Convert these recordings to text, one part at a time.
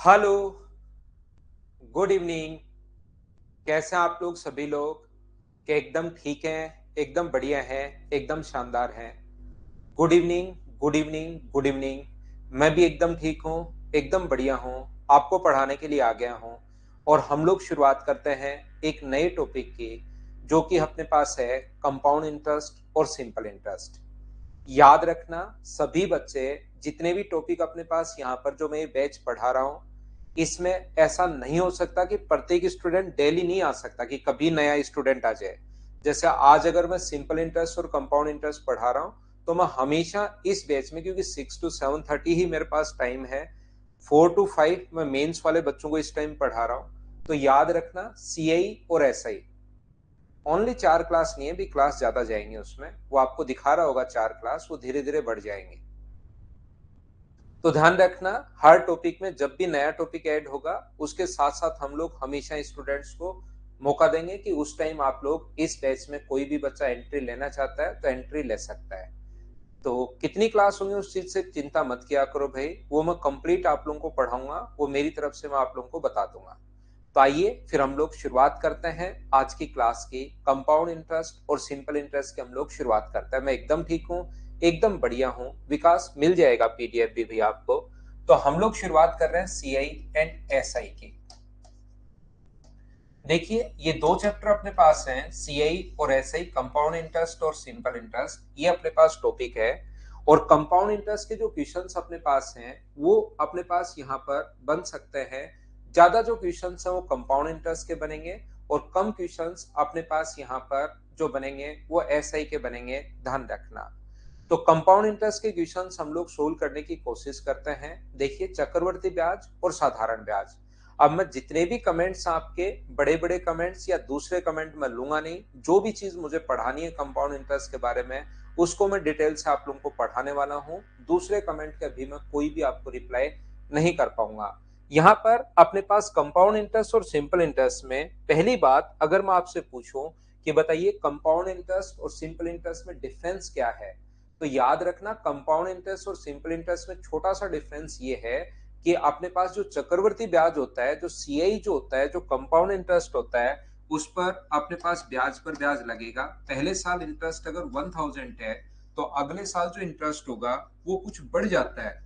Hello, good evening. कैसे हैं आप लोग सभी लोग? क्या एकदम ठीक हैं, एकदम बढ़िया हैं, एकदम शानदार हैं? Good evening, good evening, good evening. मैं भी एकदम ठीक हूँ, एकदम बढ़िया हूँ। आपको पढ़ाने के लिए आ गया हूँ और हम लोग शुरुआत करते हैं एक नए टॉपिक की, जो कि अपने पास है कंपाउंड इंटरेस्ट और सिंपल इंटरेस्ट। याद रखना सभी बच्चे, जितने भी टॉपिक अपने पास यहाँ पर जो मैं ये बैच पढ़ा रहा हूँ, इसमें ऐसा नहीं हो सकता कि प्रत्येक स्टूडेंट डेली नहीं आ सकता कि कभी नया स्टूडेंट आ जाए। जैसे आज अगर मैं सिंपल इंटरेस्ट और कंपाउंड इंटरेस्ट पढ़ा रहा हूँ, तो मैं हमेशा इस बैच में, क्योंकि 6 to 7:30 ही मेरे पास टाइम है, 4 to 5 मैं मेंस वाले बच्चों को इस टाइम पढ़ा रहा हूँ। तो याद रखना सीआई और एसआई ओनली 4 क्लास नहीं है, भी क्लास ज्यादा जाएंगे उसमें। वो आपको दिखा रहा होगा 4 क्लास, वो धीरे धीरे बढ़ जाएंगे। तो ध्यान रखना, हर टॉपिक में जब भी नया टॉपिक ऐड होगा, उसके साथ साथ हम लोग हमेशा स्टूडेंट्स को मौका देंगे कि उस टाइम आप लोग इस बैच में कोई भी बच्चा एंट्री लेना चाहता है तो एंट्री ले सकता है। तो कितनी क्लास होंगी उस चीज से चिंता मत किया करो भाई, वो मैं कंप्लीट आप लोगों को पढ़ाऊंगा, वो मेरी तरफ से मैं आप लोगों को बता दूंगा। तो आइए फिर हम लोग शुरुआत करते हैं आज की क्लास की। कंपाउंड इंटरेस्ट और सिंपल इंटरेस्ट की हम लोग शुरुआत करते हैं। मैं एकदम ठीक हूँ, एकदम बढ़िया हूँ। विकास मिल जाएगा पीडीएफ भी आपको। तो हम लोग शुरुआत कर रहे हैं सीआई एंड एसआई की। देखिए, ये दो चैप्टर अपने पास हैं, सीआई और एसआई, कंपाउंड इंटरेस्ट और सिंपल इंटरेस्ट, ये अपने पास टॉपिक है। और कंपाउंड इंटरेस्ट के जो क्वेश्चंस अपने पास हैं, वो अपने पास यहाँ पर बन सकते हैं। ज्यादा जो क्वेश्चंस हैं वो कंपाउंड इंटरेस्ट के बनेंगे, और कम क्वेश्चंस अपने पास यहाँ पर जो बनेंगे वो एसआई के बनेंगे। ध्यान रखना। तो कंपाउंड इंटरेस्ट के क्वेश्चंस हम लोग सोल्व करने की कोशिश करते हैं। देखिए, चक्रवर्ती ब्याज और साधारण ब्याज। अब मैं जितने भी कमेंट्स आपके, बड़े बड़े कमेंट्स या दूसरे कमेंट मैं लूंगा नहीं। जो भी चीज मुझे पढ़ानी है कंपाउंड इंटरेस्ट के बारे में, उसको मैं डिटेल से आप लोगों को पढ़ाने वाला हूं। दूसरे कमेंट के अभी मैं कोई भी आपको रिप्लाई नहीं कर पाऊंगा। यहाँ पर अपने पास कंपाउंड इंटरेस्ट और सिंपल इंटरेस्ट में पहली बात अगर मैं आपसे पूछूं कि बताइए कंपाउंड इंटरेस्ट और सिंपल इंटरेस्ट में डिफरेंस क्या है, तो याद रखना कंपाउंड इंटरेस्ट और सिंपल इंटरेस्ट में छोटा सा डिफरेंस ये है कि अपने पास जो चक्रवर्ती ब्याज होता है, जो सीआई जो होता है, जो कंपाउंड इंटरेस्ट होता है, उस पर अपने पास ब्याज पर ब्याज लगेगा। पहले साल इंटरेस्ट अगर 1000 है, तो अगले साल जो इंटरेस्ट होगा वो कुछ बढ़ जाता है।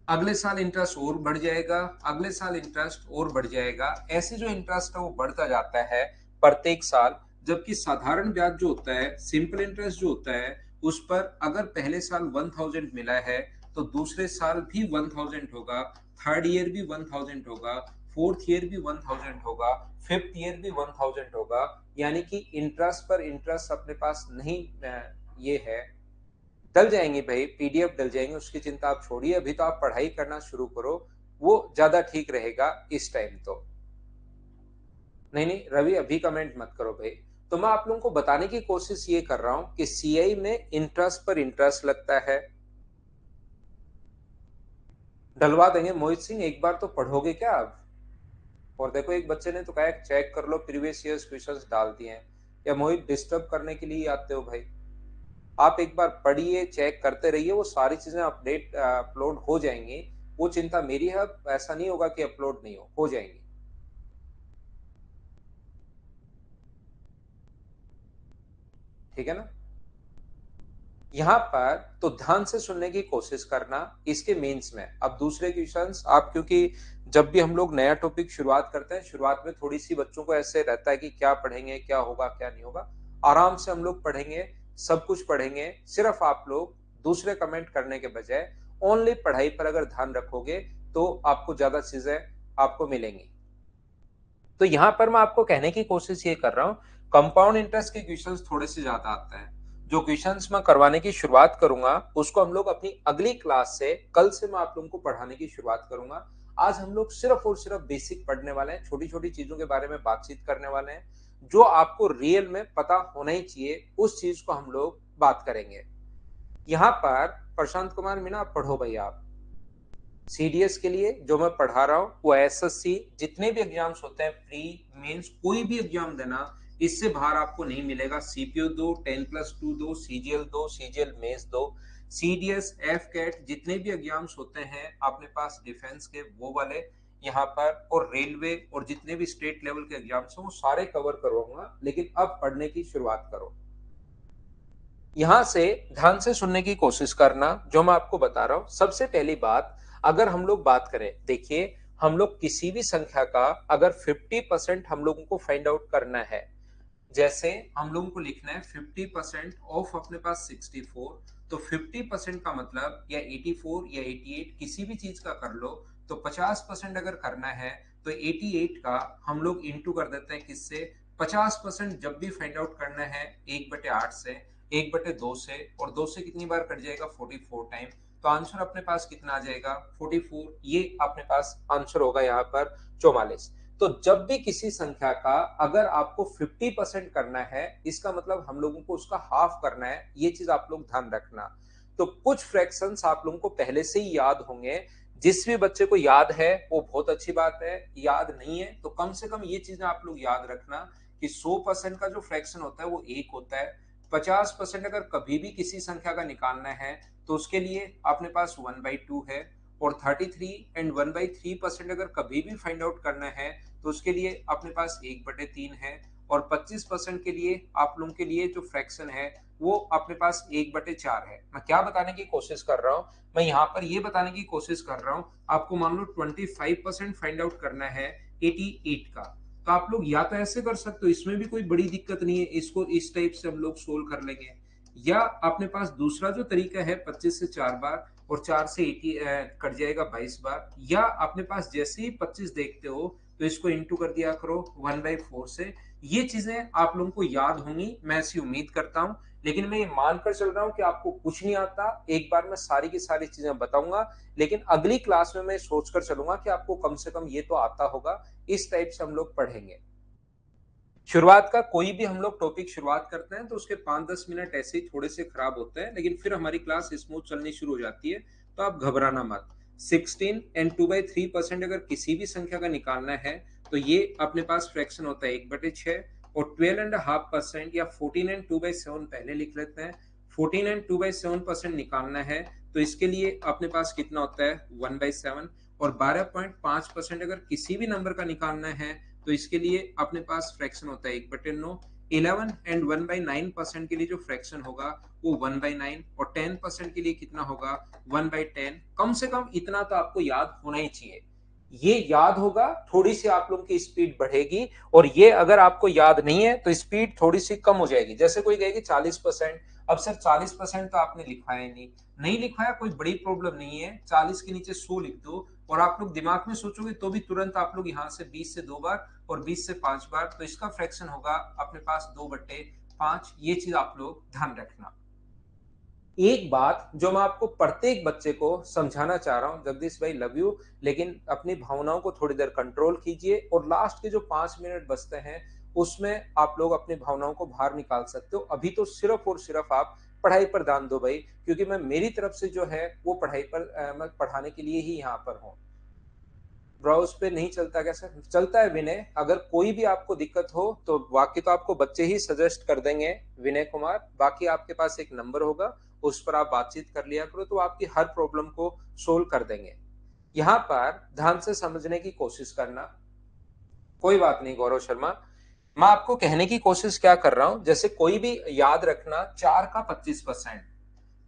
अगले साल इंटरेस्ट और बढ़ जाएगा, अगले साल इंटरेस्ट और बढ़ जाएगा। ऐसे जो इंटरेस्ट है वो बढ़ता जाता है प्रत्येक साल। जबकि साधारण ब्याज जो होता है, सिंपल इंटरेस्ट जो होता है, उस पर अगर पहले साल 1000 मिला है, तो दूसरे साल भी 1000 होगा, थर्ड ईयर भी 1000 होगा, फोर्थ ईयर भी 1000 होगा, फिफ्थ ईयर भी 1000 होगा। यानी कि इंटरेस्ट पर इंटरेस्ट अपने पास नहीं, ये है। डल जाएंगे भाई, पीडीएफ डल जाएंगे, उसकी चिंता आप छोड़िए। अभी तो आप पढ़ाई करना शुरू करो, वो ज्यादा ठीक रहेगा इस टाइम तो। नहीं नहीं रवि, अभी कमेंट मत करो भाई। तो मैं आप लोगों को बताने की कोशिश ये कर रहा हूं कि सीआई में इंटरेस्ट पर इंटरेस्ट लगता है। डलवा देंगे मोहित सिंह, एक बार तो पढ़ोगे क्या आप? और देखो, एक बच्चे ने तो कहा चेक कर लो, प्रीवियस ईयर्स क्वेश्चंस डाल दिए हैं। या मोहित डिस्टर्ब करने के लिए आते हो भाई? आप एक बार पढ़िए, चेक करते रहिए, वो सारी चीजें अपडेट अपलोड हो जाएंगी। वो चिंता मेरी है, ऐसा नहीं होगा कि अपलोड नहीं हो जाएंगी। ठीक है ना? यहाँ पर तो ध्यान से सुनने की कोशिश करना। इसके मेंस में अब दूसरे क्वेश्चंस आप, क्योंकि जब भी हम लोग नया टॉपिक शुरुआत करते हैं, शुरुआत में थोड़ी सी बच्चों को ऐसे रहता है कि क्या पढ़ेंगे, क्या होगा क्या नहीं होगा। आराम से हम लोग पढ़ेंगे, सब कुछ पढ़ेंगे। सिर्फ आप लोग दूसरे कमेंट करने के बजाय ओनली पढ़ाई पर अगर ध्यान रखोगे, तो आपको ज्यादा चीजें आपको मिलेंगी। तो यहां पर मैं आपको कहने की कोशिश ये कर रहा हूं, कंपाउंड इंटरेस्ट के क्वेश्चंस थोड़े से ज्यादा आते हैं। जो क्वेश्चंस मैं करवाने की शुरुआत करूंगा, उसको हम लोग अपनी अगली क्लास से, कल से मैं आप लोगों को पढ़ाने की शुरुआत करूंगा। आज हम लोग सिर्फ और सिर्फ बेसिक पढ़ने वाले हैं, छोटी छोटी चीजों के बारे में बातचीत करने वाले हैं। जो आपको रियल में पता होना ही चाहिए, उस चीज को हम लोग बात करेंगे। यहाँ पर प्रशांत कुमार मीना, पढ़ो भाई आप। सीडीएस के लिए जो मैं पढ़ा रहा हूँ, वो एसएससी जितने भी एग्जाम्स होते हैं, प्री मेंस कोई भी एग्जाम देना, इससे बाहर आपको नहीं मिलेगा। सीपीयू दो, 10+2 दो, सीजीएल दो, सीजीएल मेंस दो। सीडीएस, एफ कैट, जितने भी एग्जाम्स होते हैं अपने पास डिफेंस के, वो वाले यहाँ पर, और रेलवे और जितने भी स्टेट लेवल के एग्जाम्स हैं वो सारे कवर करूंगा। लेकिन अब पढ़ने की शुरुआत करो। यहां से ध्यान से सुनने की कोशिश करना जो मैं आपको बता रहा हूं। सबसे पहली बात, अगर हम लोग बात करें, देखिए हम लोग किसी भी संख्या का अगर 50% हम लोगों को फाइंड आउट करना है, जैसे हम लोगों को लिखना है 50% ऑफ अपने पास 64, तो 50% का मतलब या 84 या 88 किसी भी चीज का कर लो, तो 50% अगर करना है तो 88 का हम लोग इंटू कर देते हैं किससे, 50% जब भी फाइंड आउट करना है 1/8 से, 1/2 से, और 2 से कितनी बार कट जाएगा, 44 टाइम। तो आंसर अपने पास कितना आ जाएगा, 44। ये अपने पास आंसर होगा यहाँ पर 44। तो जब भी किसी संख्या का अगर आपको 50% करना है, इसका मतलब हम लोगों को उसका हाफ करना है। ये चीज आप लोग ध्यान रखना। तो कुछ फ्रैक्शंस आप लोगों को पहले से ही याद होंगे। जिस भी बच्चे को याद है वो बहुत अच्छी बात है, याद नहीं है तो कम से कम ये चीजें आप लोग याद रखना कि 100% का जो फ्रैक्शन होता है वो 1 होता है। 50% अगर कभी भी किसी संख्या का निकालना है तो उसके लिए अपने पास 1/2 है। और 33 एंड 1/3% अगर कभी भी फाइंड आउट करना है तो उसके लिए अपने पास 1/3 है। और 25% के लिए आप लोगों के लिए जो फ्रैक्शन है वो अपने पास 1/4 है। मैं क्या बताने की कोशिश कर रहा हूं, मैं यहाँ पर ये बताने की कोशिश कर रहा हूं, आपको मान लो 25% फाइंड आउट करना है 88 का, तो आप लोग या तो ऐसे कर सकते हो, इसमें भी कोई बड़ी दिक्कत नहीं है, इसको इस टाइप से हम लोग सोल्व कर लेंगे। या अपने पास दूसरा जो तरीका है 25 से 4 बार और 4 से 80 कट जाएगा 22 बार। या अपने पास जैसे ही 25 देखते हो तो इसको इंटू कर दिया करो 1/4 से। ये चीजें आप लोगों को याद होंगी, मैं ऐसी उम्मीद करता हूं। लेकिन मैं ये मानकर चल रहा हूं कि आपको कुछ नहीं आता, एक बार मैं सारी की सारी चीजें बताऊंगा। लेकिन अगली क्लास में मैं सोचकर चलूंगा कि आपको कम से कम ये तो आता होगा। इस टाइप से हम लोग पढ़ेंगे। शुरुआत का कोई भी हम लोग टॉपिक शुरुआत करते हैं तो उसके 5-10 मिनट ऐसे ही थोड़े से खराब होते हैं, लेकिन फिर हमारी क्लास स्मूथ चलनी शुरू हो जाती है। तो आप घबराना मत। 16 एंड 2/3% अगर किसी भी संख्या का निकालना है तो ये अपने पास फ्रैक्शन होता है 1/6। और 12.5% या 14 एंड 2/7 पहले लिख लेते हैं। 14 एंड 2/7% निकालना है तो इसके लिए अपने पास कितना होता है 1/7। और 12.5% अगर किसी भी नंबर का निकालना है तो इसके लिए अपने पास फ्रैक्शन होता है 1/9। 11 एंड 1/9% के लिए जो फ्रैक्शन होगा वो 1/9। और 10% के लिए कितना होगा 1/10। कम से कम इतना तो आपको याद होना ही चाहिए। ये याद होगा, थोड़ी सी आप लोगों की स्पीड बढ़ेगी। और ये अगर आपको याद नहीं है तो स्पीड थोड़ी सी कम हो जाएगी। जैसे कोई कहेगी 40%, अब सर 40% तो आपने लिखवाया नहीं, नहीं लिखवाया कोई बड़ी प्रॉब्लम नहीं है, 40 के नीचे 100 लिख दो। और आप लोग दिमाग में सोचोगे तो भी तुरंत आप लोग यहाँ से 20 से 2 बार और 20 से 5 बार, तो इसका फ्रैक्शन होगा अपने पास 2/5। ये चीज आप लोग ध्यान रखना। एक बात जो मैं आपको प्रत्येक बच्चे को समझाना चाह रहा हूं, जगदीश भाई लव यू, लेकिन अपनी भावनाओं को थोड़ी देर कंट्रोल कीजिए। और लास्ट के जो 5 मिनट बचते हैं उसमें आप लोग अपनी भावनाओं को बाहर निकाल सकते हो। अभी तो सिर्फ और सिर्फ आप पढ़ाई पर ध्यान दो भाई, क्योंकि मैं मेरी तरफ से जो है वो पढ़ाई पर मैं पढ़ाने के लिए ही यहाँ पर हूँ। ब्राउज पे नहीं चलता, कैसे चलता है विनय? अगर कोई भी आपको दिक्कत हो तो बाकी तो आपको बच्चे ही सजेस्ट कर देंगे विनय कुमार। बाकी आपके पास एक नंबर होगा, उस पर आप बातचीत कर लिया करो तो आपकी हर प्रॉब्लम को सोल्व कर देंगे। यहाँ पर ध्यान से समझने की कोशिश करना। कोई बात नहीं गौरव शर्मा, मैं आपको कहने की कोशिश क्या कर रहा हूं, जैसे कोई भी याद रखना 4 का 25%,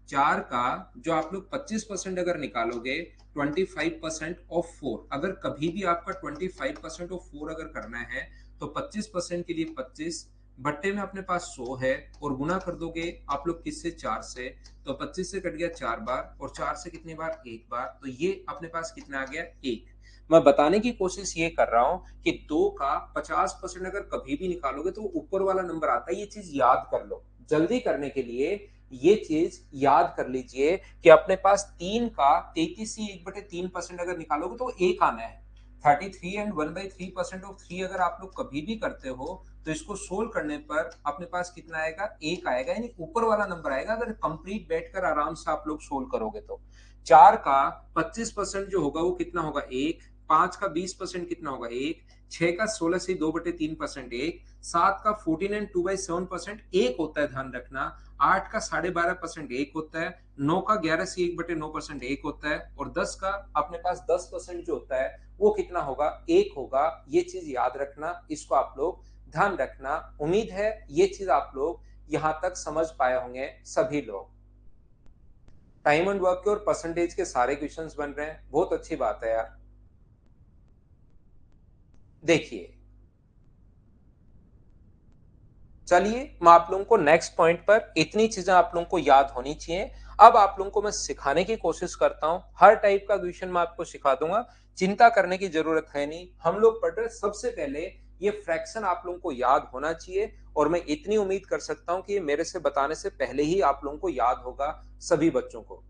4 का जो आप लोग 25% अगर निकालोगे 25% ऑफ 4, अगर कभी भी आपका 25% ऑफ 4 अगर करना है तो 25% के लिए 25 बट्टे में अपने पास 100 है और गुना कर दोगे आप लोग किससे 4 से, तो 25 से कट गया 4 बार और 4 से कितनी बार 1 बार, तो ये अपने पास कितना आ गया 1। मैं बताने की कोशिश ये कर रहा हूं कि 2 का 50% अगर कभी भी निकालोगे तो ऊपर वाला नंबर आता है। ये चीज याद कर लो जल्दी करने के लिए। ये चीज याद कर लीजिए कि अपने पास 3 का 33 ही 1/3% अगर निकालोगे तो 1 आना है। 33 एंड 1/3% ऑफ 3 अगर आप लोग कभी भी करते हो तो इसको सोल्व करने पर अपने पास कितना आएगा 1 आएगा, यानी ऊपर वाला नंबर आएगा अगर कंप्लीट बैठकर आराम से आप लोग सोल्व करोगे तो। 4 का 25% जो होगा वो कितना होगा 1। 5 का 20% कितना होगा 1, 6 का 16 से 2/3% 1, 7 का 14 एंड 2/7% 1 होता है, ध्यान रखना। 8 का 12.5% 1 होता है, 9 का 11 से 1/9% 1 होता है, और 10 का अपने पास 10% जो होता है वो कितना होगा 1 होगा। ये चीज याद रखना, इसको आप लोग ध्यान रखना। उम्मीद है ये चीज आप लोग यहां तक समझ पाए होंगे सभी लोग। टाइम एंड वर्क के और परसेंटेज के सारे क्वेश्चंस बन रहे हैं, बहुत अच्छी बात है यार। देखिए, चलिए मैं आप लोगों को नेक्स्ट पॉइंट पर, इतनी चीजें आप लोगों को याद होनी चाहिए। अब आप लोगों को मैं सिखाने की कोशिश करता हूं, हर टाइप का क्वेश्चन मैं आपको सिखा दूंगा, चिंता करने की जरूरत है नहीं। हम लोग पढ़ रहे सबसे पहले ये फ्रैक्शन आप लोगों को याद होना चाहिए, और मैं इतनी उम्मीद कर सकता हूं कि ये मेरे से बताने से पहले ही आप लोगों को याद होगा सभी बच्चों को।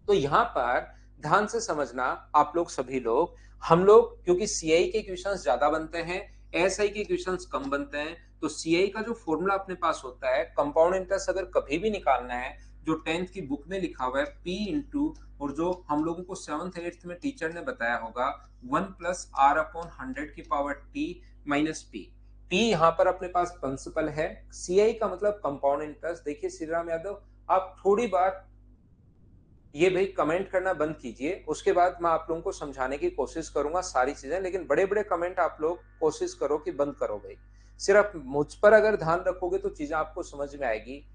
तो यहां पर ध्यान से समझना आप लोग सभी लोग। हम लोग क्योंकि सीआई के क्वेश्चंस ज्यादा बनते हैं, एसआई के क्वेश्चंस कम बनते हैं, तो सीआई का जो फॉर्मूला अपने पास होता है, कंपाउंड इंटरेस्ट अगर कभी भी निकालना है, जो 10th की बुक में लिखा हुआ है पी इंटू, और जो हम लोगों को 7th 8th में टीचर ने बताया होगा 1+r/100 माइनस पी। पी यहाँ पर अपने पास प्रिंसिपल है, सीआई का मतलब कंपाउंड इंटरेस्ट। देखिए श्रीराम यादव, आप थोड़ी बार ये भाई कमेंट करना बंद कीजिए, उसके बाद मैं आप लोगों को समझाने की कोशिश करूंगा सारी चीजें, लेकिन बड़े बड़े कमेंट आप लोग कोशिश करो कि बंद करो भाई। सिर्फ मुझ पर अगर ध्यान रखोगे तो चीजें आपको समझ में आएगी।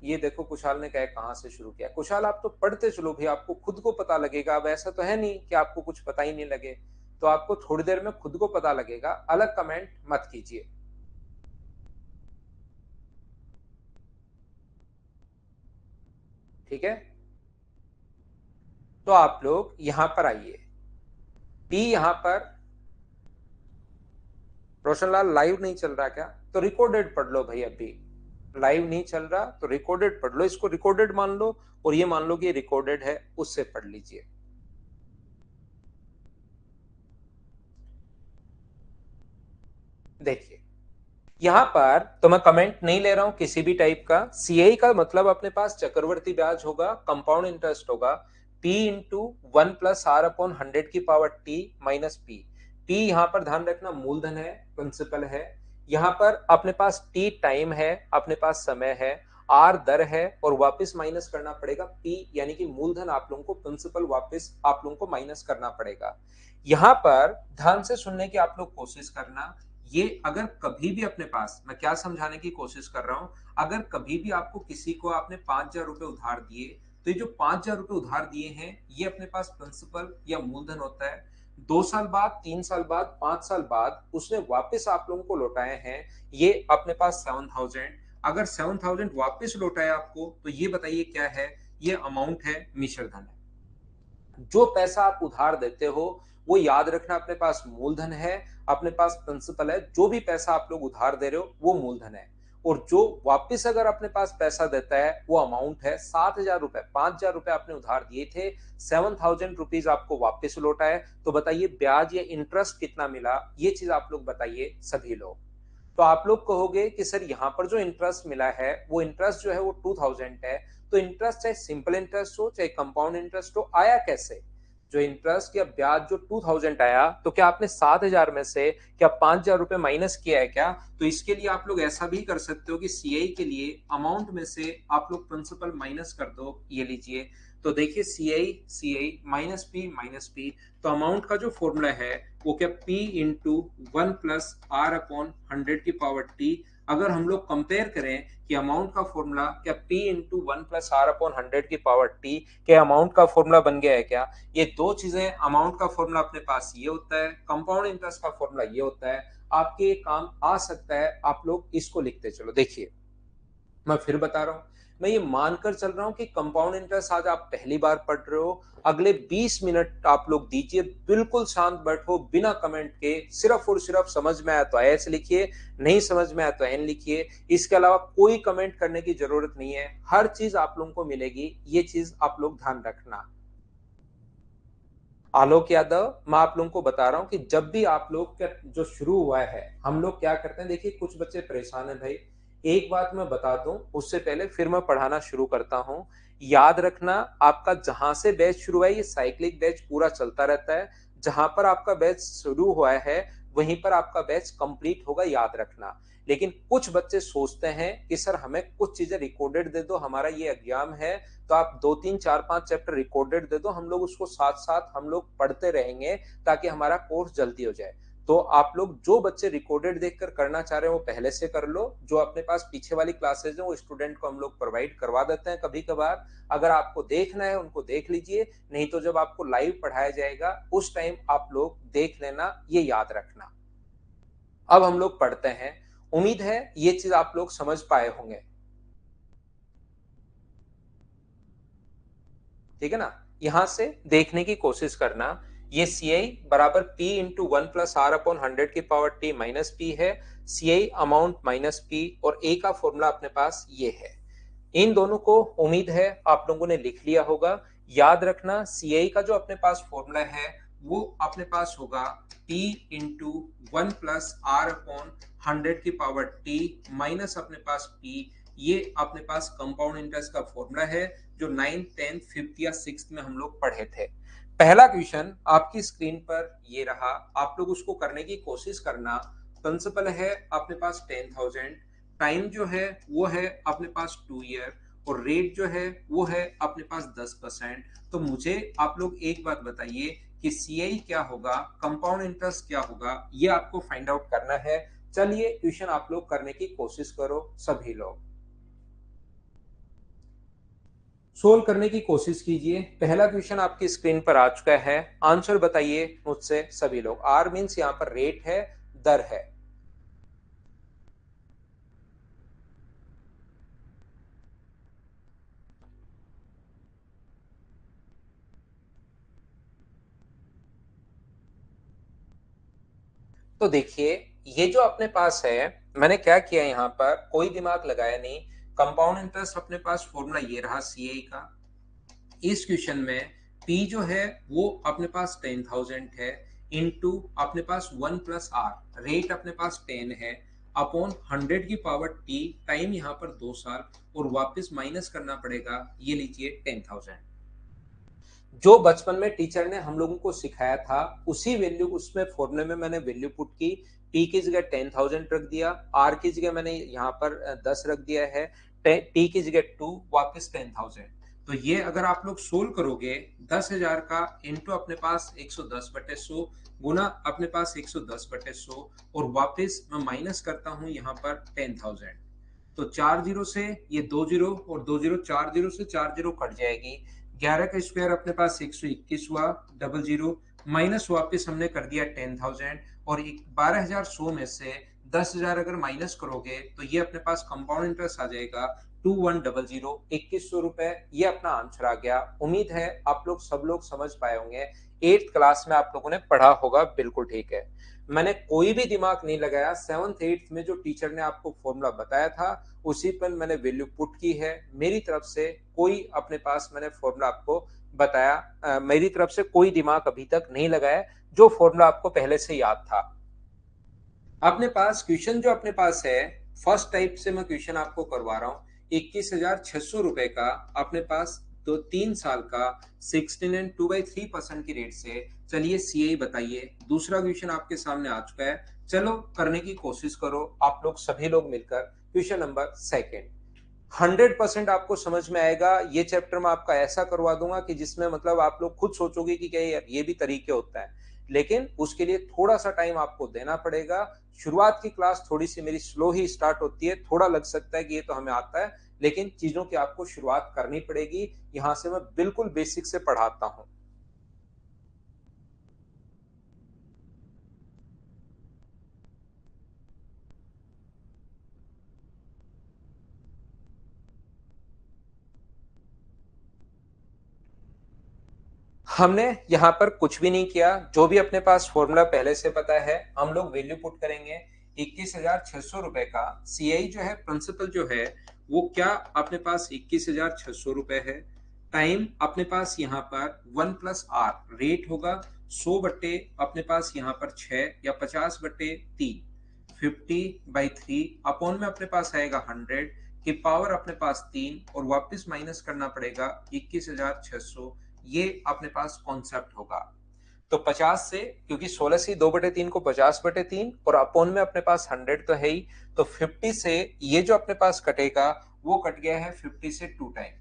ये देखो कुशाल ने कहा कहां से शुरू किया। कुशाल आप तो पढ़ते चलो भाई, आपको खुद को पता लगेगा। अब ऐसा तो है नहीं कि आपको कुछ पता ही नहीं लगे, तो आपको थोड़ी देर में खुद को पता लगेगा, अलग कमेंट मत कीजिए। ठीक है, तो आप लोग यहां पर आइए। टी यहां पर, रोशनलाल लाइव नहीं चल रहा क्या? तो रिकॉर्डेड पढ़ लो भाई। अभी लाइव नहीं चल रहा तो रिकॉर्डेड पढ़ लो, इसको रिकॉर्डेड मान लो, और ये मान लो कि रिकॉर्डेड है, उससे पढ़ लीजिए। देखिए यहां पर तो मैं कमेंट नहीं ले रहा हूं किसी भी टाइप का। सीआई का मतलब अपने पास चक्रवर्ती ब्याज होगा, कंपाउंड इंटरेस्ट होगा, P into 1+r/100 minus P. P यहां पर ध्यान रखना मूलधन है, प्रिंसिपल है। यहां पर अपने पास टी टाइम है, अपने पास समय है, आर दर है, और वापस माइनस करना पड़ेगा पी, यानी कि मूलधन आप लोगों को प्रिंसिपल वापस आप लोगों को माइनस करना पड़ेगा। यहां पर ध्यान से सुनने की आप लोग कोशिश करना। ये अगर कभी भी अपने पास, मैं क्या समझाने की कोशिश कर रहा हूं, अगर कभी भी आपको किसी को आपने 5,000 रुपए उधार दिए, तो ये जो 5,000 रुपए उधार दिए हैं ये अपने पास प्रिंसिपल या मूलधन होता है। 2 साल बाद, 3 साल बाद, 5 साल बाद उसने वापस आप लोगों को लौटाए हैं, ये अपने पास 7,000। अगर 7,000 वापस लौटाया आपको, तो ये बताइए क्या है? ये अमाउंट है, मिश्र धन है। जो पैसा आप उधार देते हो वो याद रखना अपने पास मूलधन है, अपने पास प्रिंसिपल है। जो भी पैसा आप लोग उधार दे रहे हो वो मूलधन है, और जो वापस अगर अपने पास पैसा देता है वो अमाउंट है। 7,000 रुपए, 5,000 रुपए आपने उधार दिए थे, 7,000 रुपीज आपको वापस लौटा है, तो बताइए ब्याज या इंटरेस्ट कितना मिला? ये चीज आप लोग बताइए सभी लोग। तो आप लोग कहोगे कि सर यहाँ पर जो इंटरेस्ट मिला है वो इंटरेस्ट जो है वो 2,000 है। तो इंटरेस्ट चाहे सिंपल इंटरेस्ट हो चाहे कंपाउंड इंटरेस्ट हो, आया कैसे? जो इंटरेस्ट या ब्याज जो 2,000 आया, तो क्या आपने 7,000 में से क्या 5,000 रुपए माइनस किया है क्या? तो इसके लिए आप लोग ऐसा भी कर सकते हो कि सीआई के लिए अमाउंट में से आप लोग प्रिंसिपल माइनस कर दो। ये लीजिए, तो देखिए सीआई सीआई माइनस पी, तो अमाउंट का जो फॉर्मूला है वो क्या पी इंटू 1+r/100 अगर हम लोग कंपेयर करें कि अमाउंट का फॉर्मूला क्या पी इंटू 1+r/100 के अमाउंट का फॉर्मूला बन गया है क्या? ये दो चीजें, अमाउंट का फॉर्मूला अपने पास ये होता है, कंपाउंड इंटरेस्ट का फॉर्मूला ये होता है। आपके काम आ सकता है, आप लोग इसको लिखते चलो। देखिए मैं फिर बता रहा हूं, मैं ये मानकर चल रहा हूं कि कंपाउंड इंटरेस्ट आज आप पहली बार पढ़ रहे हो। अगले 20 मिनट आप लोग दीजिए, बिल्कुल शांत बैठो बिना कमेंट के, सिर्फ और सिर्फ समझ में आया तो एस लिखिए, नहीं समझ में आया तो एन लिखिए। इसके अलावा कोई कमेंट करने की जरूरत नहीं है, हर चीज आप लोगों को मिलेगी, ये चीज आप लोग ध्यान रखना। आलोक यादव, मैं आप लोगों को बता रहा हूं कि जब भी आप लोग जो शुरू हुआ है, हम लोग क्या करते हैं, देखिए कुछ बच्चे परेशान है भाई, एक बात मैं बता दूं उससे पहले, फिर मैं पढ़ाना शुरू करता हूं। याद रखना, आपका जहां से बैच शुरू हुआ है ये साइक्लिक बैच पूरा चलता रहता है। जहां पर आपका बैच शुरू हुआ है वहीं पर आपका बैच कंप्लीट होगा, याद रखना। लेकिन कुछ बच्चे सोचते हैं कि सर हमें कुछ चीजें रिकॉर्डेड दे दो, हमारा ये एग्जाम है तो आप 2 3 4 5 चैप्टर रिकॉर्डेड दे दो, हम लोग उसको साथ साथ हम लोग पढ़ते रहेंगे ताकि हमारा कोर्स जल्दी हो जाए। तो आप लोग जो बच्चे रिकॉर्डेड देखकर करना चाह रहे हैं वो पहले से कर लो। जो अपने पास पीछे वाली क्लासेज है वो स्टूडेंट को हम लोग प्रोवाइड करवा देते हैं कभी कभार। अगर आपको देखना है उनको देख लीजिए, नहीं तो जब आपको लाइव पढ़ाया जाएगा उस टाइम आप लोग देख लेना, ये याद रखना। अब हम लोग पढ़ते हैं। उम्मीद है ये चीज आप लोग समझ पाए होंगे, ठीक है ना। यहां से देखने की कोशिश करना, ये सी आई बराबर पी इंटू 1 + r/100 की पावर टी माइनस पी है। सी आई अमाउंट माइनस पी, और ए का फॉर्मूला अपने पास ये है। इन दोनों को उम्मीद है आप लोगों ने लिख लिया होगा। याद रखना, सी आई का जो अपने पास फॉर्मूला है वो अपने पास होगा P इंटू 1 + r/100 की पावर टी माइनस अपने पास P। ये अपने पास कंपाउंड इंटरेस्ट का फॉर्मूला है जो 9th 10th 5th या 6th में हम लोग पढ़े थे। पहला क्वेश्चन आपकी स्क्रीन पर ये रहा, आप लोग उसको करने की कोशिश करना। प्रिंसिपल है अपने पास 10,000, टाइम जो है वो है अपने पास 2 ईयर, और रेट जो है वो है अपने पास 10%। तो मुझे आप लोग एक बात बताइए कि सी आई क्या होगा, कंपाउंड इंटरेस्ट क्या होगा, ये आपको फाइंड आउट करना है। चलिए क्वेश्चन आप लोग करने की कोशिश करो, सभी लोग सोल्व करने की कोशिश कीजिए। पहला क्वेश्चन आपकी स्क्रीन पर आ चुका है, आंसर बताइए मुझसे सभी लोग। आर मीन्स यहाँ पर रेट है, दर है। तो देखिए, ये जो अपने पास है, मैंने क्या किया यहाँ पर, कोई दिमाग लगाया नहीं। कंपाउंड इंटरेस्ट अपने पास फॉर्मूला ये रहा सी आई का। इस क्वेश्चन में P जो है वो अपने पास 10,000 है, इनटू अपने पास 1 + r, रेट अपने पास 10 है, अपॉन 100 की पावर टी, टाइम यहाँ पर 2 साल, और वापस माइनस करना पड़ेगा, ये लीजिए 10,000। जो बचपन में टीचर ने हम लोगों को सिखाया था उसी वैल्यू, उसमें फॉर्मूले में मैंने वैल्यू पुट की। टी की जगह 10,000 रख दिया, आर की जगह मैंने यहाँ पर 10 रख दिया है, टी की जगह 2, वापस 10,000। तो ये अगर आप लोग सोल्व करोगे, 10,000 का इंटू अपने पास 110/100 गुना अपने पास 110/100, और वापस मैं माइनस करता हूं यहाँ पर 10,000। तो 4 जीरो से ये 2 जीरो, और 2 जीरो 4 जीरो से 4 जीरो कट जाएगी। 11 का स्क्वायर अपने पास 121 हुआ, डबल जीरो, माइनस वापस हमने कर दिया 10,000, और 12,100 में से 10,000 अगर माइनस करोगे तो ये अपने पास कंपाउंड इंटरेस्ट आ जाएगा 2100, 2,100 रुपए। ये अपना आंसर आ गया। उम्मीद है आप लोग सब लोग समझ पाए होंगे, 8th क्लास में आप लोगों ने पढ़ा होगा, बिल्कुल ठीक है। मैंने कोई भी दिमाग नहीं लगाया, 7th 8th में जो टीचर ने आपको फॉर्मूला बताया था उसी पर मैंने वैल्यू पुट की है। मेरी तरफ से कोई अपने पास मैंने फॉर्मूला आपको बताया, मेरी तरफ से कोई दिमाग अभी तक नहीं लगाया, जो फॉर्मूला आपको पहले से याद था। अपने पास क्वेश्चन जो अपने पास है, फर्स्ट टाइप से मैं क्वेश्चन आपको करवा रहा हूँ। 21,600 रुपए का अपने पास, तो 3 साल का 16 एंड 2/3% की रेट से। चलिए सी आई बताइए। दूसरा क्वेश्चन आपके सामने आ चुका है, चलो करने की कोशिश करो आप लोग सभी लोग मिलकर। क्वेश्चन नंबर सेकेंड, 100% आपको समझ में आएगा। ये चैप्टर मैं आपका ऐसा करवा दूंगा कि जिसमें मतलब आप लोग खुद सोचोगे कि क्या यार ये भी तरीके होता है, लेकिन उसके लिए थोड़ा सा टाइम आपको देना पड़ेगा। शुरुआत की क्लास थोड़ी सी मेरी स्लो ही स्टार्ट होती है, थोड़ा लग सकता है कि ये तो हमें आता है, लेकिन चीजों की आपको शुरुआत करनी पड़ेगी। यहां से मैं बिल्कुल बेसिक से पढ़ाता हूं। हमने यहाँ पर कुछ भी नहीं किया, जो भी अपने पास फॉर्मूला पहले से पता है हम लोग वैल्यू पुट करेंगे। 21,600 रुपए का सी आई जो है, प्रिंसिपल जो है वो क्या अपने पास 21,600 रुपए है। टाइम अपने पास यहाँ पर 1 + r, रेट होगा 100 बट्टे अपने पास यहाँ पर 6 या 50/3। 50/3 अपॉन में अपने पास आएगा 100 की पावर अपने पास 3 और वापस माइनस करना पड़ेगा 21,600। ये अपने पास कॉन्सेप्ट होगा। तो 50 से, क्योंकि 16 से 2/3 को 50/3 और अपॉन में अपने पास 100 तो है ही, तो 50 से ये जो अपने पास कटेगा वो कट गया है 50 से 2 टाइम।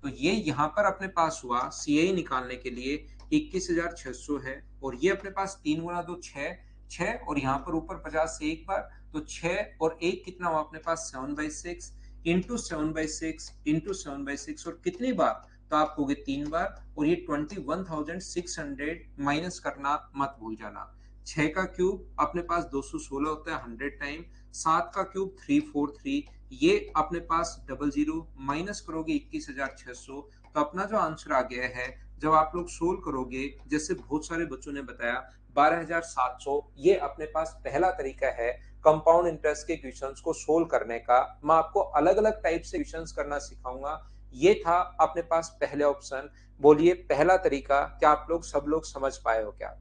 तो ये यहां पर अपने पास हुआ सीआई निकालने के लिए 21,600 है, और ये अपने पास 3 गुना 2 6 6, और यहाँ पर ऊपर 50 से एक बार, तो 6 और 1 कितना हुआ अपने पास 7/6 इंटू 7/6 इंटू 7/6, और कितनी बार, तो आप कहोगे 3 बार, और ये 21,600 माइनस करना मत भूल जाना। 6 का क्यूब अपने पास 216 होता है 100 टाइम, 7 का क्यूब 343, ये अपने पास 00 माइनस करोगे 21,600, तो अपना जो आंसर आ गया है, जब आप लोग सोल्व करोगे, जैसे बहुत सारे बच्चों ने बताया 12,700, ये अपने पास पहला तरीका है कंपाउंड इंटरेस्ट के क्वेश्चंस को सोल्व करने का। मैं आपको अलग अलग टाइप से क्वेश्चंस करना सिखाऊंगा। ये था अपने पास पहले ऑप्शन। बोलिए पहला तरीका क्या आप लोग सब लोग समझ पाए हो क्या?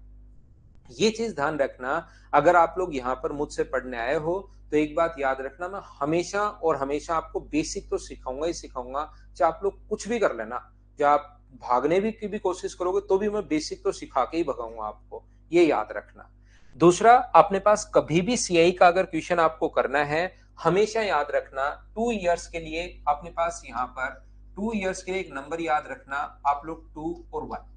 ये चीज ध्यान रखना, अगर आप लोग यहाँ पर मुझसे पढ़ने आए हो तो एक बात याद रखना, मैं हमेशा और हमेशा आपको बेसिक तो सिखाऊंगा ही सिखाऊंगा, चाहे आप लोग कुछ भी कर लेना, चाहे आप भागने भी की भी कोशिश करोगे तो भी मैं बेसिक तो सिखा के ही भगाऊंगा आपको, ये याद रखना। दूसरा, अपने पास कभी भी सीआई का अगर क्वेश्चन आपको करना है, हमेशा याद रखना 2 इयर्स के लिए अपने पास यहाँ पर 2 इयर्स के लिए एक नंबर याद रखना, आप लोग 2 और 1।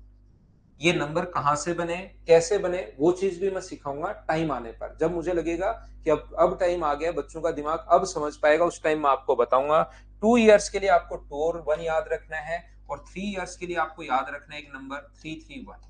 ये नंबर कहां से बने, कैसे बने, वो चीज भी मैं सिखाऊंगा टाइम आने पर, जब मुझे लगेगा कि अब टाइम आ गया, बच्चों का दिमाग अब समझ पाएगा, उस टाइम मैं आपको बताऊंगा। 2 इयर्स के लिए आपको 2 और 1 याद रखना है, और 3 इयर्स के लिए आपको याद रखना है एक नंबर 331।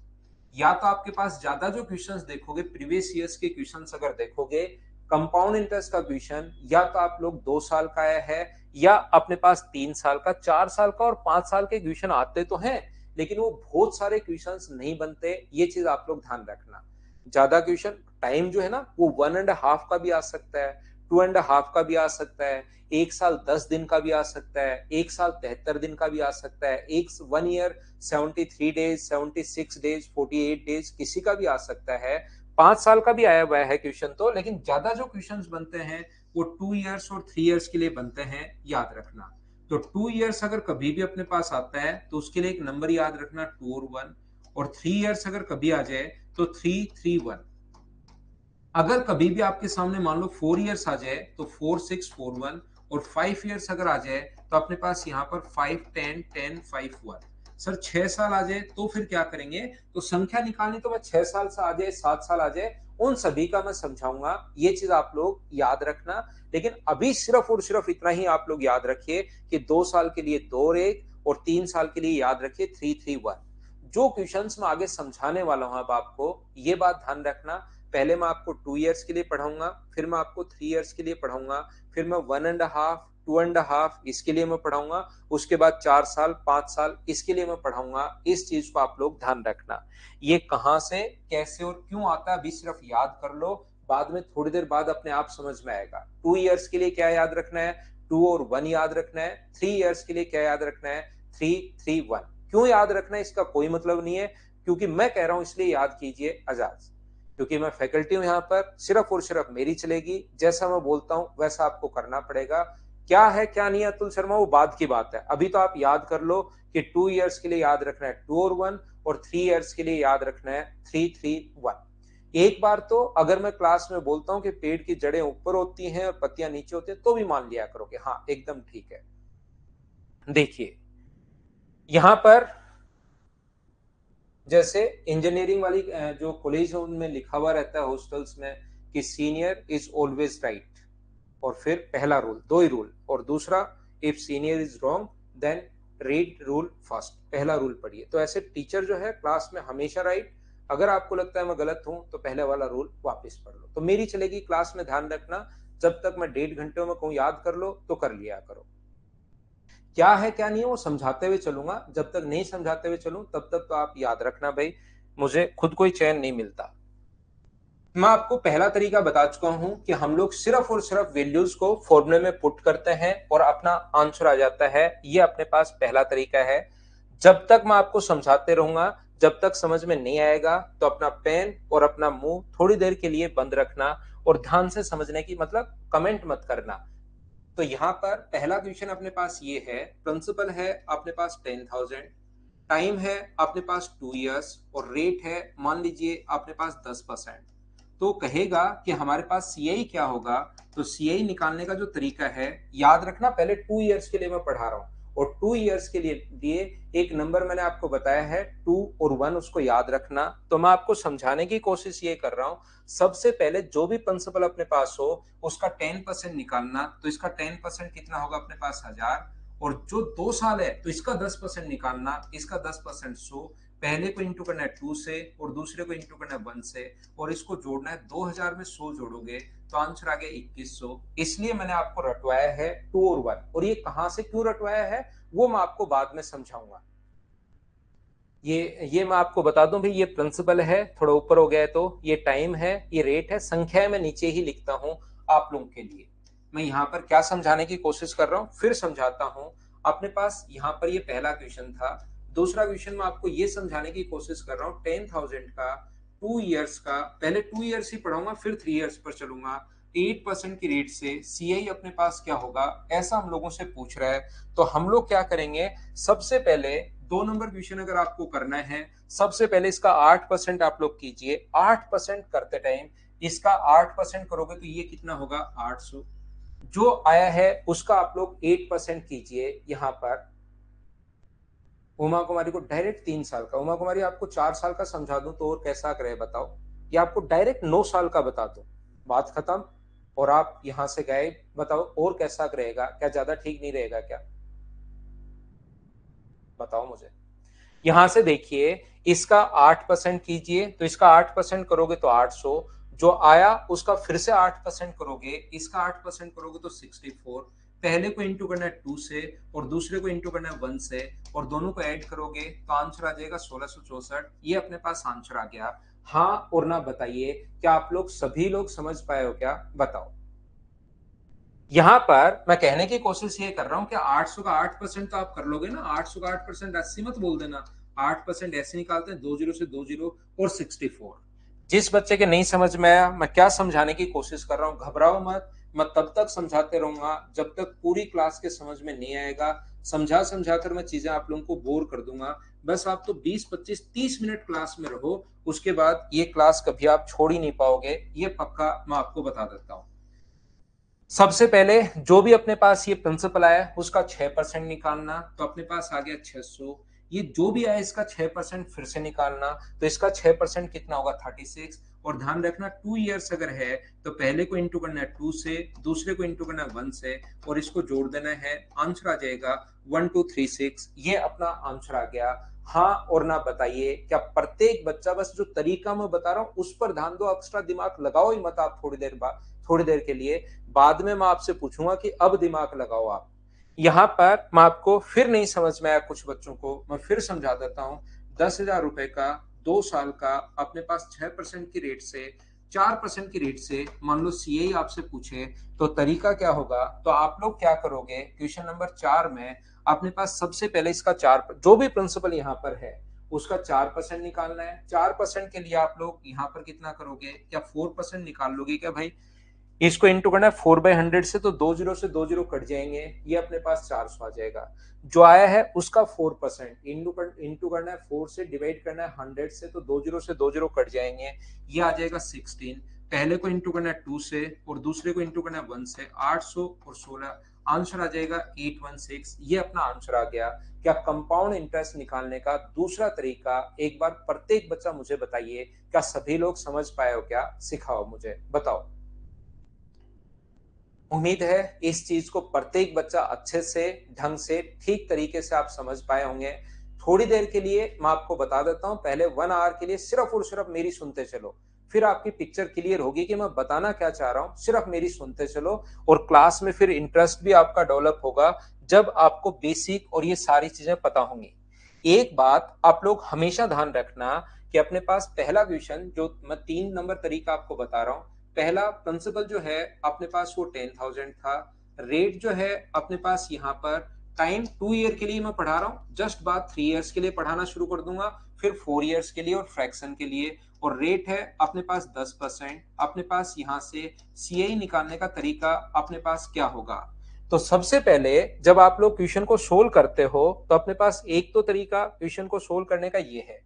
या तो आपके पास ज्यादा जो क्वेश्चंस देखोगे, प्रीवियस ईयर्स के क्वेश्चंस अगर देखोगे, कंपाउंड इंटरेस्ट का क्वेश्चन या तो आप लोग 2 साल का आया है, या अपने पास 3 साल का, 4 साल का और 5 साल के क्वेश्चन आते तो हैं, लेकिन वो बहुत सारे क्वेश्चंस नहीं बनते, ये चीज आप लोग ध्यान रखना। ज्यादा क्वेश्चन टाइम जो है ना, वो 1.5 का भी आ सकता है, 2.5 का भी आ सकता है, 1 साल 10 दिन का भी आ सकता है, 1 साल 73 दिन का भी आ सकता है, 1 ईयर 73 डेज, 76 डेज, 48 डेज, किसी का भी आ सकता है। 5 साल का भी आया हुआ है क्वेश्चन तो, लेकिन ज्यादा जो क्वेश्चन बनते हैं वो 2 इयर्स और 3 इयर्स के लिए बनते हैं, याद रखना। तो 2 इयर्स अगर कभी भी अपने पास आता है तो उसके लिए एक नंबर याद रखना 2 और 1, और 3 इयर्स अगर कभी आ जाए तो 331। अगर कभी भी आपके सामने मान लो 4 इयर्स आ जाए तो 4641, और 5 इयर्स अगर आ जाए तो अपने पास यहाँ पर 5101051। सर 6 साल आ जाए तो फिर क्या करेंगे, तो संख्या निकालनी तो मैं 6 साल से आ जाए 7 साल आ जाए, उन सभी का मैं समझाऊंगा, ये चीज आप लोग याद रखना। लेकिन अभी सिर्फ और सिर्फ इतना ही आप लोग याद रखिए कि 2 साल के लिए 2 और 1, और 3 साल के लिए याद रखिए 331। जो क्वेश्चंस मैं आगे समझाने वाला हूं अब आपको, ये बात ध्यान रखना। पहले मैं आपको 2 इयर्स के लिए पढ़ाऊंगा, फिर मैं आपको 3 इयर्स के लिए पढ़ाऊंगा, फिर मैं 1.5 2.5 इसके लिए मैं पढ़ाऊंगा, उसके बाद 4 साल 5 साल इसके लिए मैं पढ़ाऊंगा। इस चीज को आप लोग ध्यान रखना। ये कहां से कैसे और क्यों आता है अभी सिर्फ याद कर लो, बाद में थोड़ी देर बाद अपने आप समझ में आएगा। 2 इयर्स के लिए क्या याद रखना है, 2 और 1 याद रखना है। 3 इयर्स के लिए क्या याद रखना है, 331। क्यों याद रखना है इसका कोई मतलब नहीं है, क्योंकि मैं कह रहा हूं इसलिए याद कीजिए एजाज, क्योंकि मैं फैकल्टी हूं यहाँ पर, सिर्फ और सिर्फ मेरी चलेगी, जैसा मैं बोलता हूं वैसा आपको करना पड़ेगा। क्या है क्या नहीं है अतुल शर्मा, वो बाद की बात है, अभी तो आप याद कर लो कि 2 इयर्स के लिए याद रखना है 2 और 1, और 3 इयर्स के लिए याद रखना है 331। एक बार तो अगर मैं क्लास में बोलता हूं कि पेड़ की जड़ें ऊपर होती हैं और पत्तियां नीचे होती हैं, तो भी मान लिया करो कि हाँ एकदम ठीक है। देखिए यहां पर जैसे इंजीनियरिंग वाली जो कॉलेज है उनमें लिखा हुआ रहता है हॉस्टल्स में कि सीनियर इज ऑलवेज राइट, और फिर पहला रूल, दो ही रूल, और दूसरा if senior is wrong then read rule first, पहला रूल पढ़िए। तो ऐसे टीचर जो है क्लास में हमेशा राइट, अगर आपको लगता है मैं गलत हूं तो पहले वाला रूल वापस पढ़ लो। तो मेरी चलेगी क्लास में, ध्यान रखना, जब तक मैं 1.5 घंटे में कहूँ याद कर लो तो कर लिया करो। क्या है क्या नहीं है वो समझाते हुए चलूंगा, जब तक नहीं समझाते हुए चलूं तब तक तो आप याद रखना भाई, मुझे खुद कोई चैन नहीं मिलता। मैं आपको पहला तरीका बता चुका हूं कि हम लोग सिर्फ और सिर्फ वैल्यूज को फॉर्मूले में पुट करते हैं और अपना आंसर आ जाता है, ये अपने पास पहला तरीका है। जब तक मैं आपको समझाते रहूंगा, जब तक समझ में नहीं आएगा तो अपना पेन और अपना मुंह थोड़ी देर के लिए बंद रखना, और ध्यान से समझने की, मतलब कमेंट मत करना। तो यहाँ पर पहला क्वेश्चन अपने पास ये है, प्रिंसिपल है अपने पास 10,000, टाइम है अपने पास 2 इयर्स और रेट है मान लीजिए अपने पास 10%। तो कहेगा कि हमारे पास सीआई क्या होगा। तो सीआई निकालने का जो तरीका है, याद रखना पहले 2 इयर्स के लिए मैं पढ़ा रहा हूं, और 2 इयर्स के लिए एक नंबर मैंने आपको बताया है 2 और 1, उसको याद रखना। तो मैं आपको समझाने की कोशिश ये कर रहा हूं, सबसे पहले जो भी प्रिंसिपल अपने पास हो उसका 10% निकालना। तो इसका 10% कितना होगा अपने पास 1000, और जो 2 साल है तो इसका 10% निकालना, इसका 10% 100। पहले को इंटू करना है 2 से और दूसरे को इंटू करना है 1 से, और इसको जोड़ना है 2000 में 100 जोड़ोगे तो आंसर आ गया 2100। इसलिए मैंने आपको रटवाया है 2 और 1, और ये कहां से क्यों रटवाया है वो मैं आपको बाद में समझाऊंगा। ये मैं आपको बता दूं भाई, ये प्रिंसिपल है, थोड़ा ऊपर हो गया है, तो ये टाइम है, ये रेट है, संख्या मैं नीचे ही लिखता हूं आप लोगों के लिए। मैं यहाँ पर क्या समझाने की कोशिश कर रहा हूं फिर समझाता हूं। अपने पास यहाँ पर ये पहला क्वेश्चन था। दूसरा क्वेश्चन में आपको ये समझाने की कोशिश कर रहा हूँ 10,000 का 2 इयर्स का, पहले 2 इयर्स ही पढ़ाऊंगा फिर 3 इयर्स पर चलूंगा। 8% की रेट से सीआई अपने पास क्या होगा, ऐसा हम लोगों से पूछ रहा है। तो हम लोग क्या करेंगे, सबसे पहले 2 नंबर क्वेश्चन अगर आपको करना है, सबसे पहले इसका 8% आप लोग कीजिए। 8% करते टाइम इसका 8% करोगे तो ये कितना होगा 800। जो आया है उसका आप लोग 8% कीजिए। यहां पर उमा कुमारी को डायरेक्ट 3 साल का, उमा कुमारी आपको 4 साल का समझा दूं तो और कैसा करे बताओ, या आपको डायरेक्ट 9 साल का बता दूं, बात खत्म और आप यहां से गए। बताओ और कैसा रहेगा, क्या ज्यादा ठीक नहीं रहेगा क्या, बताओ मुझे। यहां से देखिए, इसका 8% कीजिए तो इसका 8% करोगे तो 800। जो आया उसका फिर से 8% करोगे, इसका 8% करोगे तो 64। पहले को इंटू करना है 2 से और दूसरे को इंटू करना है 1 से, और दोनों को ऐड करोगे तो आंसर आ जाएगा 1664। ये अपने पास आंसर आ गया। हाँ और ना बताइए, क्या आप लोग सभी लोग समझ पाए हो क्या, बताओ। यहां पर मैं कहने की कोशिश ये कर रहा हूं कि 800 का 8% तो आप कर लोगे ना। 800 का 8% 80 मत बोल देना। 8% ऐसे निकालते हैं, 20 से 20 और 64। जिस बच्चे के नहीं समझ में आया, मैं क्या समझाने की कोशिश कर रहा हूं, घबराओ मत। मैं तब तक समझाते रहूंगा जब तक पूरी क्लास के समझ में नहीं आएगा। समझा समझा कर मैं चीजें आप लोगों को बोर कर दूंगा। बस आप तो 20 25 30 मिनट क्लास में रहो, उसके बाद ये क्लास कभी आप छोड़ ही नहीं पाओगे, ये पक्का मैं आपको बता देता हूं। सबसे पहले जो भी अपने पास ये प्रिंसिपल आया उसका 6% निकालना, तो अपने पास आ गया 600। ये जो भी आया इसका 6% फिर से निकालना, तो इसका 6% कितना होगा 36। और ध्यान रखना 2 इयर्स अगर है तो पहले को इंटू करना है 2 से, दूसरे को इंटू करना है 1 से, और इसको जोड़ देना है, आंसर आ जाएगा 1236। ये अपना आंसर आ गया। हाँ और ना बताइए, क्या प्रत्येक बच्चा, बस जो तरीका मैं बता रहा हूँ उस पर ध्यान दो, एक्स्ट्रा दिमाग लगाओ ही मत आप थोड़ी देर बाद, थोड़ी देर के लिए। बाद में मैं आपसे पूछूंगा कि अब दिमाग लगाओ आप। यहां पर मैं आपको फिर नहीं समझ में आया कुछ बच्चों को, मैं फिर समझा देता हूं। 10,000 रुपए का 2 साल का अपने पास 6% की रेट से, 4% की रेट से मान लो सीए आपसे पूछे तो तरीका क्या होगा। तो आप लोग क्या करोगे, क्वेश्चन नंबर 4 में अपने पास सबसे पहले इसका 4, जो भी प्रिंसिपल यहाँ पर है उसका 4% निकालना है। 4% के लिए आप लोग यहाँ पर कितना करोगे, क्या 4% निकाल लोगे क्या भाई। इसको इंटू करना है 4/100 से, तो 20 से 20 कट जाएंगे, ये अपने पास 400 आ जाएगा। जो आया है उसका 4% इंटू करना है 4 से, डिवाइड करना है 100 से, तो 20 से 20 कट जाएंगे, ये आ जाएगा 16। पहले को इंटू करना है 2 से और दूसरे को इंटू करना है 1 से, 800 और 16, आंसर आ जाएगा 816। ये अपना आंसर आ गया। क्या कंपाउंड इंटरेस्ट निकालने का दूसरा तरीका एक बार प्रत्येक बच्चा मुझे बताइए, क्या सभी लोग समझ पाए हो क्या, सिखाओ मुझे, बताओ। उम्मीद है इस चीज को प्रत्येक बच्चा अच्छे से, ढंग से, ठीक तरीके से आप समझ पाए होंगे। थोड़ी देर के लिए मैं आपको बता देता हूं, पहले 1 आवर के लिए सिर्फ और सिर्फ मेरी सुनते चलो, फिर आपकी पिक्चर क्लियर होगी कि मैं बताना क्या चाह रहा हूं। सिर्फ मेरी सुनते चलो और क्लास में फिर इंटरेस्ट भी आपका डेवलप होगा जब आपको बेसिक और ये सारी चीजें पता होंगी। एक बात आप लोग हमेशा ध्यान रखना कि अपने पास पहला क्वेश्चन जो मैं 3 नंबर तरीका आपको बता रहा हूं, पहला प्रिंसिपल जो है अपने पास वो 10,000 था। रेट जो है अपने पास यहाँ पर, टाइम 2 ईयर के लिए मैं पढ़ा रहा हूँ, जस्ट बात 3 इयर्स के लिए पढ़ाना शुरू कर दूंगा। फिर 4 इयर्स के लिए और फ्रैक्शन के लिए, और रेट है अपने पास 10%। अपने पास यहां से सीआई निकालने का तरीका अपने पास क्या होगा? तो सबसे पहले जब आप लोग क्वेश्चन को सोल्व करते हो तो अपने पास एक तो तरीका क्वेश्चन को सोल्व करने का ये है।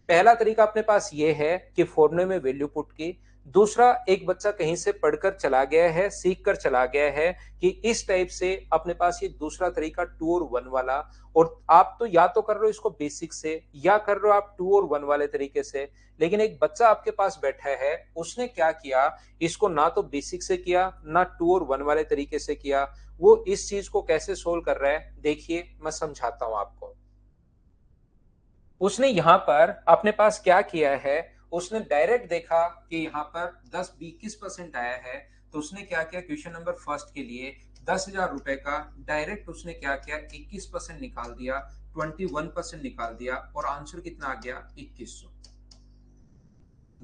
पहला तरीका अपने पास ये है कि फॉर्मूले में वैल्यू पुट की। दूसरा, एक बच्चा कहीं से पढ़कर चला गया है, सीख कर चला गया है कि इस टाइप से अपने पास ये दूसरा तरीका 2 और 1 वाला, और आप तो या तो कर रहे हो इसको बेसिक से या कर रहे हो आप 2 और 1 वाले तरीके से। लेकिन एक बच्चा आपके पास बैठा है, उसने क्या किया, इसको ना तो बेसिक से किया ना 2 और 1 वाले तरीके से किया। वो इस चीज को कैसे सोल्व कर रहा है देखिए, मैं समझाता हूं आपको। उसने यहां पर अपने पास क्या किया है, उसने डायरेक्ट देखा कि यहाँ पर 10-21% आया है, तो उसने क्या किया, क्वेश्चन नंबर फर्स्ट के लिए 10,000 रुपए का डायरेक्ट उसने क्या किया, 21% निकाल दिया, 21% निकाल दिया, और आंसर कितना आ गया, 2100।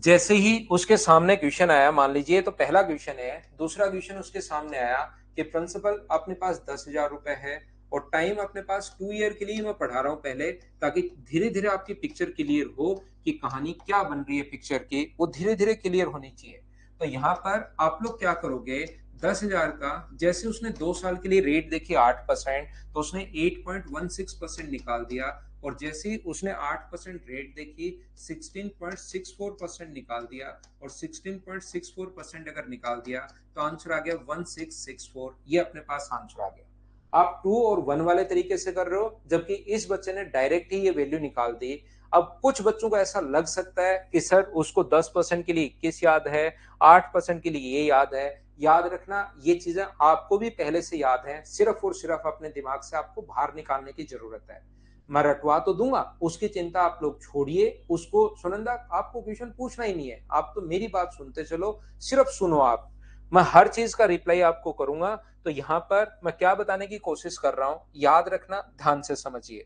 जैसे ही उसके सामने क्वेश्चन आया, मान लीजिए तो पहला क्वेश्चन है, दूसरा क्वेश्चन उसके सामने आया कि प्रिंसिपल अपने पास 10,000 रुपए है और टाइम अपने पास 2 ईयर के लिए मैं पढ़ा रहा हूं पहले, ताकि धीरे धीरे आपकी पिक्चर क्लियर हो कि कहानी क्या बन रही है पिक्चर की, वो धीरे धीरे क्लियर होनी चाहिए। तो यहाँ पर आप लोग क्या करोगे, 10,000 का जैसे उसने 2 साल के लिए रेट देखी 8%, तो उसने 8.16% निकाल दिया, और जैसे ही उसने 8% रेट देखी 16.64% निकाल दिया, और 16.64% अगर निकाल दिया तो आंसर आ गया 1664। ये अपने पास आंसर आ गया। आप 2 और 1 वाले तरीके से कर रहे हो, जबकि इस बच्चे ने डायरेक्ट ही ये वैल्यू निकाल दी। अब कुछ बच्चों को ऐसा लग सकता है कि सर उसको 10% के लिए 21 याद है, 8% के लिए ये याद है। याद रखना, ये चीजें आपको भी पहले से याद है, सिर्फ और सिर्फ अपने दिमाग से आपको बाहर निकालने की जरूरत है। मैं रटवा तो दूंगा, उसकी चिंता आप लोग छोड़िए। उसको सुनंदा, आपको क्वेश्चन पूछना ही नहीं है, आप तो मेरी बात सुनते चलो, सिर्फ सुनो आप। मैं हर चीज का रिप्लाई आपको करूंगा। तो यहां पर मैं क्या बताने की कोशिश कर रहा हूं, याद रखना, ध्यान से समझिए।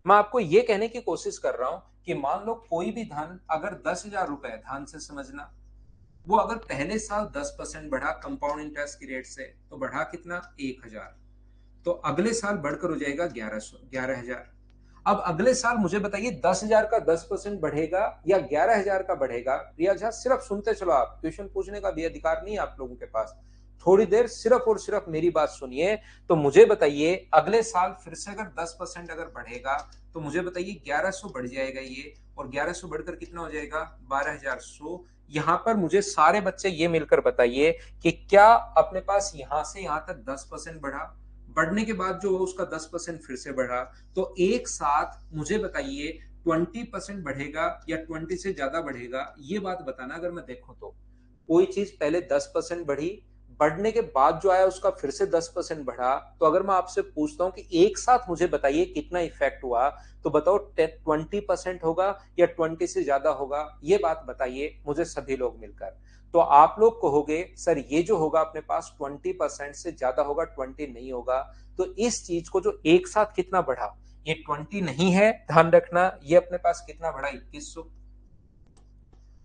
मैं आपको यह कहने की कोशिश कर रहा हूं कि मान लो कोई भी धन अगर 10,000 रुपए, ध्यान से समझना, वो अगर पहले साल 10% बढ़ा कंपाउंड इंटरेस्ट की रेट से, तो बढ़ा कितना, 1,000। तो अगले साल बढ़कर हो जाएगा 11,000। अब अगले साल मुझे बताइए 10,000 का 10% बढ़ेगा या 11,000 का बढ़ेगा? रिया झा, सिर्फ सुनते चलो, आप क्वेश्चन पूछने का भी अधिकार नहीं है आप लोगों के पास। थोड़ी देर सिर्फ और सिर्फ मेरी बात सुनिए। तो मुझे बताइए अगले साल फिर से अगर 10% अगर बढ़ेगा, तो मुझे बताइए 1100 बढ़ जाएगा ये, और 1100 बढ़कर कितना हो जाएगा, 12,100। यहां पर मुझे सारे बच्चे ये मिलकर बताइए कि क्या अपने पास यहां से यहां तक 10% बढ़ा, बढ़ने के बाद जो उसका 10% फिर से बढ़ा, तो एक साथ मुझे बताइए 20% बढ़ेगा या 20 से ज्यादा बढ़ेगा, ये बात बताना। अगर मैं देखूं तो कोई चीज पहले 10% बढ़ी, बढ़ने के बाद जो आया उसका फिर से 10% बढ़ा, तो अगर मैं आपसे पूछता हूं कि एक साथ मुझे बताइए कितना इफेक्ट हुआ, तो बताओ 20% होगा या 20 से ज्यादा होगा, ये बात बताइए मुझे सभी लोग मिलकर। तो आप लोग कहोगे सर ये जो होगा अपने पास 20% से ज्यादा होगा, 20 नहीं होगा। तो इस चीज को जो एक साथ कितना बढ़ा, ये 20 नहीं है, ध्यान रखना, ये अपने पास कितना बढ़ा, 2100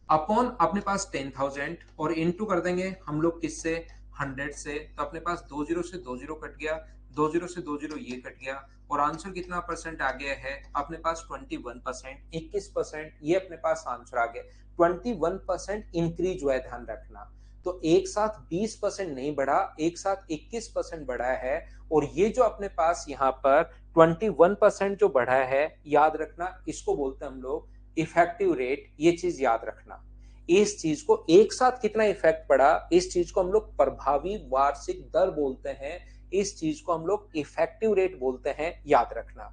अपॉन अपने पास 10,000, और इनटू कर देंगे हम लोग किससे, 100 से। तो अपने पास 20 से 20 कट गया, 20 से 20 ये कट गया, और आंसर कितना परसेंट आ गया है अपने पास, 21%, 21%, ये अपने पास आंसर आ गया। 21% इंक्रीज हुआ है, ध्यान रखना। तो एक साथ 20% नहीं बढ़ा, एक साथ 21% बढ़ा है। और ये जो अपने पास यहाँ पर 21% जो बढ़ा है, याद रखना, इसको बोलते हैं हम लोग इफेक्टिव रेट। ये चीज याद रखना, इस चीज को एक साथ कितना इफेक्ट पड़ा, इस चीज को हम लोग प्रभावी वार्षिक दर बोलते हैं, इस चीज को हम लोग इफेक्टिव रेट बोलते हैं, याद रखना।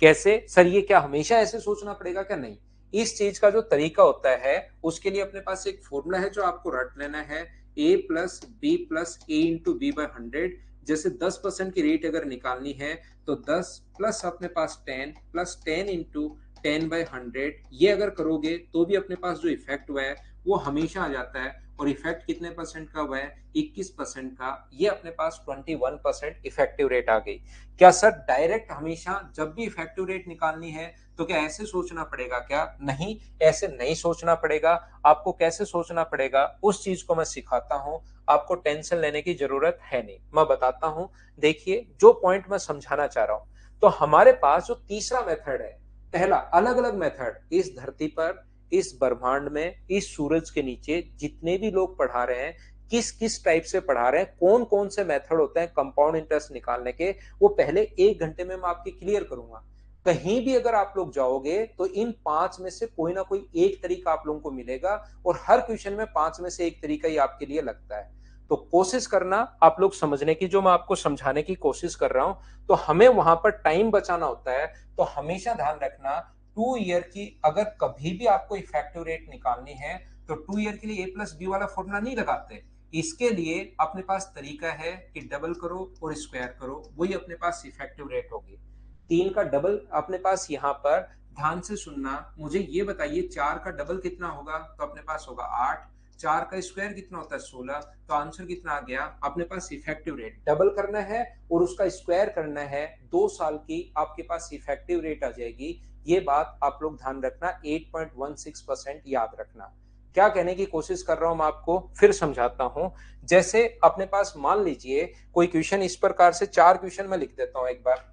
कैसे सर, ये क्या हमेशा ऐसे सोचना पड़ेगा क्या? नहीं, इस चीज का जो तरीका होता है उसके लिए अपने पास एक फॉर्मूला है जो आपको रट लेना है, a plus B plus A into B by 100। जैसे 10% की रेट अगर निकालनी है, तो 10 प्लस अपने पास 10 प्लस 10 इंटू 10/100, ये अगर करोगे तो भी अपने पास जो इफेक्ट हुआ है वो हमेशा आ जाता है। और इफेक्ट कितने परसेंट का हुआ है, 21% का, ये अपने पास 21% इफेक्टिव रेट आ गई। क्या सर डायरेक्ट हमेशा जब भी इफेक्टिव रेट निकालनी है तो क्या ऐसे सोचना पड़ेगा क्या? नहीं, ऐसे नहीं सोचना पड़ेगा। आपको कैसे सोचना पड़ेगा उस चीज को मैं सिखाता हूं, आपको टेंशन लेने की जरूरत है नहीं, मैं बताता हूं। देखिए जो पॉइंट मैं समझाना चाह रहा हूं, तो हमारे पास जो तीसरा मेथड है, पहला अलग अलग मेथड इस धरती पर, इस ब्रह्मांड में, इस सूरज के नीचे जितने भी लोग पढ़ा रहे हैं, किस किस टाइप से पढ़ा रहे हैं, कौन कौन से मेथड होते हैं कंपाउंड इंटरेस्ट निकालने के, वो पहले 1 घंटे में मैं आपकी क्लियर करूंगा। कहीं भी अगर आप लोग जाओगे तो इन 5 में से कोई ना कोई एक तरीका आप लोगों को मिलेगा, और हर क्वेश्चन में 5 में से एक तरीका ही आपके लिए लगता है। तो कोशिश करना आप लोग समझने की, जो मैं आपको समझाने की कोशिश कर रहा हूं, तो हमें वहां पर टाइम बचाना होता है। तो हमेशा ध्यान रखना, 2 ईयर की अगर कभी भी आपको इफेक्टिव रेट निकालनी है तो 2 ईयर के लिए A+B वाला फॉर्मूला नहीं लगाते। इसके लिए अपने पास तरीका है कि डबल करो और स्क्वायर करो, वही अपने पास इफेक्टिव रेट होगी। 3 का डबल अपने पास यहाँ पर, ध्यान से सुनना, मुझे ये बताइए 4 का डबल कितना होगा, तो अपने पास होगा 8। 4 का स्क्वायर कितना होता है 16, तो आंसर कितना आ गया अपने पास इफेक्टिव रेट। डबल करना है और उसका स्क्वायर करना है, 2 साल की आपके पास इफेक्टिव रेट आ जाएगी। ये बात आप लोग ध्यान रखना, 8.16% याद रखना। क्या कहने की कोशिश कर रहा हूं मैं आपको फिर समझाता हूं। जैसे अपने पास मान लीजिए कोई क्वेश्चन इस प्रकार से, 4 क्वेश्चन मैं लिख देता हूं एक बार।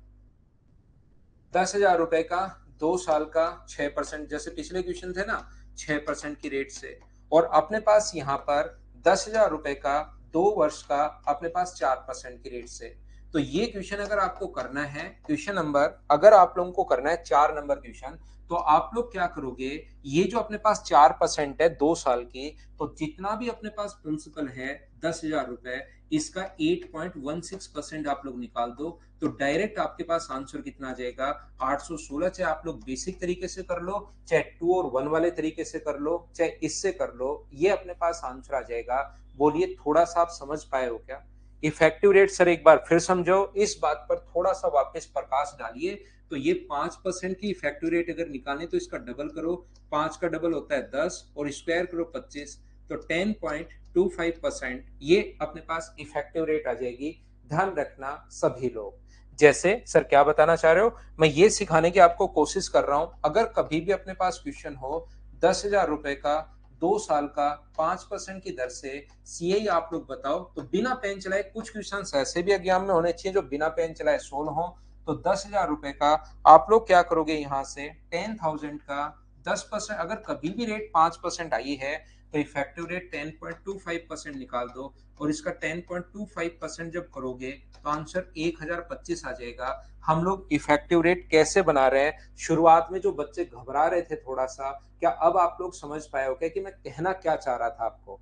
10,000 रुपए का 2 साल का 6%, जैसे पिछले क्वेश्चन थे ना, 6% की रेट से। और अपने पास यहाँ पर 10,000 रुपए का 2 वर्ष का अपने पास 4% की रेट से। तो ये क्वेश्चन अगर आपको करना है, क्वेश्चन नंबर अगर आप लोगों को करना है 4 नंबर क्वेश्चन, तो आप लोग क्या करोगे, ये जो अपने पास 4% है 2 साल की, तो जितना भी अपने पास प्रिंसिपल है 10,000 रुपए, इसका 8.16% आप लोग निकाल दो, तो डायरेक्ट आपके पास आंसर कितना आ जाएगा 816। चाहे आप लोग बेसिक तरीके से कर लो, चाहे 2 और 1 वाले तरीके से कर लो, चाहे इससे कर लो, ये अपने पास आंसर आ जाएगा। बोलिए थोड़ा सा आप समझ पाए हो क्या? इफेक्टिव रेट सर एक बार फिर समझो, इस बात पर थोड़ा सा वापस प्रकाश डालिए। तो ये 5% की इफेक्टिव रेट अगर निकालें तो इसका डबल करो, 5 का डबल होता है 10 और स्क्वायर करो 25, तो 10.25% ये अपने पास इफेक्टिव रेट आ जाएगी। ध्यान रखना सभी लोग। जैसे सर क्या बताना चाह रहे हो, मैं ये सिखाने की आपको कोशिश कर रहा हूं, अगर कभी भी अपने पास क्वेश्चन हो 10,000 रुपए का 2 साल का 5% की दर से सीआई आप लोग बताओ, तो बिना पेन चलाए, कुछ क्वेश्चन ऐसे भी एग्जाम में होने चाहिए जो बिना पेन चलाए सोल्व हो। तो 10,000 रुपए का आप लोग क्या करोगे, यहाँ से 10,000 का 10%, अगर कभी भी रेट 5% आई है तो इफेक्टिव रेट 10.25% निकाल दो, और इसका 10.25% जब करोगे तो आंसर 1,025 आ जाएगा। हम लोग इफेक्टिव रेट कैसे बना रहे हैं, शुरुआत में जो बच्चे घबरा रहे थे थोड़ा सा, क्या अब आप लोग समझ पाए हो क्या कि मैं कहना क्या चाह रहा था आपको?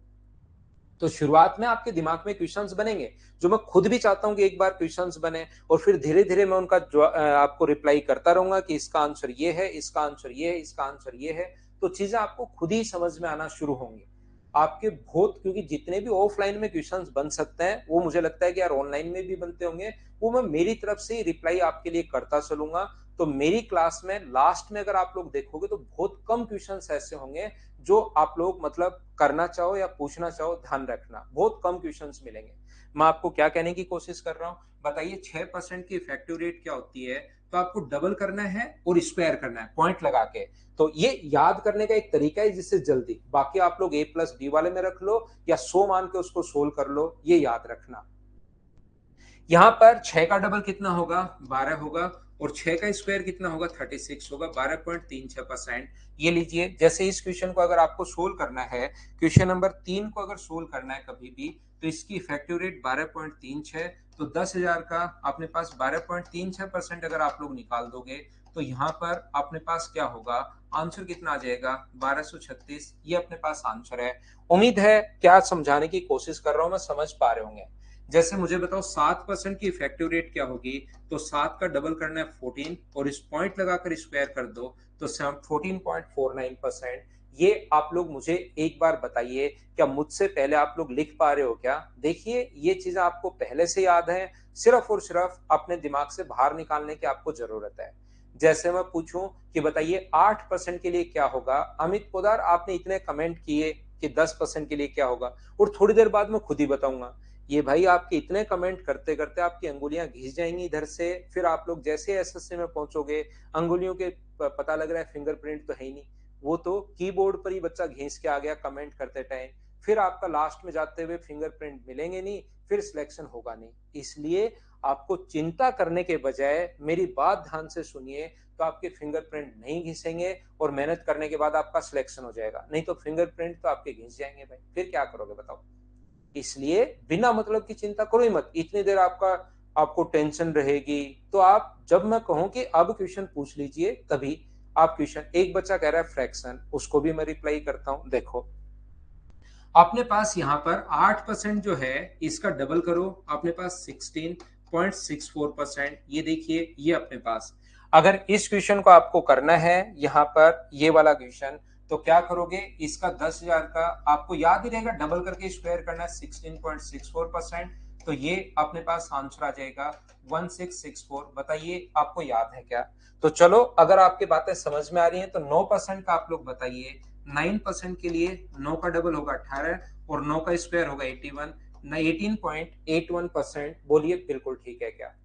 तो शुरुआत में आपके दिमाग में क्वेश्चंस बनेंगे, जो मैं खुद भी चाहता हूं कि एक बार क्वेश्चंस बने, और फिर धीरे धीरे मैं उनका आपको रिप्लाई करता रहूंगा कि इसका आंसर ये है, इसका आंसर ये है, इसका आंसर ये है। तो चीजें आपको खुद ही समझ में आना शुरू होंगी आपके बहुत, क्योंकि जितने भी ऑफलाइन में क्वेश्चंस बन सकते हैं वो मुझे लगता है कि यार ऑनलाइन में भी बनते होंगे, वो मैं मेरी तरफ से ही रिप्लाई आपके लिए करता चलूंगा। तो मेरी क्लास में लास्ट में अगर आप लोग देखोगे तो बहुत कम क्वेश्चंस ऐसे होंगे जो आप लोग मतलब करना चाहो या पूछना चाहो, ध्यान रखना बहुत कम क्वेश्चंस मिलेंगे। मैं आपको क्या कहने की कोशिश कर रहा हूं, बताइए 6% की इफेक्टिव रेट क्या होती है, तो आपको डबल करना है और स्क्वायर करना है पॉइंट लगा के। तो ये याद करने का एक तरीका है जिससे जल्दी, बाकी आप लोग A+B वाले में रख लो या 100 मान के उसको सोल्व कर लो, ये याद रखना। यहाँ पर 6 का डबल कितना होगा 12 होगा, और 6 का स्क्वायर कितना होगा 36 होगा, 12.36%। ये लीजिए, जैसे इस क्वेश्चन को अगर आपको सोल्व करना है, क्वेश्चन नंबर 3 को अगर सोल्व करना है कभी भी, तो इसकी इफेक्टिव रेट 12.36, तो 10,000 का अपने पास 12.36% अगर आप लोग निकाल दोगे, तो यहाँ पर अपने पास क्या होगा, आंसर कितना आ जाएगा 1236। ये अपने पास आंसर है। उम्मीद है क्या समझाने की कोशिश कर रहा हूं मैं समझ पा रहे होंगे। जैसे मुझे बताओ 7% की इफेक्टिव रेट क्या होगी, तो 7 का डबल करना है 14 और इस पॉइंट लगाकर स्क्वायर कर दो, तो 14.49%। ये आप लोग मुझे एक बार बताइए, क्या मुझसे पहले आप लोग लिख पा रहे हो क्या? देखिए ये चीजें आपको पहले से याद है, सिर्फ और सिर्फ अपने दिमाग से बाहर निकालने की आपको जरूरत है। जैसे मैं पूछूं कि बताइए 8% के लिए क्या होगा, अमित पोदार आपने इतने कमेंट किए कि 10% के लिए क्या होगा, और थोड़ी देर बाद मैं खुद ही बताऊंगा। ये भाई आपके इतने कमेंट करते करते आपकी अंगुलियां घिस जाएंगी इधर से, फिर आप लोग जैसे एसएससी में पहुंचोगे, अंगुलियों के पता लग रहा है फिंगरप्रिंट तो है ही नहीं, वो तो कीबोर्ड पर ही बच्चा घिस के आ गया कमेंट करते टाइम, फिर आपका लास्ट में जाते हुए फिंगरप्रिंट मिलेंगे नहीं, फिर सिलेक्शन होगा नहीं। इसलिए आपको चिंता करने के बजाय मेरी बात ध्यान से सुनिए, तो आपके फिंगरप्रिंट नहीं घिसेंगे और मेहनत करने के बाद आपका सिलेक्शन हो जाएगा। नहीं तो फिंगरप्रिंट तो आपके घिस जाएंगे भाई, फिर क्या करोगे बताओ। इसलिए बिना मतलब की चिंता करो ही मत। इतनी देर आपको टेंशन रहेगी, तो आप जब मैं कहूं कि अब क्वेश्चन पूछ लीजिए तभी आप क्वेश्चन। एक बच्चा कह रहा है फ्रैक्शन, उसको भी मैं रिप्लाई करता हूं। देखो अपने पास यहाँ पर 8% जो है इसका डबल करो, अपने पास 16.64%। ये देखिए ये अपने पास, अगर इस क्वेश्चन को आपको करना है यहाँ पर ये वाला क्वेश्चन, तो क्या करोगे, इसका 10,000 का आपको याद ही रहेगा, डबल करके स्क्वायर करना है 16.64%। तो ये अपने पास आंसर आ जाएगा 1664। बताइए आपको याद है क्या। तो चलो अगर आपकी बातें समझ में आ रही हैं तो 9% का आप लोग बताइए। 9% के लिए 9 का डबल होगा 18 और 9 का स्क्वायर होगा 81। 18.81%। बोलिए बिल्कुल ठीक है क्या।